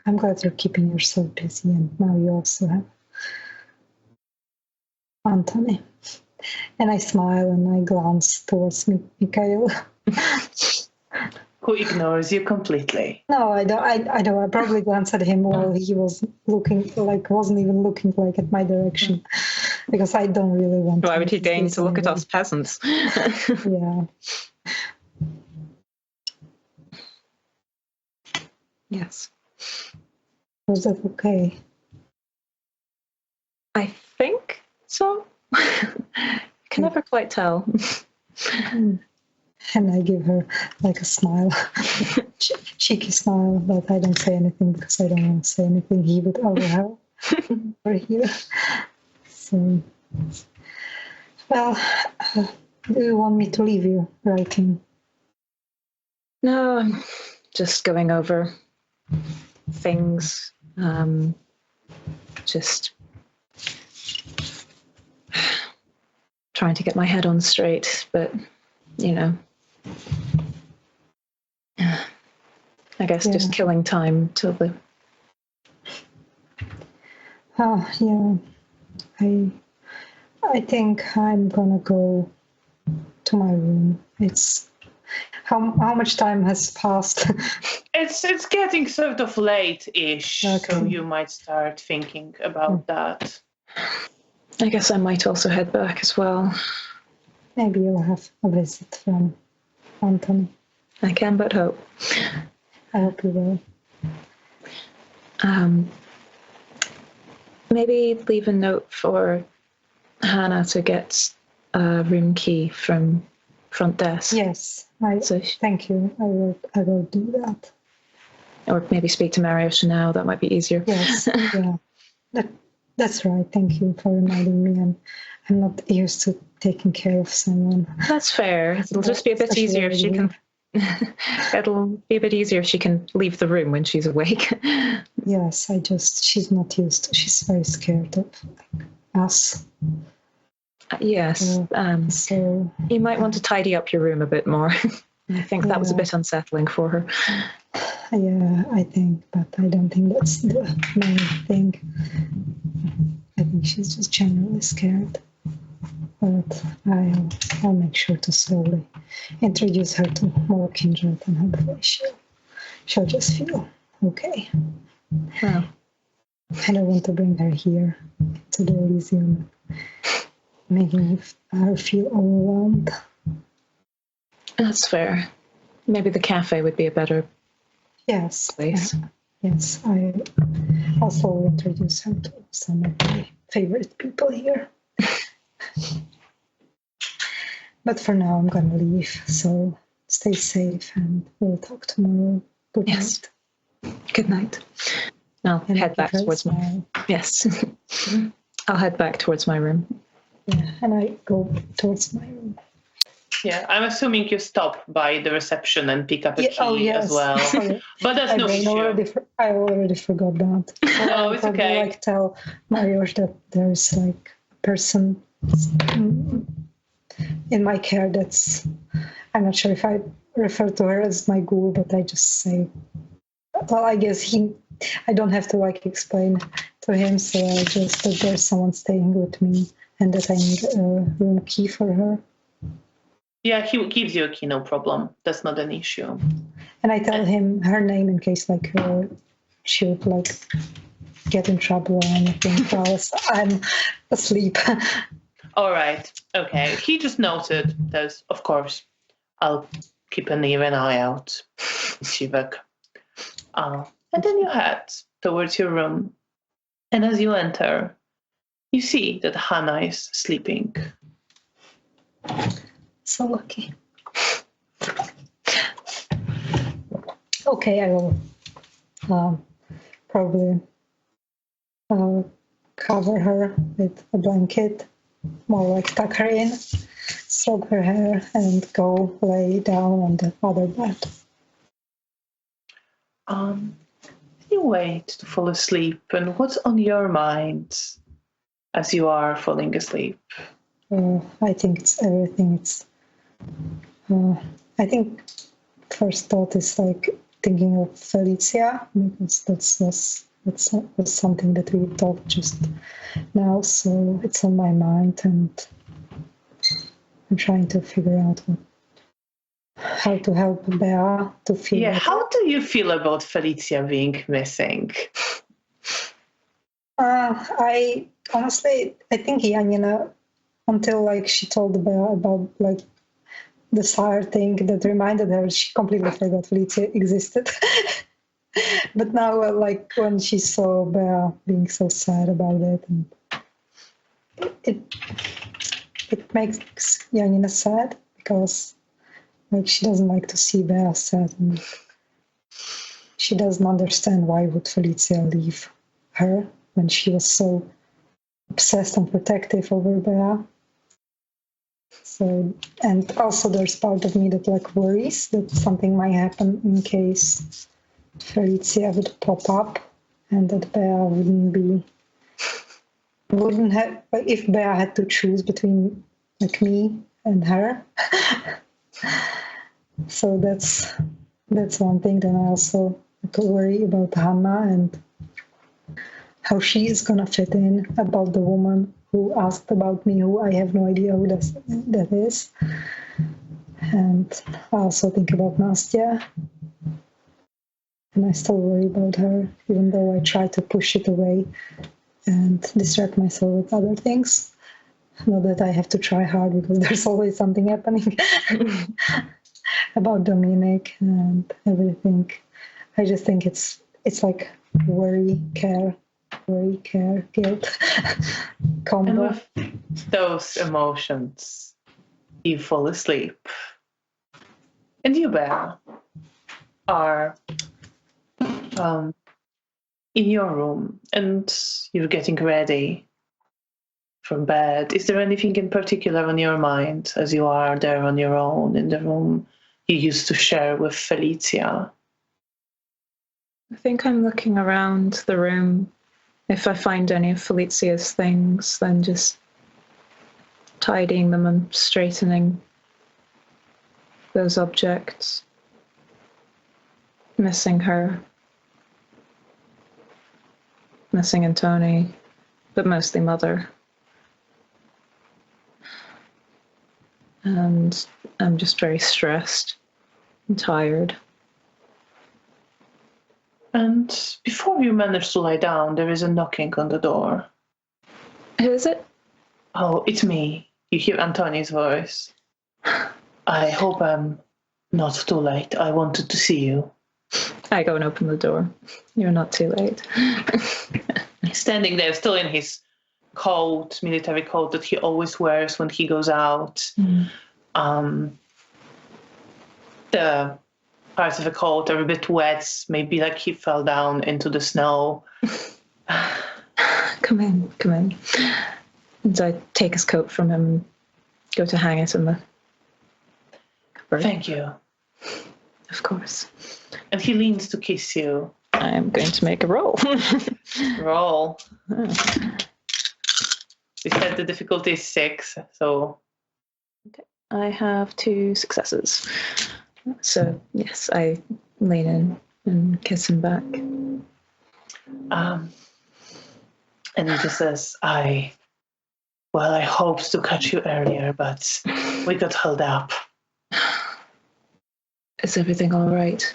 I'm glad you're keeping yourself busy and now you also have Anthony. And I smile and I glance towards Mikhail. Who ignores you completely. No, I don't. I don't. I probably glanced at him while he was wasn't even looking at my direction, because I don't really want. Why would he deign to look at us peasants? Yeah. Yes. Was that okay? I think so. Can never quite tell. And I give her a smile, cheeky smile, but I don't say anything because I don't want to say anything he would overhear or hear. So, well, do you want me to leave you writing? No, I'm just going over things. Just trying to get my head on straight, but I guess just killing time till the. Oh yeah, I think I'm gonna go to my room. It's how much time has passed? It's getting sort of late-ish, Okay. so you might start thinking about that. I guess I might also head back as well. Maybe you'll have a visit from Anthony. I can but hope. I hope you will. Maybe leave a note for Hannah to get a room key from front desk. Yes, thank you. I will do that. Or maybe speak to Mariusha now. That might be easier. Yes, yeah. That's right. Thank you for reminding me. I'm not used to taking care of someone. That's fair. It'll just be a bit easier if she can. It'll be a bit easier if she can leave the room when she's awake. Yes, she's not used to. She's very scared of us. Yes. So you might want to tidy up your room a bit more. I think that was a bit unsettling for her. Yeah, I think, but I don't think that's the main thing. I think she's just generally scared. But I'll make sure to slowly introduce her to more Kindred, and hopefully she'll just feel okay. Well, I don't want to bring her here to the Elysium, making her feel overwhelmed. That's fair. Maybe the cafe would be a better place. Yes, I'll slowly introduce her to some of my favorite people here. But for now, I'm gonna leave. So stay safe, and we'll talk tomorrow. Good Yes. night. Good night. I'll And head back give her a towards my... smile. Yes. I'll head back towards my room. Yeah, and I go towards my room. Yeah, I'm assuming you stop by the reception and pick up a key as well. Sorry. But that's no issue. I already forgot that. So No, I'll it's probably, okay. like tell Mariusz that there's like a person in my care that's, I'm not sure if I refer to her as my ghoul, but I just say, well, I guess I don't have to like explain to him, so I just that there's someone staying with me and that I need a room key for her. Yeah, he gives you a key, no problem. That's not an issue. And I tell him her name in case like she would like get in trouble or anything while I'm asleep. All right. Okay. He just noted that, of course, I'll keep an even eye out, Shivak. And then you head towards your room. And as you enter, you see that Hannah is sleeping. So lucky. Okay, I will probably cover her with a blanket, more like tuck her in, stroke her hair, and go lay down on the other bed. You wait to fall asleep, and what's on your mind as you are falling asleep? I think it's everything. I think first thought is like thinking of Felicia, because that's something that we talked just now, so it's on my mind, and I'm trying to figure out how to help Bea to feel better. How do you feel about Felicia being missing? I honestly, I think Janina, until like she told Bea about like the sire thing that reminded her, she completely forgot Felicia existed. But now, like when she saw Bea being so sad about it, and it makes Janina sad because like she doesn't like to see Bea sad, and she doesn't understand why would Felicia leave her when she was so obsessed and protective over Bea. So, and also there's part of me that like worries that something might happen in case Felicia would pop up and that Bea wouldn't have, like if Bea had to choose between like me and her. So that's one thing. Then I also worry about Hannah and how she is gonna fit in, about the woman who asked about me, who I have no idea who that is. And I also think about Nastya. And I still worry about her, even though I try to push it away and distract myself with other things. Not that I have to try hard, because there's always something happening about Dominic and everything. I just think it's like worry, care, guilt combo. And with those emotions, you fall asleep. And you, Bea, are in your room and you're getting ready from bed. Is there anything in particular on your mind as you are there on your own in the room you used to share with Felicia? I think I'm looking around the room. If I find any of Felicia's things, then just tidying them and straightening those objects. Missing her. Missing Antoni, but mostly Mother. And I'm just very stressed and tired. And before you manage to lie down, there is a knocking on the door. Who is it? Oh, it's me. You hear Antoni's voice. I hope I'm not too late. I wanted to see you. I go and open the door. You're not too late. He's standing there, still in his coat, military coat that he always wears when he goes out. The parts of the coat are a bit wet, maybe like he fell down into the snow. Come in. And I take his coat from him, go to hang it in the cupboard. Thank you. Of course. And he leans to kiss you. I am going to make a roll. Roll. We said the difficulty is 6, so... Okay. I have 2 successes. So, yes, I lean in and kiss him back. And he just says, I hoped to catch you earlier, but we got held up. Is everything all right?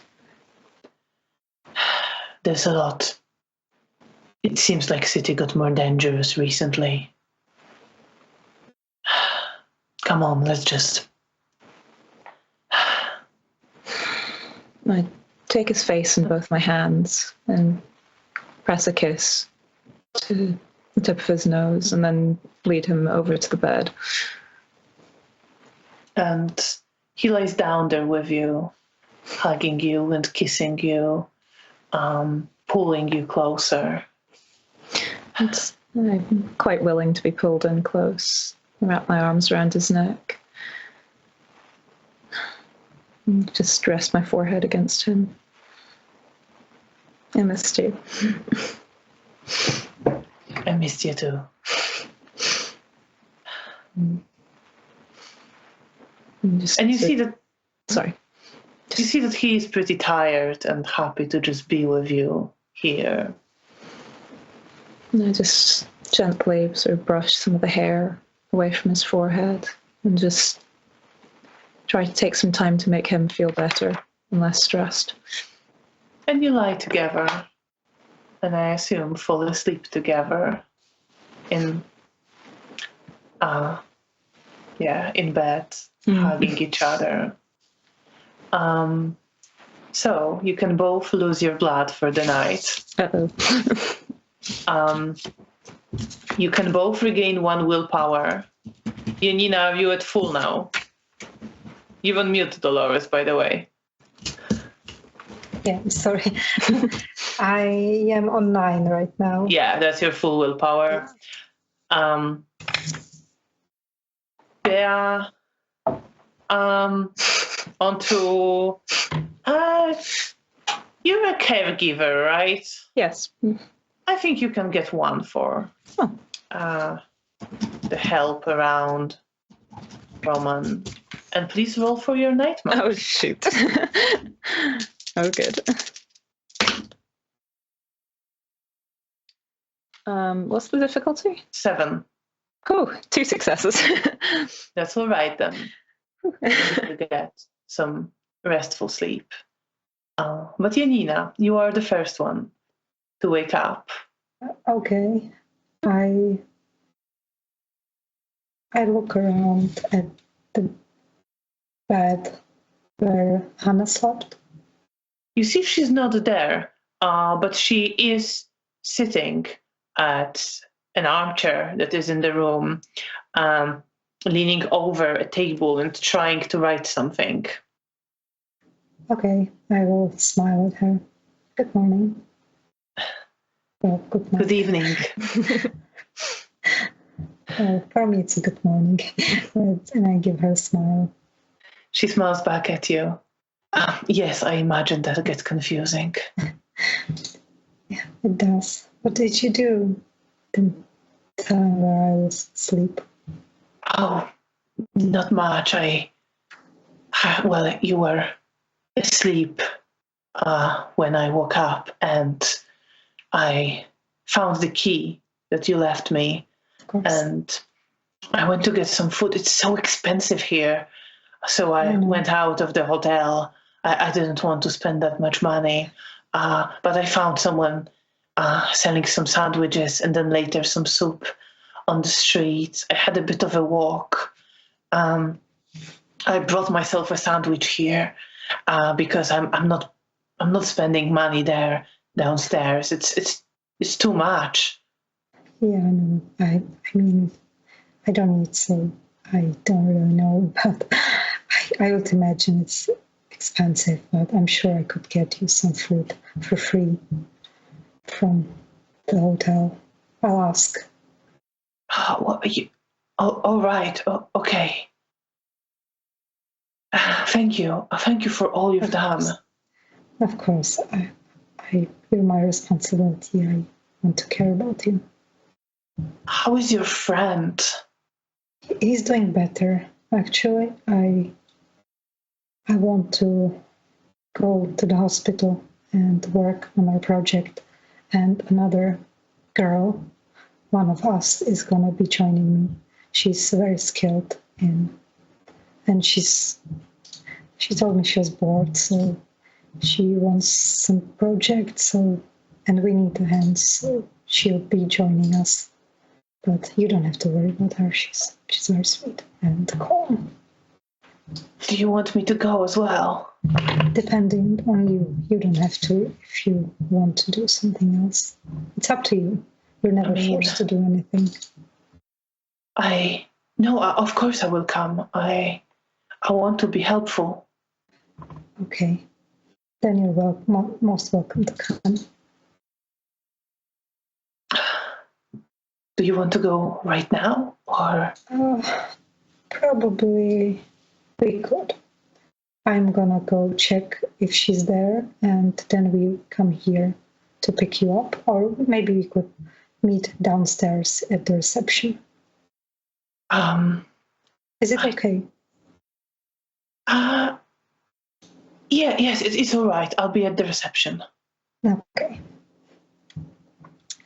There's a lot. It seems like city got more dangerous recently. Come on, let's just... I take his face in both my hands and press a kiss to the tip of his nose and then lead him over to the bed. And he lies down there with you, hugging you and kissing you, pulling you closer. I'm quite willing to be pulled in close. I wrap my arms around his neck. And just rest my forehead against him. I missed you. I missed you too. And you see that... Sorry. You see that he is pretty tired and happy to just be with you here. And I just gently sort of brush some of the hair away from his forehead and just try to take some time to make him feel better and less stressed. And you lie together, and I assume fall asleep together in bed, hugging each other. So you can both lose your blood for the night. You can both regain 1 willpower. Janina, are you at full now? You've unmuted Dolores, by the way. Yeah, sorry. I am on 9 right now. Yeah, that's your full willpower. Yeah. Onto... you're a caregiver, right? Yes. I think you can get 1 for the help around Roman. And please roll for your nightmare. Oh, shoot. Oh, good. What's the difficulty? 7. Oh, 2 successes. That's all right then. You get some restful sleep. But Janina, you are the first one to wake up. Okay. I look around at the bed where Hannah slept. You see she's not there, but she is sitting at an armchair that is in the room, leaning over a table and trying to write something. Okay, I will smile at her. Good morning. Well, good night. Good evening. For me, it's a good morning. And I give her a smile. She smiles back at you. Yes, I imagine that gets confusing. Yeah, it does. What did you do? Didn't tell her where I was asleep. Oh, not much. You were asleep when I woke up, and I found the key that you left me, and I went to get some food. It's so expensive here, so I went out of the hotel. I didn't want to spend that much money, but I found someone selling some sandwiches and then later some soup on the street. I had a bit of a walk. I brought myself a sandwich here because I'm not spending money there downstairs. It's too much. Yeah, I know. I mean, I don't need, so I don't really know, but I would imagine it's expensive, but I'm sure I could get you some food for free from the hotel. I'll ask. What are you? Oh, all right. Oh, okay. Thank you. Thank you for all you've done. Of course, you're my responsibility. I want to care about you. How is your friend? He's doing better, actually. I want to go to the hospital and work on our project, and another girl, one of us, is gonna be joining me. She's very skilled and she told me she was bored, so she wants some projects, so, and we need the hands, so she'll be joining us. But you don't have to worry about her. She's very sweet and calm. Do you want me to go as well? Depending on you. You don't have to if you want to do something else. It's up to you. You're never forced to do anything. No, of course I will come. I want to be helpful. Okay. Then you're most welcome to come. Do you want to go right now, or? Probably we could. I'm gonna go check if she's there, and then we come here to pick you up, or maybe we could meet downstairs at the reception. Is it okay? Yes, it's all right. I'll be at the reception. Okay.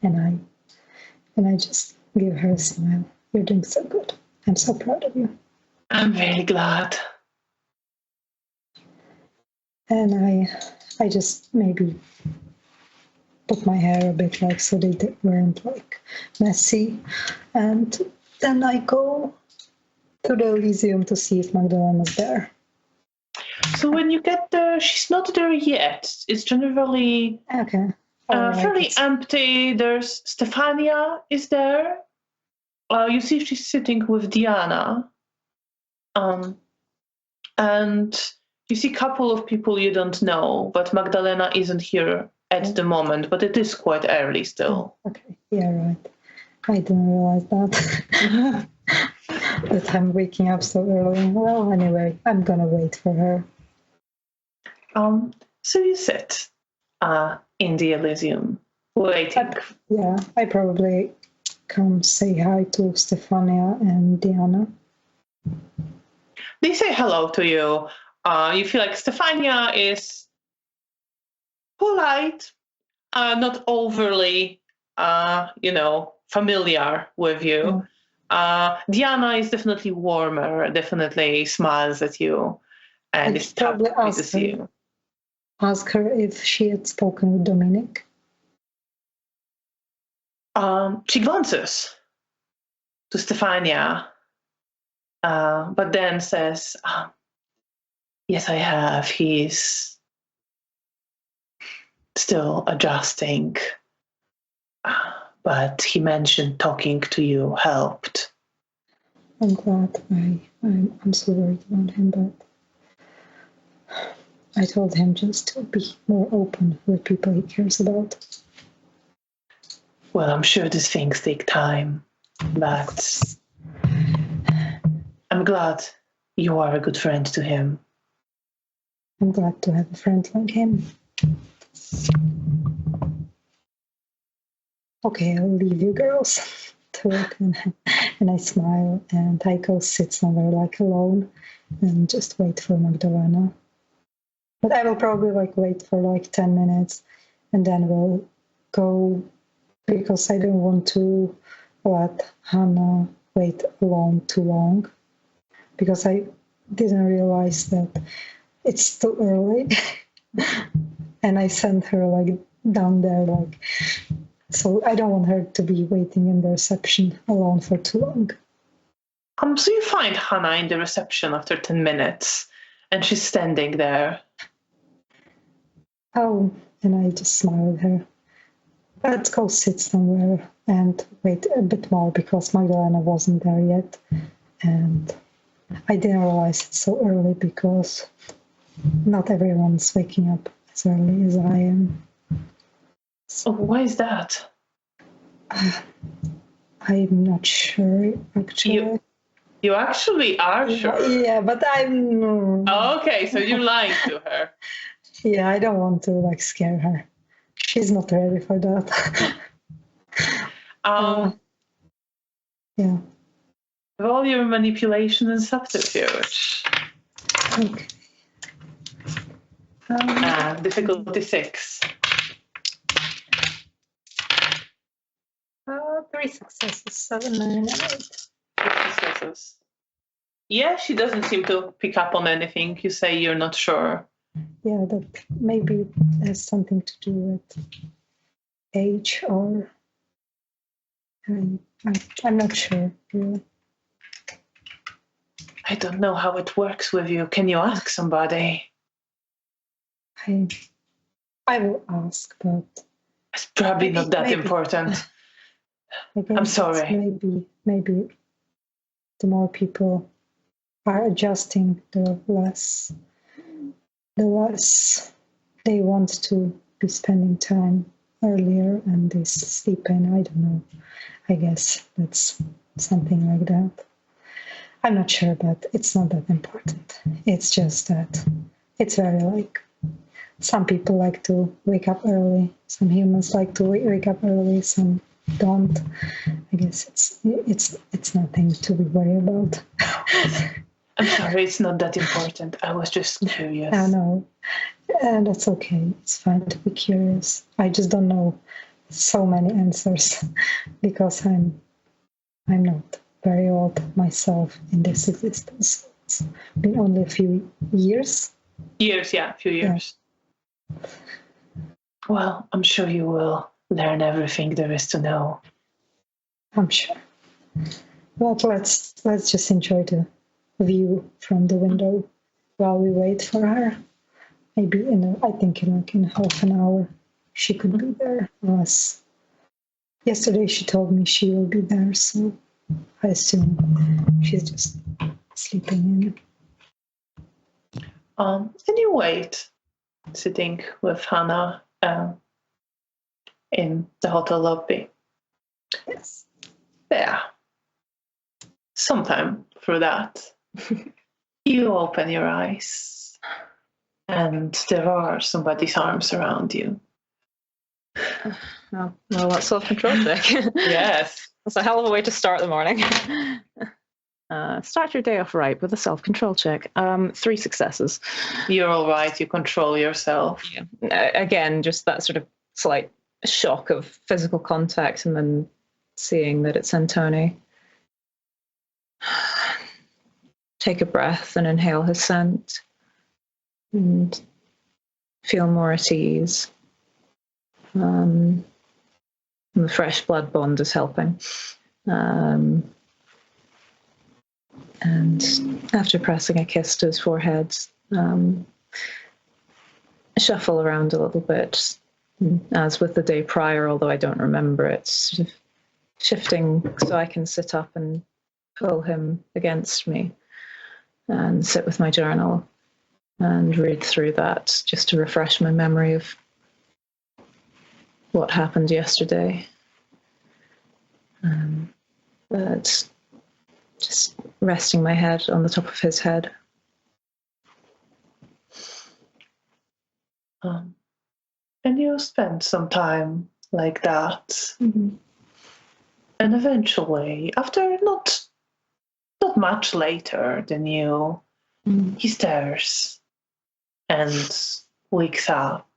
And I just give her a smile. You're doing so good. I'm so proud of you. I'm very glad. And I just maybe put my hair a bit like so they weren't like messy. And then I go to the Elysium to see if Magdalena's there. So when you get there, she's not there yet. It's generally fairly empty. There's Stefania is there. You see she's sitting with Diana. And you see a couple of people you don't know, but Magdalena isn't here at the moment, but it is quite early still. Okay, yeah, right. I didn't realize that. That I'm waking up so early. Well, anyway, I'm gonna wait for her. So you sit in the Elysium, waiting. I probably come say hi to Stefania and Diana. They say hello to you. You feel like Stefania is polite, not overly, familiar with you. Diana is definitely warmer, definitely smiles at you, and is happy to see you. Ask her if she had spoken with Dominic. She glances to Stefania, but then says, yes, I have. He's still adjusting, but he mentioned talking to you helped. I'm glad. I'm so worried about him, but I told him just to be more open with people he cares about. Well, I'm sure these things take time, but I'm glad you are a good friend to him. I'm glad to have a friend like him. Okay, I'll leave you girls to it. And I smile and I go sit somewhere like alone and just wait for Magdalena. But I will probably wait for 10 minutes and then we'll go, because I don't want to let Hannah wait alone too long, because I didn't realize that it's too early. And I sent her down there so I don't want her to be waiting in the reception alone for too long. So you find Hannah in the reception after 10 minutes, and she's standing there. Oh, and I just smile at her. Let's go sit somewhere and wait a bit more, because Magdalena wasn't there yet. And I didn't realize it so early because not everyone's waking up as early as I am. Oh, why is that? I'm not sure, actually. You actually are sure. Yeah, but I'm... Oh, okay, so you're lying to her. Yeah, I don't want to like scare her. She's not ready for that. Yeah. Roll your manipulation and subterfuge. Okay. Difficulty 6. 3 successes, 7, 9, and 8. Successes. Yeah, she doesn't seem to pick up on anything. You say you're not sure. Yeah, that maybe has something to do with age or... I'm not sure. Really. I don't know how it works with you. Can you ask somebody? I will ask, but It's probably not that important. I'm sorry. Maybe the more people are adjusting, the less they want to be spending time earlier and they sleep in. I don't know. I guess that's something like that. I'm not sure, but it's not that important. It's just that it's very like some people like to wake up early. Some humans like to wake up early. Some don't. I guess it's nothing to be worried about. I'm sorry, it's not that important. I was just curious. I know, and that's okay. It's fine to be curious. I just don't know so many answers because I'm not very old myself in this existence. It's been only a few years. A few years. Yeah. Well, I'm sure you will learn everything there is to know. I'm sure. But let's just enjoy the view from the window while we wait for her. Maybe in half an hour she could be there. Unless yesterday she told me she will be there, so I assume she's just sleeping in. And you wait, sitting with Hannah in the hotel lobby. Yes. Yeah. Sometime through that, you open your eyes, and there are somebody's arms around you. Well, that's self-control check. Yes. That's a hell of a way to start the morning. Start your day off right with a self-control check. 3 successes. You're all right. You control yourself. Yeah. Again, just that sort of slight shock of physical contact and then seeing that it's Antoni. Take a breath and inhale his scent and feel more at ease. And the fresh blood bond is helping. And after pressing a kiss to his forehead, shuffle around a little bit, as with the day prior, although I don't remember it, sort of shifting so I can sit up and pull him against me and sit with my journal and read through that just to refresh my memory of what happened yesterday. But just resting my head on the top of his head. And you spend some time like that. Mm-hmm. And eventually, after not much later than you, he stirs and wakes up.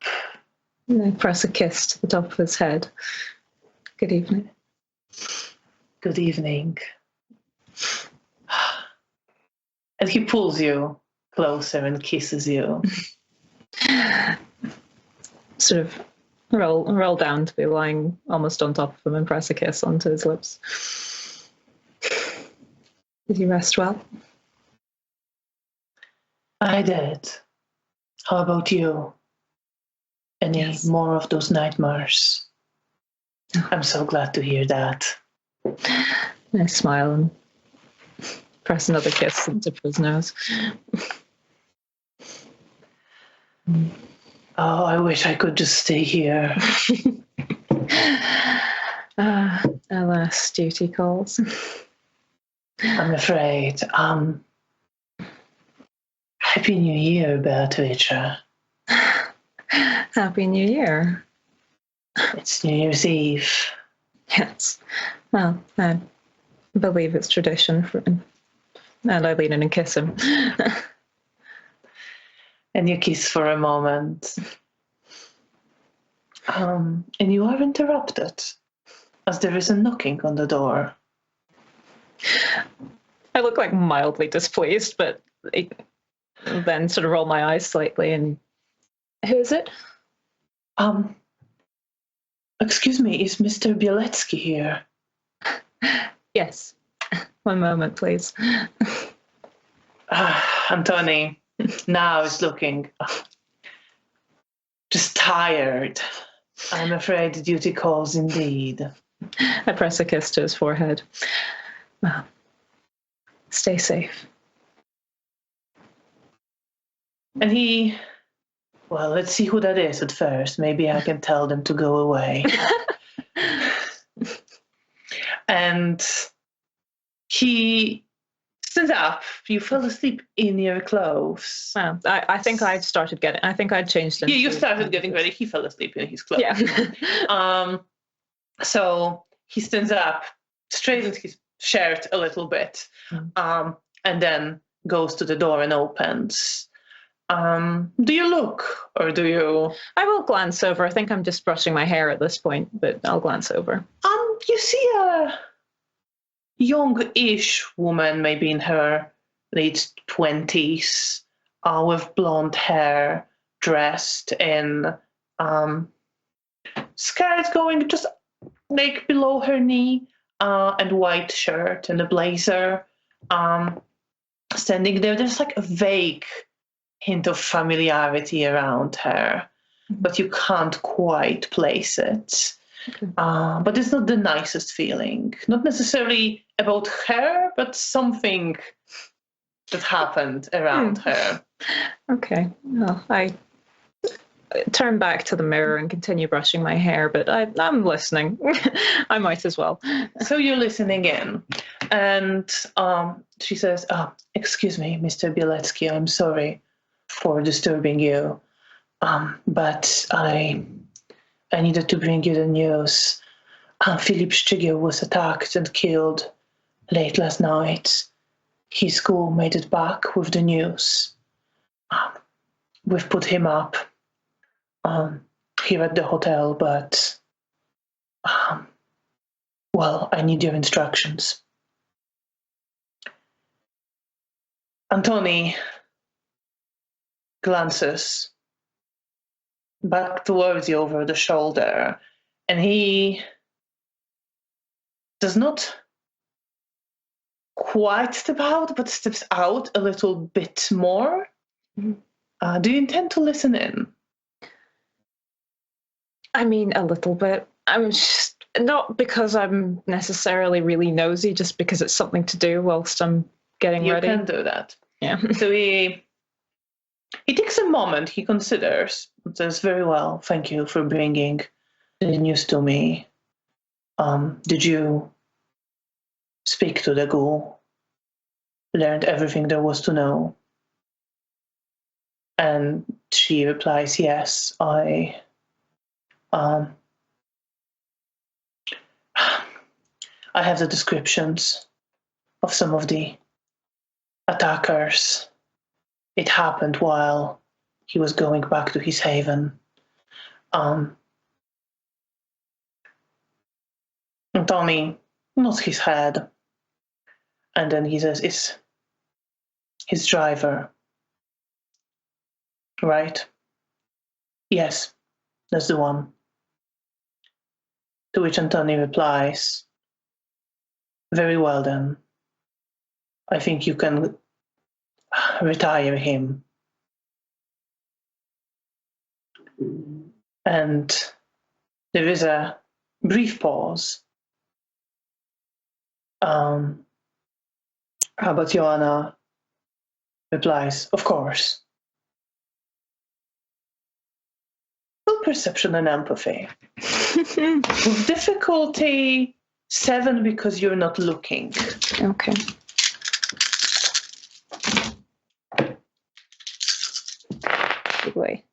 And I press a kiss to the top of his head. Good evening. Good evening. And he pulls you closer and kisses you. Sort of roll down to be lying almost on top of him and press a kiss onto his lips. Did you rest well? I did. How about you? Any more of those nightmares? I'm so glad to hear that. I smile and press another kiss on the tip of his nose. Oh, I wish I could just stay here. Alas, duty calls. I'm afraid. Happy New Year, Beatrice. Happy New Year. It's New Year's Eve. Yes. Well, I believe it's tradition for, and I lean in and kiss him. And you kiss for a moment. And you are interrupted as there is a knocking on the door. I look like mildly displeased, but then sort of roll my eyes slightly. And who is it? Excuse me, is Mr. Bieletsky here? Yes. One moment, please. Antoni now is looking just tired. I'm afraid duty calls indeed. I press a kiss to his forehead. Well, stay safe. And well, let's see who that is at first. Maybe I can tell them to go away. And he stood up. You fell asleep in your clothes. Well, I think I'd changed into... Yeah, you started getting ready. He fell asleep in his clothes. Yeah. So he stands up, straightens his shirt a little bit, and then goes to the door and opens. Do you look, or do you... I will glance over. I think I'm just brushing my hair at this point, but I'll glance over. You see a young-ish woman, maybe in her late 20s, with blonde hair, dressed in skirt going just like below her knee, and white shirt and a blazer, standing there. There's like a vague hint of familiarity around her, but you can't quite place it. Okay. But it's not the nicest feeling. Not necessarily about her, but something that happened around her. Okay. Well, I turn back to the mirror and continue brushing my hair, but I'm listening. I might as well. So you're listening in. And she says, excuse me, Mr. Bieletsky, I'm sorry for disturbing you. But I needed to bring you the news. Philip Strigiel was attacked and killed late last night. His school made it back with the news. We've put him up here at the hotel, but well, I need your instructions. Antoni glances back towards you over the shoulder, and he does not quite step out, but steps out a little bit more. Mm-hmm. Do you intend to listen in? I mean, a little bit. I'm just, not because I'm necessarily really nosy, just because it's something to do whilst I'm getting ready. You can do that. Yeah. So he takes a moment, he considers, says, very well, thank you for bringing the news to me. Did you speak to the ghoul? Learned everything there was to know? And she replies, yes, I have the descriptions of some of the attackers. It happened while he was going back to his haven. Tommy nods his head, and then he says, it's his driver, right? Yes, that's the one. To which Antoni replies, very well then. I think you can retire him. And there is a brief pause. But Joanna replies, of course. Well, perception and empathy. With difficulty 7 because you're not looking. Okay. Good way.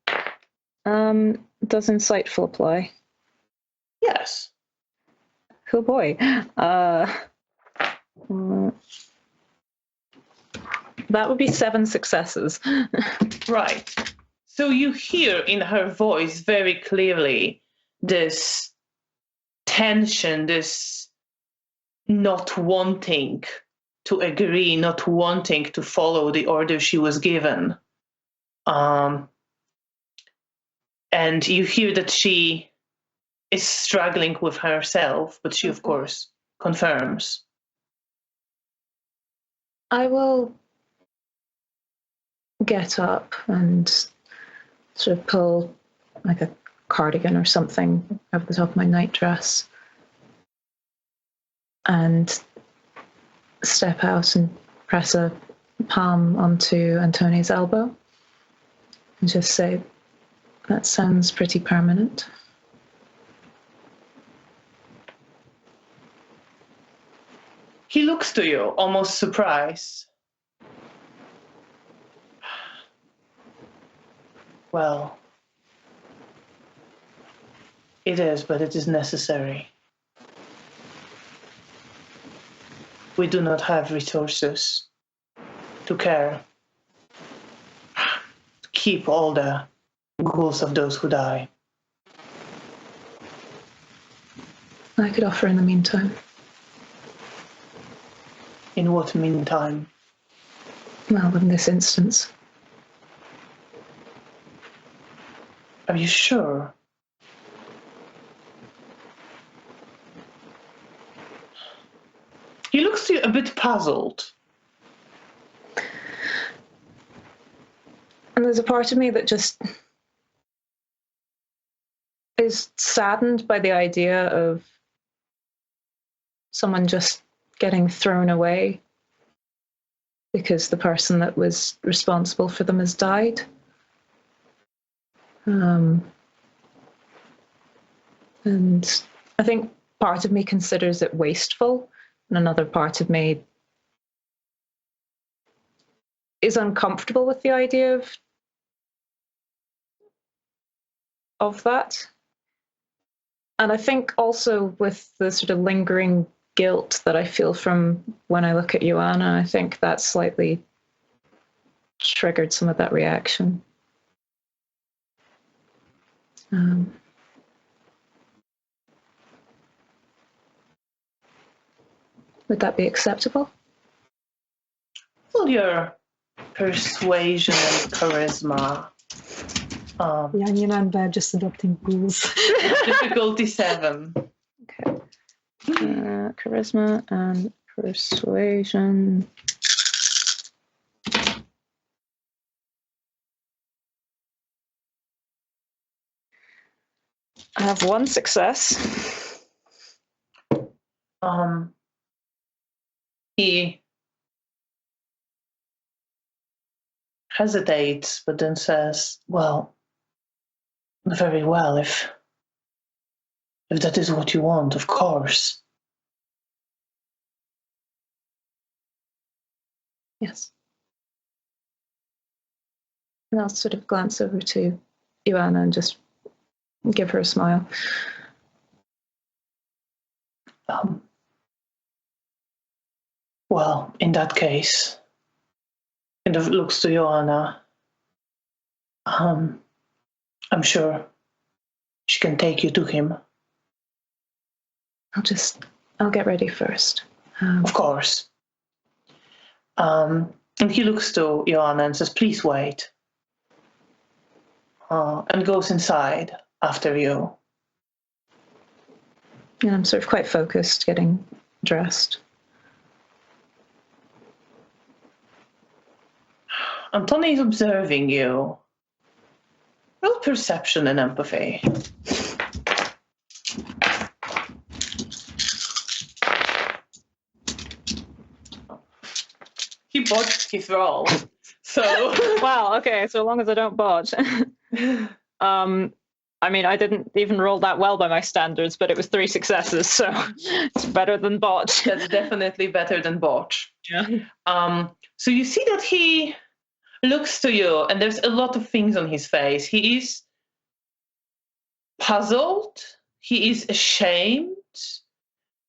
Does insightful apply? Yes. Oh boy. That would be 7 successes. Right. So you hear in her voice very clearly this tension, this not wanting to agree, not wanting to follow the order she was given. And you hear that she is struggling with herself, but she, of course, confirms. I will get up and sort of pull like a cardigan or something over the top of my nightdress and step out and press a palm onto Antoni's elbow and just say, that sounds pretty permanent. He looks to you, almost surprised. Well, it is, but it is necessary. We do not have resources to care, to keep all the ghouls of those who die. I could offer in the meantime. In what meantime? Well, in this instance. Are you sure? He looks to you a bit puzzled. And there's a part of me that just is saddened by the idea of someone just getting thrown away because the person that was responsible for them has died. And I think part of me considers it wasteful, and another part of me is uncomfortable with the idea of that. And I think also with the sort of lingering guilt that I feel from when I look at Joanna, I think that slightly triggered some of that reaction. Would that be acceptable? Well, your persuasion and charisma. Janina and Bear just adopting ghouls. Difficulty 7. Okay. Charisma and persuasion. I have 1 success. He hesitates, but then says, well, very well, if that is what you want, of course. Yes. And I'll sort of glance over to Joanna and just give her a smile. Well, in that case, kind of looks to Joanna. I'm sure she can take you to him. I'll get ready first. Of course. And he looks to Joanna and says, please wait. And goes inside after you. And I'm sort of quite focused, getting dressed. Antoni is observing you. Roll perception and empathy. botched his roll. So Well, okay, so long as I don't botch. I mean, I didn't even roll that well by my standards, but it was 3 successes, so it's better than botch. that's definitely better than botch. Yeah. So you see that he looks to you, and there's a lot of things on his face. He is puzzled. He is ashamed.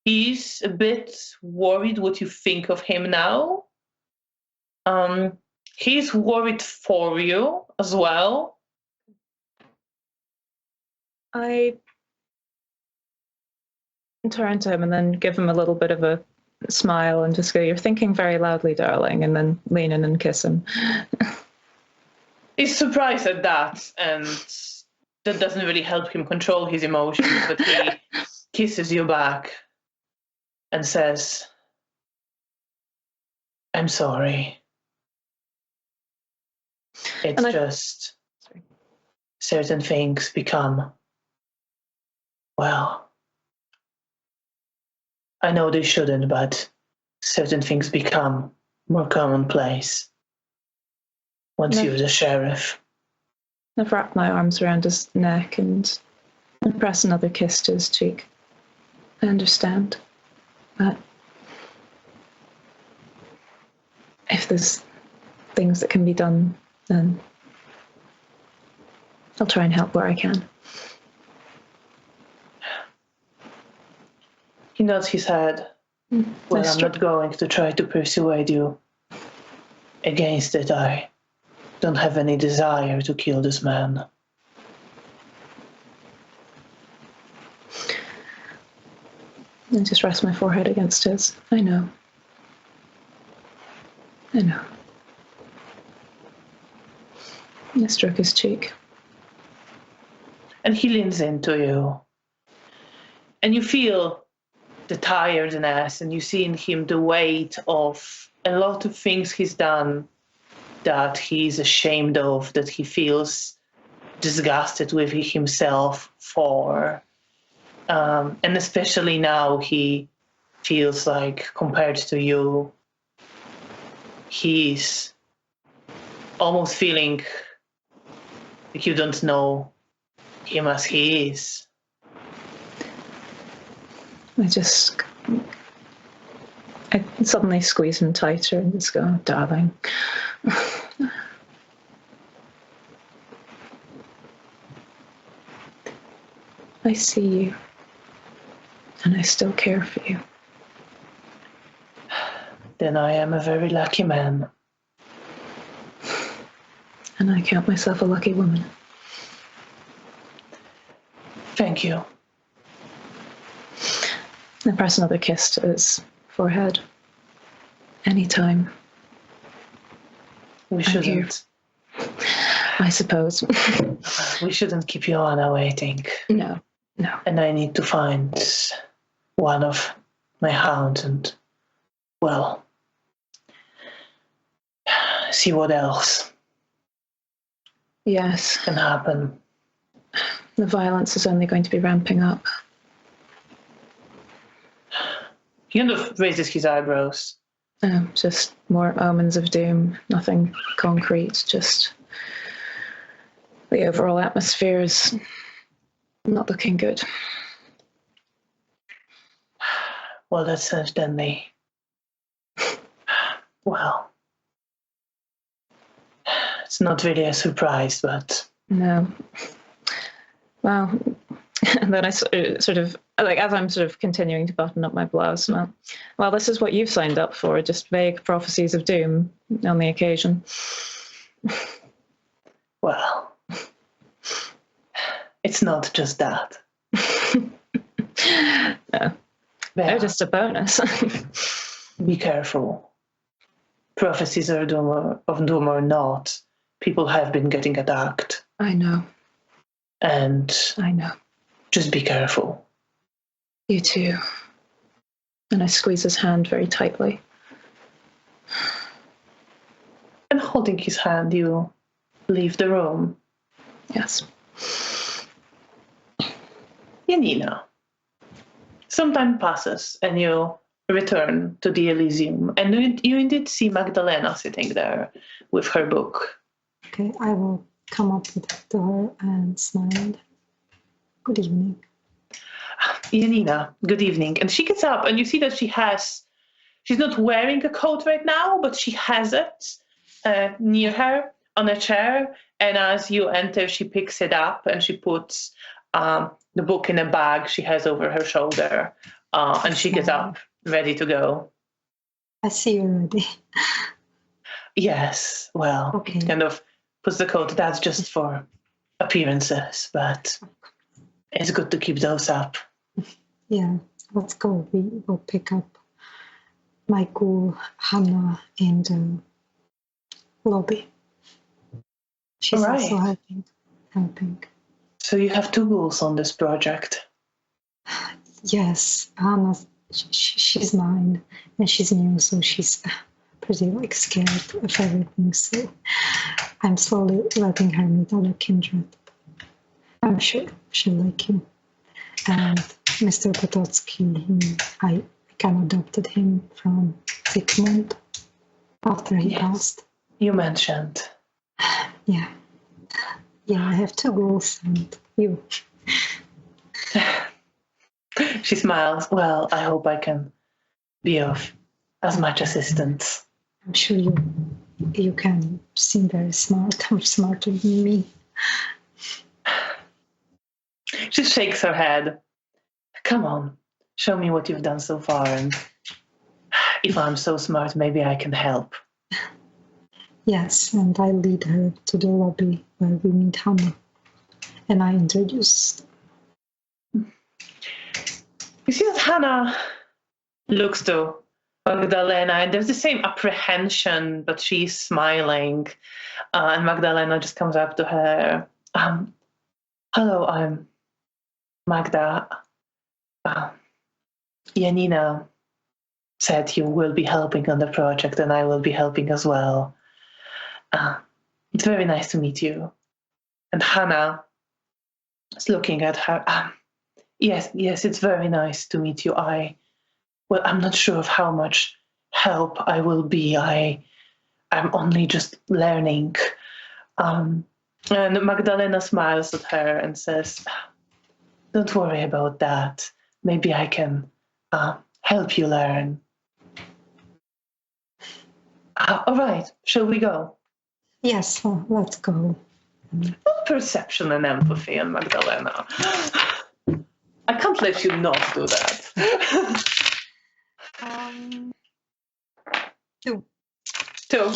He's a bit worried what you think of him now. He's worried for you as well. I turn to him and then give him a little bit of a smile and just go, "You're thinking very loudly, darling," and then lean in and kiss him. He's surprised at that, and that doesn't really help him control his emotions, but he kisses you back and says, "I'm sorry. It's just certain things become, well, I know they shouldn't, but certain things become more commonplace once you're the sheriff." I've wrapped my arms around his neck and press another kiss to his cheek. I understand, but if there's things that can be done, then I'll try and help where I can. He nods his head. Well, I'm not going to try to persuade you against it. I don't have any desire to kill this man. I just rest my forehead against his. I know. I stroke his cheek. And he leans into you. And you feel the tiredness, and you see in him the weight of a lot of things he's done that he's ashamed of, that he feels disgusted with himself for. And especially now he feels like, compared to you, he's almost feeling like you don't know him as he is. I suddenly squeeze him tighter and just go, "Darling." I see you, and I still care for you. Then I am a very lucky man. And I count myself a lucky woman. Thank you. I press another kiss to his forehead. Anytime. We shouldn't. I suppose. We shouldn't keep Joanna waiting. No. And I need to find one of my hounds and, well, see what else Yes. can happen. The violence is only going to be ramping up. He kind of raises his eyebrows. Just more omens of doom. Nothing concrete. Just the overall atmosphere is not looking good. Well, that's certainly, well, it's not really a surprise, but... No. Well, and then I sort of, like, as I'm sort of continuing to button up my blouse, well, this is what you've signed up for, just vague prophecies of doom on the occasion. Well, it's not just that. No. They're just a bonus. Be careful. Prophecies of doom or not, people have been getting attacked. I know. And I know. Just be careful. You too. And I squeeze his hand very tightly. And holding his hand, you leave the room. Yes. Janina. Some time passes and you return to the Elysium. And you indeed see Magdalena sitting there with her book. Okay, I will come up to her and smile. Good evening. Janina, good evening. And she gets up, and you see that she's not wearing a coat right now, but she has it near her on a chair. And as you enter, she picks it up and she puts the book in a bag she has over her shoulder. And she gets up, ready to go. I see you already. Yes, well, Okay. kind of puts the coat. That's just for appearances, but it's good to keep those up. Yeah, let's go. We will pick up my ghoul, Hannah, in the lobby. She's All right. also helping. So you have 2 ghouls on this project. Yes, Hannah, she's mine, and she's new, so she's pretty scared of everything. So I'm slowly letting her meet other kindred. I'm sure she'll like him. And Mr. Potocki, I kind of adopted him from Sigmund after he passed. You mentioned. Yeah, I have 2 ghouls and you. She smiles. Well, I hope I can be of as much assistance. I'm sure you can seem very smart, much smarter than me. She shakes her head. Come on, show me what you've done so far, and if I'm so smart, maybe I can help. Yes, and I lead her to the lobby where we meet Hannah, and I introduce. You see that Hannah looks to Magdalena, and there's the same apprehension, but she's smiling. And Magdalena just comes up to her. Hello, I'm Magda. Janina said you will be helping on the project, and I will be helping as well. It's very nice to meet you. And Hannah is looking at her. Yes, it's very nice to meet you. I'm not sure of how much help I will be. I'm only just learning. And Magdalena smiles at her and says, don't worry about that. Maybe I can help you learn. All right, shall we go? Yes, well, let's go. Perception and empathy and Magdalena. I can't let you not do that. 2. 2.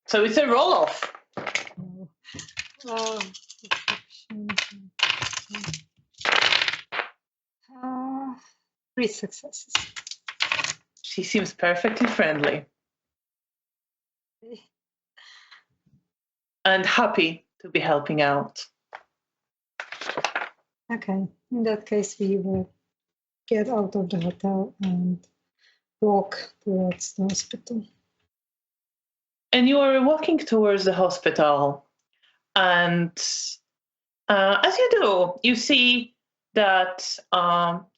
So it's a roll-off. Oh, 3 successes. She seems perfectly friendly and happy to be helping out. Okay, in that case, we will get out of the hotel and walk towards the hospital. And you are walking towards the hospital, and as you do, you see that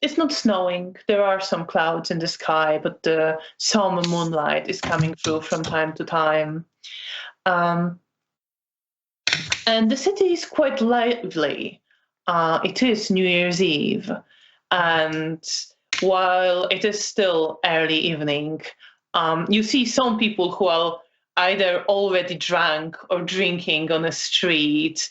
it's not snowing. There are some clouds in the sky, but the summer moonlight is coming through from time to time. And the city is quite lively. It is New Year's Eve, and while it is still early evening, you see some people who are either already drunk or drinking on the street.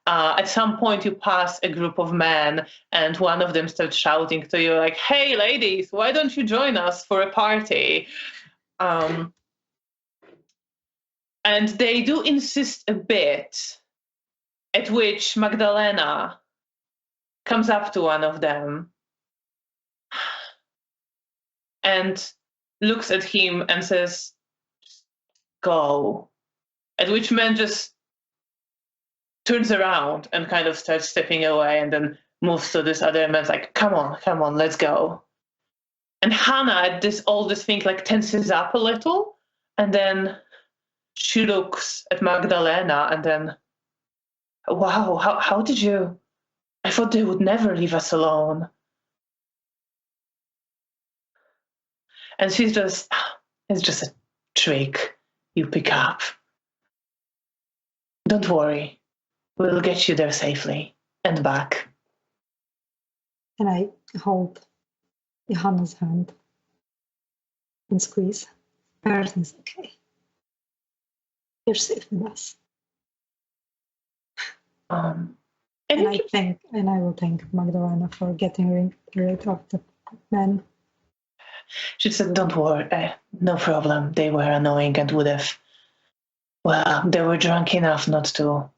At some point, you pass a group of men, and one of them starts shouting to you, like, "Hey, ladies, why don't you join us for a party?" And they do insist a bit, at which Magdalena comes up to one of them and looks at him and says, "Go." At which man just turns around and kind of starts stepping away and then moves to this other man's like, come on, let's go. And Hannah at all this thing tenses up a little, and then she looks at Magdalena and then, wow, how did you I thought they would never leave us alone. And she's just, it's just a trick you pick up. Don't worry, we'll get you there safely and back. And I hold Johanna's hand and squeeze. Everything's okay. You're safe with us. And I will thank Magdalena for getting rid of the men. she said, don't worry, no problem. They were annoying and would have, well, they were drunk enough not to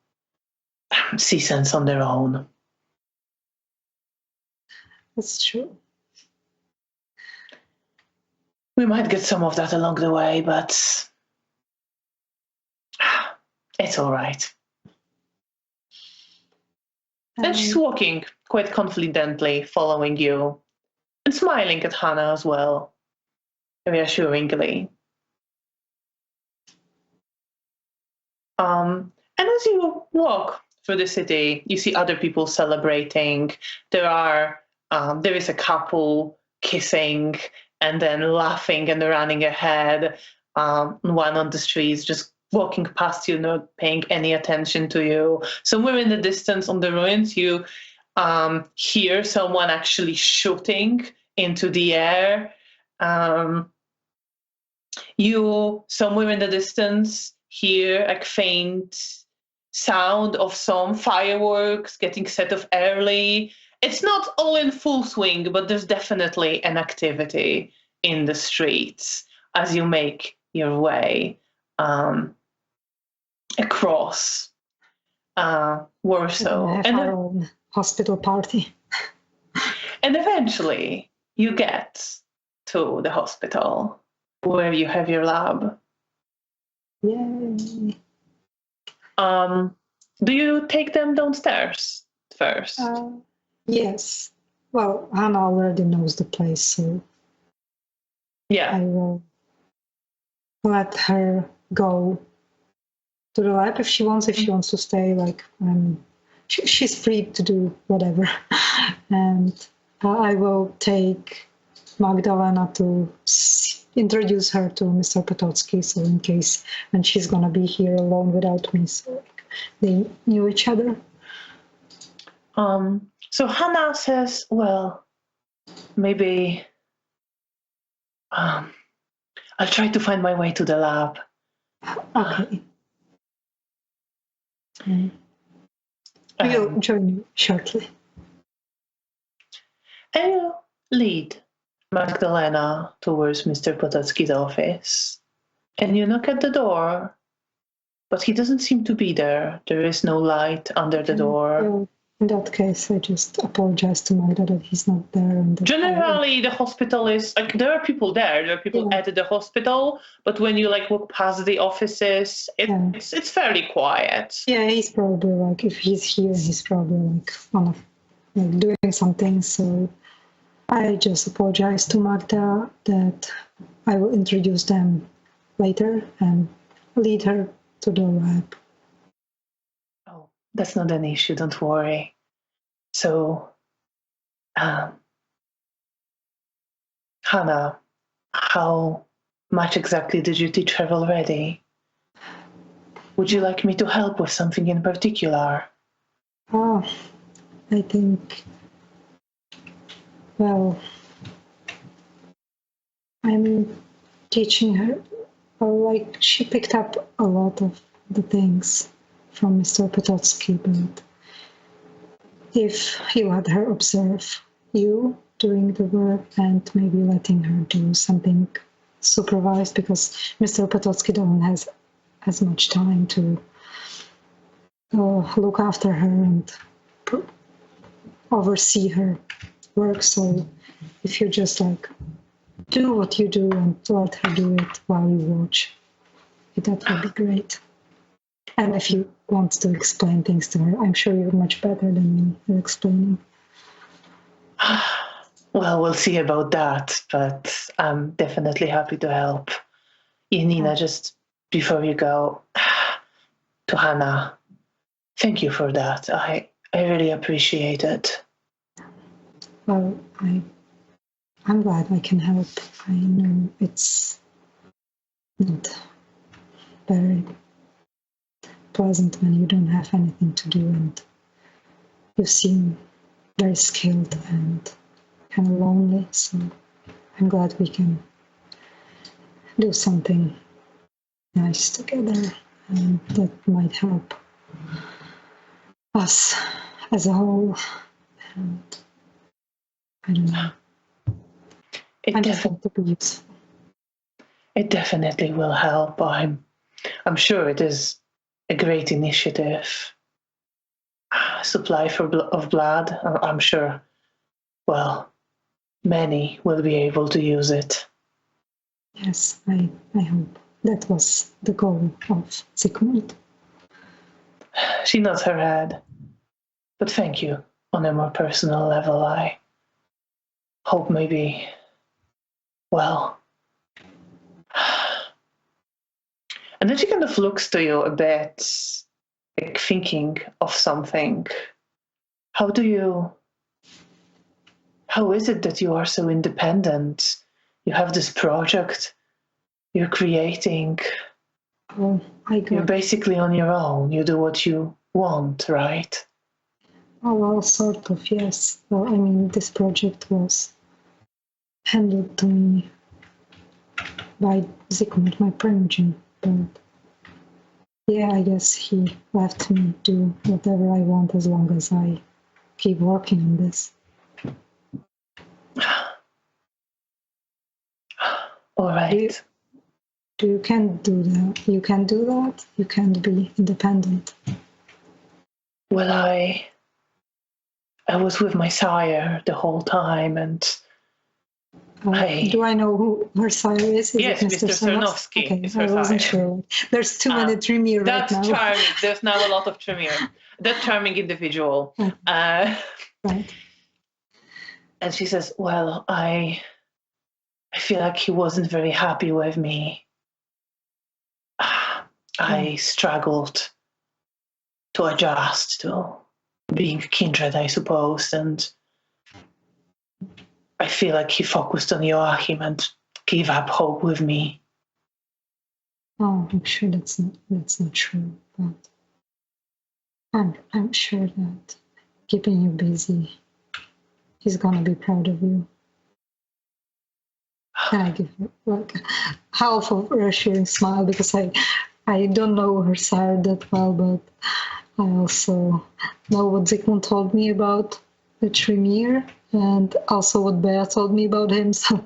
see sense on their own. That's true. We might get some of that along the way, but it's all right. And she's walking quite confidently, following you, and smiling at Hannah as well, reassuringly. And as you walk through the city, you see other people celebrating. There is a couple kissing and then laughing and running ahead. One on the streets just walking past you, not paying any attention to you. Somewhere in the distance on the ruins, you hear someone actually shooting into the air. You, somewhere in the distance, hear a faint sound of some fireworks getting set off early. It's not all in full swing, but there's definitely an activity in the streets as you make your way across Warsaw. Have our own hospital party. And eventually you get to the hospital where you have your lab. Yay. Do you take them downstairs first? Yes. Well, Hannah already knows the place, so Yeah. I will let her go to the lab if she wants. If she wants to stay, she's free to do whatever. And I will take Magdalena to introduce her to Mr. Potocki, so in case, and she's gonna be here alone without me, so they knew each other. So Hannah says, well, maybe I'll try to find my way to the lab. Okay. I will join you shortly. And you lead Magdalena towards Mr. Potocki's office. And you knock at the door, but he doesn't seem to be there. There is no light under the door. Well, in that case, I just apologize to Magda that he's not there. And Generally, the hospital is like there are people there. There are people at the hospital, but when you walk past the offices, it's fairly quiet. Yeah, he's probably if he's here, he's probably doing something. So I just apologize to Magda that I will introduce them later and lead her to the lab. Oh, that's not an issue, don't worry. So, Hannah, how much exactly did you teach her already? Would you like me to help with something in particular? Oh, I think, well, I'm teaching her, she picked up a lot of the things from Mr. Potocki, but if you let her observe you doing the work and maybe letting her do something supervised, because Mr. Potocki doesn't have as much time to look after her and oversee her work. So if you just do what you do and let her do it while you watch, that would be great. And if you want to explain things to her, I'm sure you're much better than me at explaining. Well, we'll see about that, but I'm definitely happy to help. Janina, just before you go, to Hannah, thank you for that. I really appreciate it. Well, I'm glad I can help. I know it's not very pleasant when you don't have anything to do, and you seem very skilled and kind of lonely, so I'm glad we can do something nice together, and that might help us as a whole. And I don't know. I just want to be useful. It definitely will help. I'm sure it is a great initiative. Supply of blood. I'm sure. Well, many will be able to use it. Yes, I hope. That was the goal of Sigmund. She nods her head. But thank you. On a more personal level, I hope maybe, well. And then she kind of looks to you a bit, like thinking of something. How is it that you are so independent? You have this project you're creating. Oh, You're basically on your own. You do what you want, right? Oh, well, sort of, yes. Well, I mean, this project was handed to me by Sigmund, my primogen, but yeah, I guess he left me do whatever I want as long as I keep working on this. All right. You can't do that. You can't do that. You can't be independent. Well, I was with my sire the whole time, and do I know who her sire is? Yes, Mr. Cernovsky. Okay, is her I wasn't sire. sure. There's too many Tremere right now. That's charming. There's now a lot of Tremere. That charming individual. Right. And she says, well, I feel like he wasn't very happy with me. I struggled to adjust to being Kindred, I suppose, and I feel like he focused on Joachim and gave up hope with me. Oh, I'm sure that's not true, but I'm sure that keeping you busy, he's gonna be proud of you. And I give her like half of a reassuring smile because I don't know her side that well, but I also know what Zygmunt told me about the Tremere and also what Bea told me about him. So,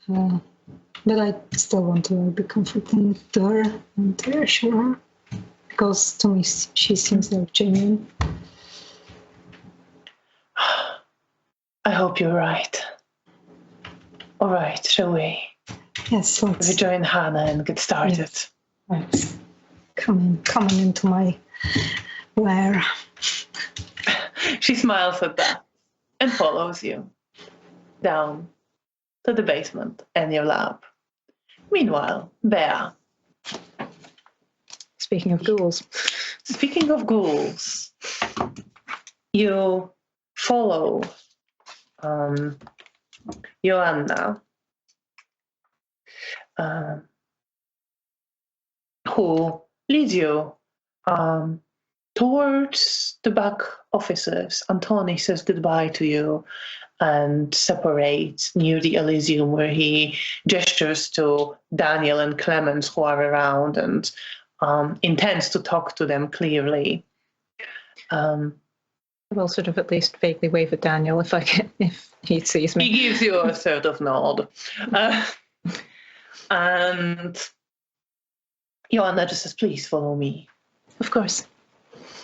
but I still want to be comforting to her and to reassure her because to me she seems like genuine. I hope you're right. All right, shall we? Yes, let's join Hannah and get started. Yes. Let's coming into my lair. She smiles at that and follows you down to the basement and your lab. Meanwhile, Bea. Speaking of ghouls, you follow Joanna, who leads you towards the back offices. Antoni says goodbye to you and separates near the Elysium, where he gestures to Daniel and Clemens, who are around, and intends to talk to them clearly. I will sort of at least vaguely wave at Daniel if he sees me. He gives you a sort of nod. And Joanna just says, please follow me. Of course.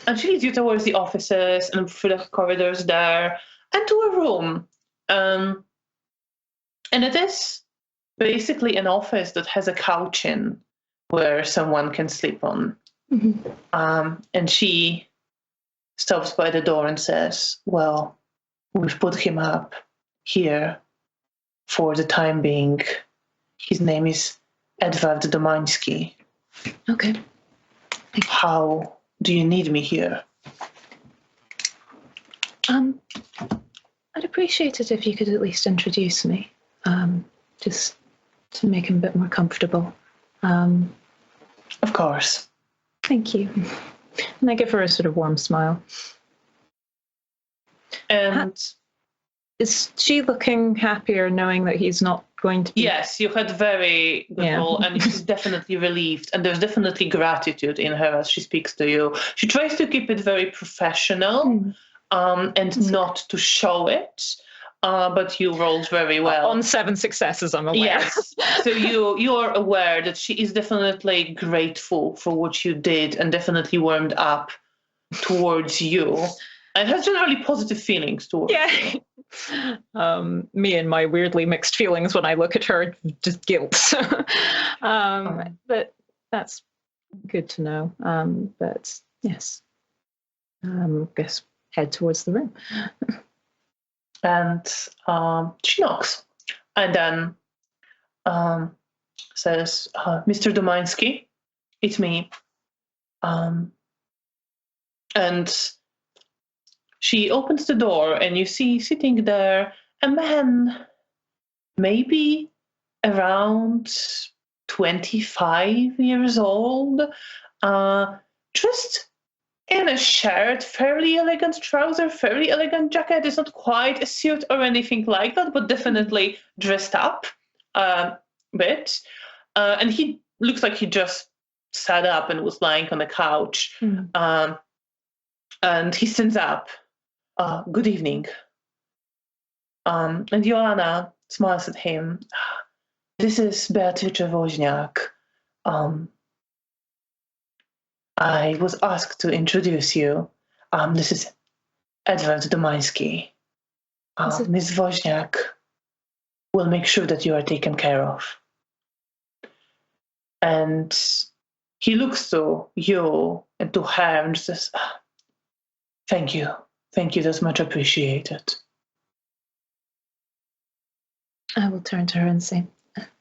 And she leads you towards the offices and through the corridors there and to a room. And it is basically an office that has a couch in where someone can sleep on. Mm-hmm. And she stops by the door and says, well, we've put him up here for the time being. His name is Edward Domański. Okay. How do you need me here? appreciate it if you could at least introduce me, just to make him a bit more comfortable. Of course. Thank you. And I give her a sort of warm smile. And is she looking happier knowing that he's not going to be... Yes, you had very good role, and she's definitely relieved, and there's definitely gratitude in her as she speaks to you. She tries to keep it very professional and not to show it, but you rolled very well. On 7 successes, I'm aware. Yes, so you are aware that she is definitely grateful for what you did and definitely warmed up towards you. And has generally positive feelings towards you. Me and my weirdly mixed feelings when I look at her, just guilt. But that's good to know. But yes, guess head towards the room. And she knocks, and then says, "Mr. Domański, it's me." And she opens the door, and you see sitting there a man, maybe around 25 years old, dressed in a shirt, fairly elegant trouser, fairly elegant jacket. It's not quite a suit or anything like that, but definitely dressed up a bit. And he looks like he just sat up and was lying on the couch. And he stands up. Good evening. And Joanna smiles at him. This is Beatrice Wozniak. I was asked to introduce you. This is Edward Domański. Ms. Wozniak will make sure that you are taken care of. And he looks to you and to her and says, thank you. Thank you, that's much appreciated. I will turn to her and say,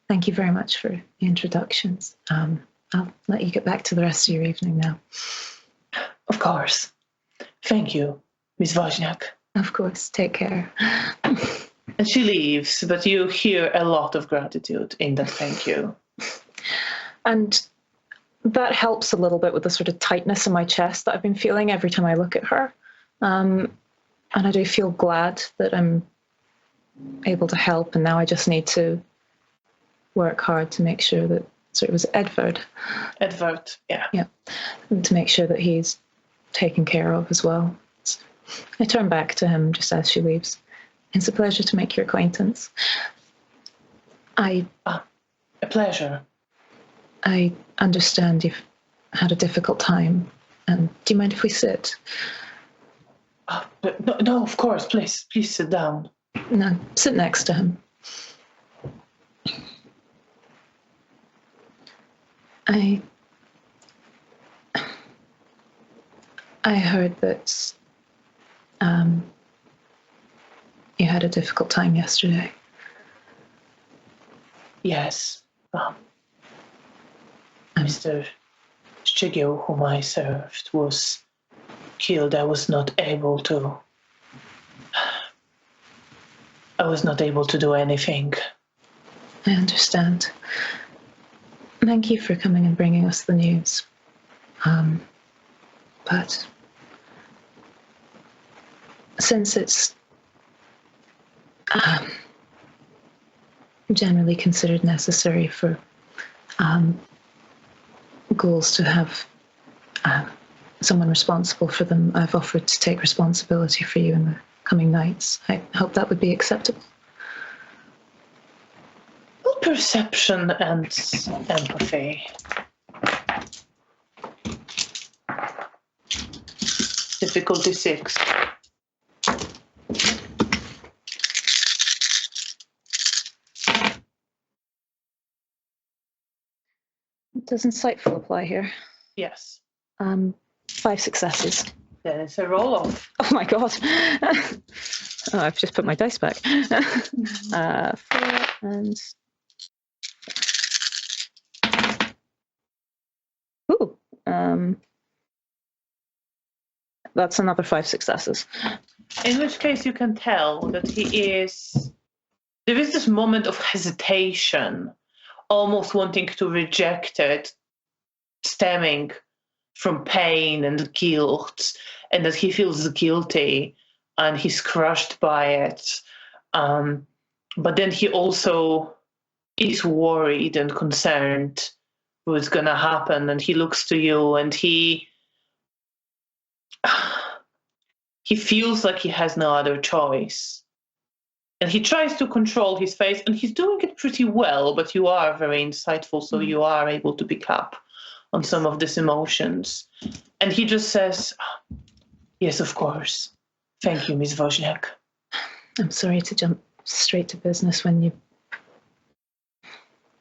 thank you very much for the introductions. I'll let you get back to the rest of your evening now. Of course. Thank you, Miss Wozniak. Of course, take care. And she leaves, but you hear a lot of gratitude in that thank you. And that helps a little bit with the sort of tightness in my chest that I've been feeling every time I look at her. And I do feel glad that I'm able to help, and now I just need to work hard to make sure that, so it was Edward, yeah, and to make sure that he's taken care of as well. So I turn back to him just as she leaves. It's a pleasure to make your acquaintance. A pleasure. I understand you've had a difficult time, and do you mind if we sit? No, of course, please sit down. No, sit next to him. I heard that you had a difficult time yesterday. Yes. Mr. Szczygieł, whom I served, was killed. I was not able to do anything. I understand. Thank you for coming and bringing us the news. But since it's generally considered necessary for ghouls to have someone responsible for them, I've offered to take responsibility for you in the coming nights. I hope that would be acceptable. Well, perception and empathy. Difficulty 6. Does insightful apply here? Yes. 5 successes. Then it's a roll-off. Oh my god. I've just put my dice back. 4 and... Ooh. That's another 5 successes. In which case you can tell that there is this moment of hesitation, almost wanting to reject it, stemming from pain and guilt, and that he feels guilty and he's crushed by it. But then he also is worried and concerned what's going to happen, and he looks to you and he feels like he has no other choice. And he tries to control his face, and he's doing it pretty well, but you are very insightful, so you are able to pick up on some of these emotions. And he just says, yes, of course. Thank you, Miss Wozniak. I'm sorry to jump straight to business when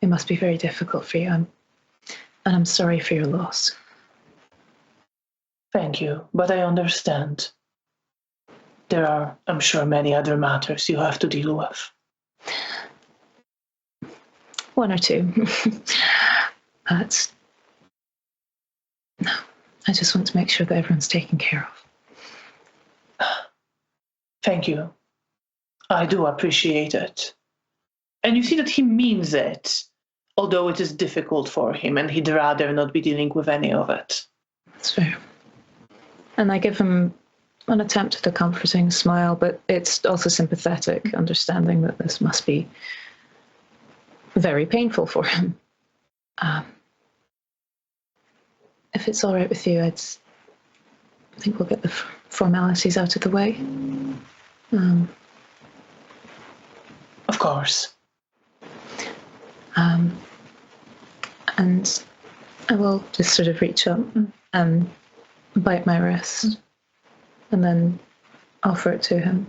it must be very difficult for you. And I'm sorry for your loss. Thank you, but I understand. There are, I'm sure, many other matters you have to deal with. One or two. But no, I just want to make sure that everyone's taken care of. Thank you. I do appreciate it. And you see that he means it, although it is difficult for him, and he'd rather not be dealing with any of it. That's fair. And I give him an attempt at a comforting smile, but it's also sympathetic, understanding that this must be very painful for him. If it's all right with you, I think we'll get the formalities out of the way. Of course. And I will just sort of reach up and bite my wrist and then offer it to him.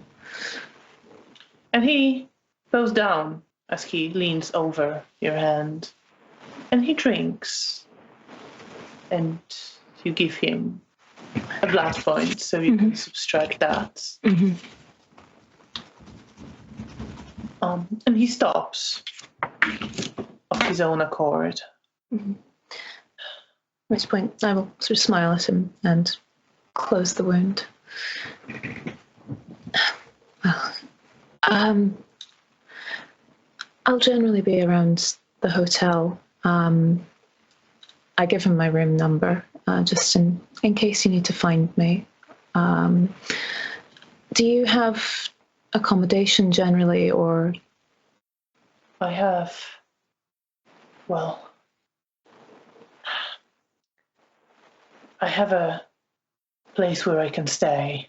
And he goes down as he leans over your hand, and he drinks. And you give him a blood point, so you can subtract that. And he stops of his own accord. At which point I will sort of smile at him and close the wound. Well, I'll generally be around the hotel. I give him my room number, just in case you need to find me. Do you have accommodation generally, or? I have a place where I can stay.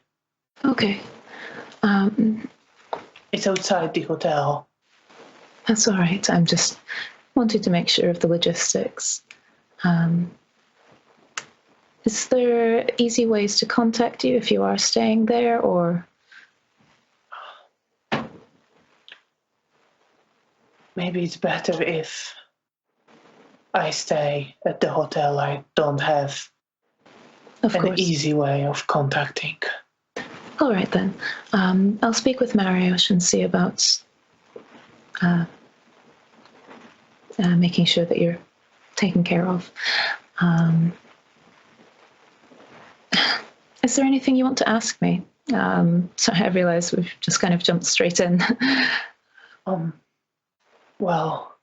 Okay. It's outside the hotel. That's all right. I'm just wanted to make sure of the logistics. Is there easy ways to contact you if you are staying there, or? Maybe it's better if I stay at the hotel. I don't have an easy way of contacting. All right, then. I'll speak with Mariusz and see about making sure that you're taken care of. Is there anything you want to ask me? Sorry, I realize we've just kind of jumped straight in. Well,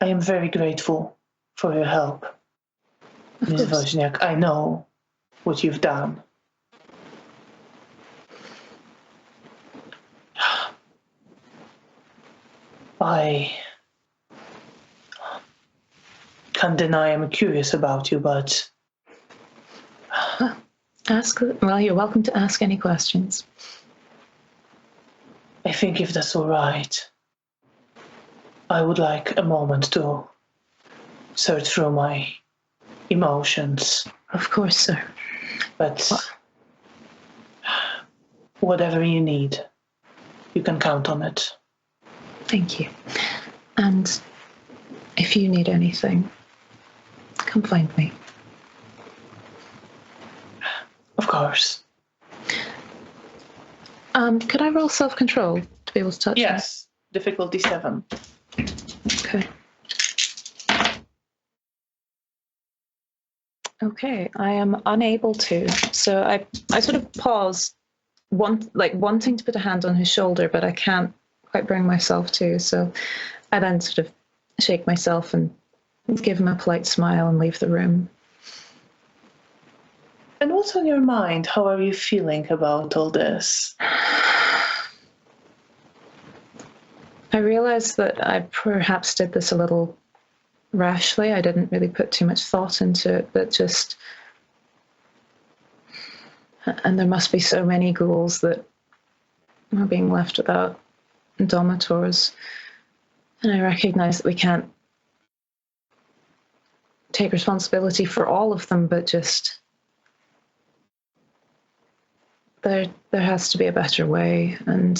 I am very grateful for your help, Ms. Wozniak. I know what you've done. I can't deny I'm curious about you, but... Well, you're welcome to ask any questions. I think if that's all right, I would like a moment to search through my emotions. Of course, sir. But whatever you need, you can count on it. Thank you. And if you need anything, come find me. Of course. Could I roll self-control to be able to touch Yes. Difficulty 7. Okay. Okay, I am unable to. So I sort of pause wanting to put a hand on his shoulder, but I can't quite bring myself to. So I then sort of shake myself and give him a polite smile and leave the room. And what's on your mind? How are you feeling about all this? I realized that I perhaps did this a little rashly. I didn't really put too much thought into it, but just... And there must be so many ghouls that are being left without domitors. And I recognize that we can't take responsibility for all of them, but just... There has to be a better way, and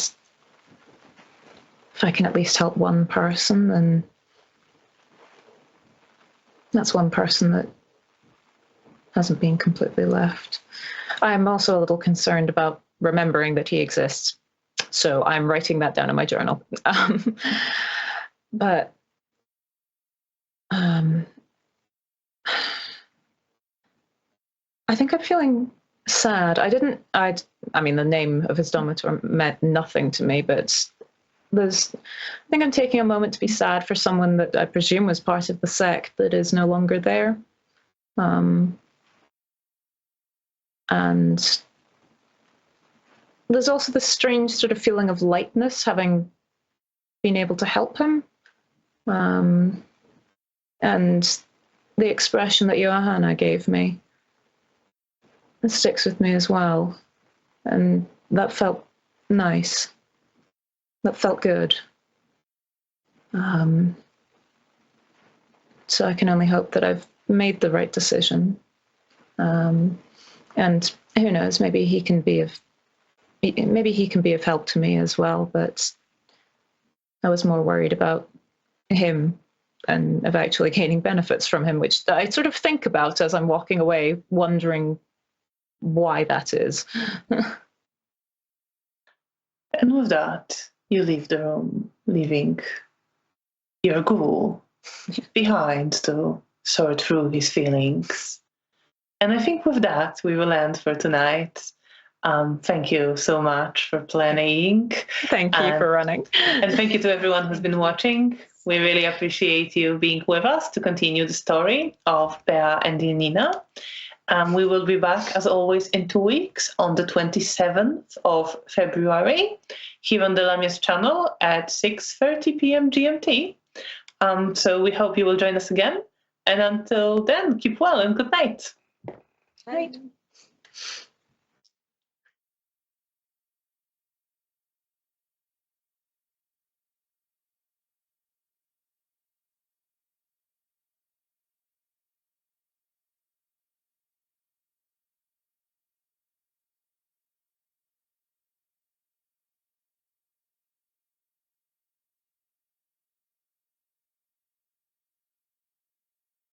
if I can at least help one person, then that's one person that hasn't been completely left. I'm also a little concerned about remembering that he exists, so I'm writing that down in my journal. But I think I'm feeling sad. I mean, the name of his domitor meant nothing to me, but I think I'm taking a moment to be sad for someone that I presume was part of the sect that is no longer there. And there's also this strange sort of feeling of lightness, having been able to help him. And the expression that Johanna gave me, it sticks with me as well. And that felt nice. That felt good. So I can only hope that I've made the right decision. And who knows, maybe he can be of help to me as well, but I was more worried about him and of actually gaining benefits from him, which I sort of think about as I'm walking away, wondering why that is. And with that, you leave the room, leaving your ghoul behind to sort through his feelings. And I think with that, we will end for tonight. Thank you so much for playing. Thank you for running. And thank you to everyone who's been watching. We really appreciate you being with us to continue the story of Bea and Janina. We will be back, as always, in 2 weeks on the 27th of February here on the Lamias channel at 6:30 p.m. GMT. So we hope you will join us again. And until then, keep well and good night. Night.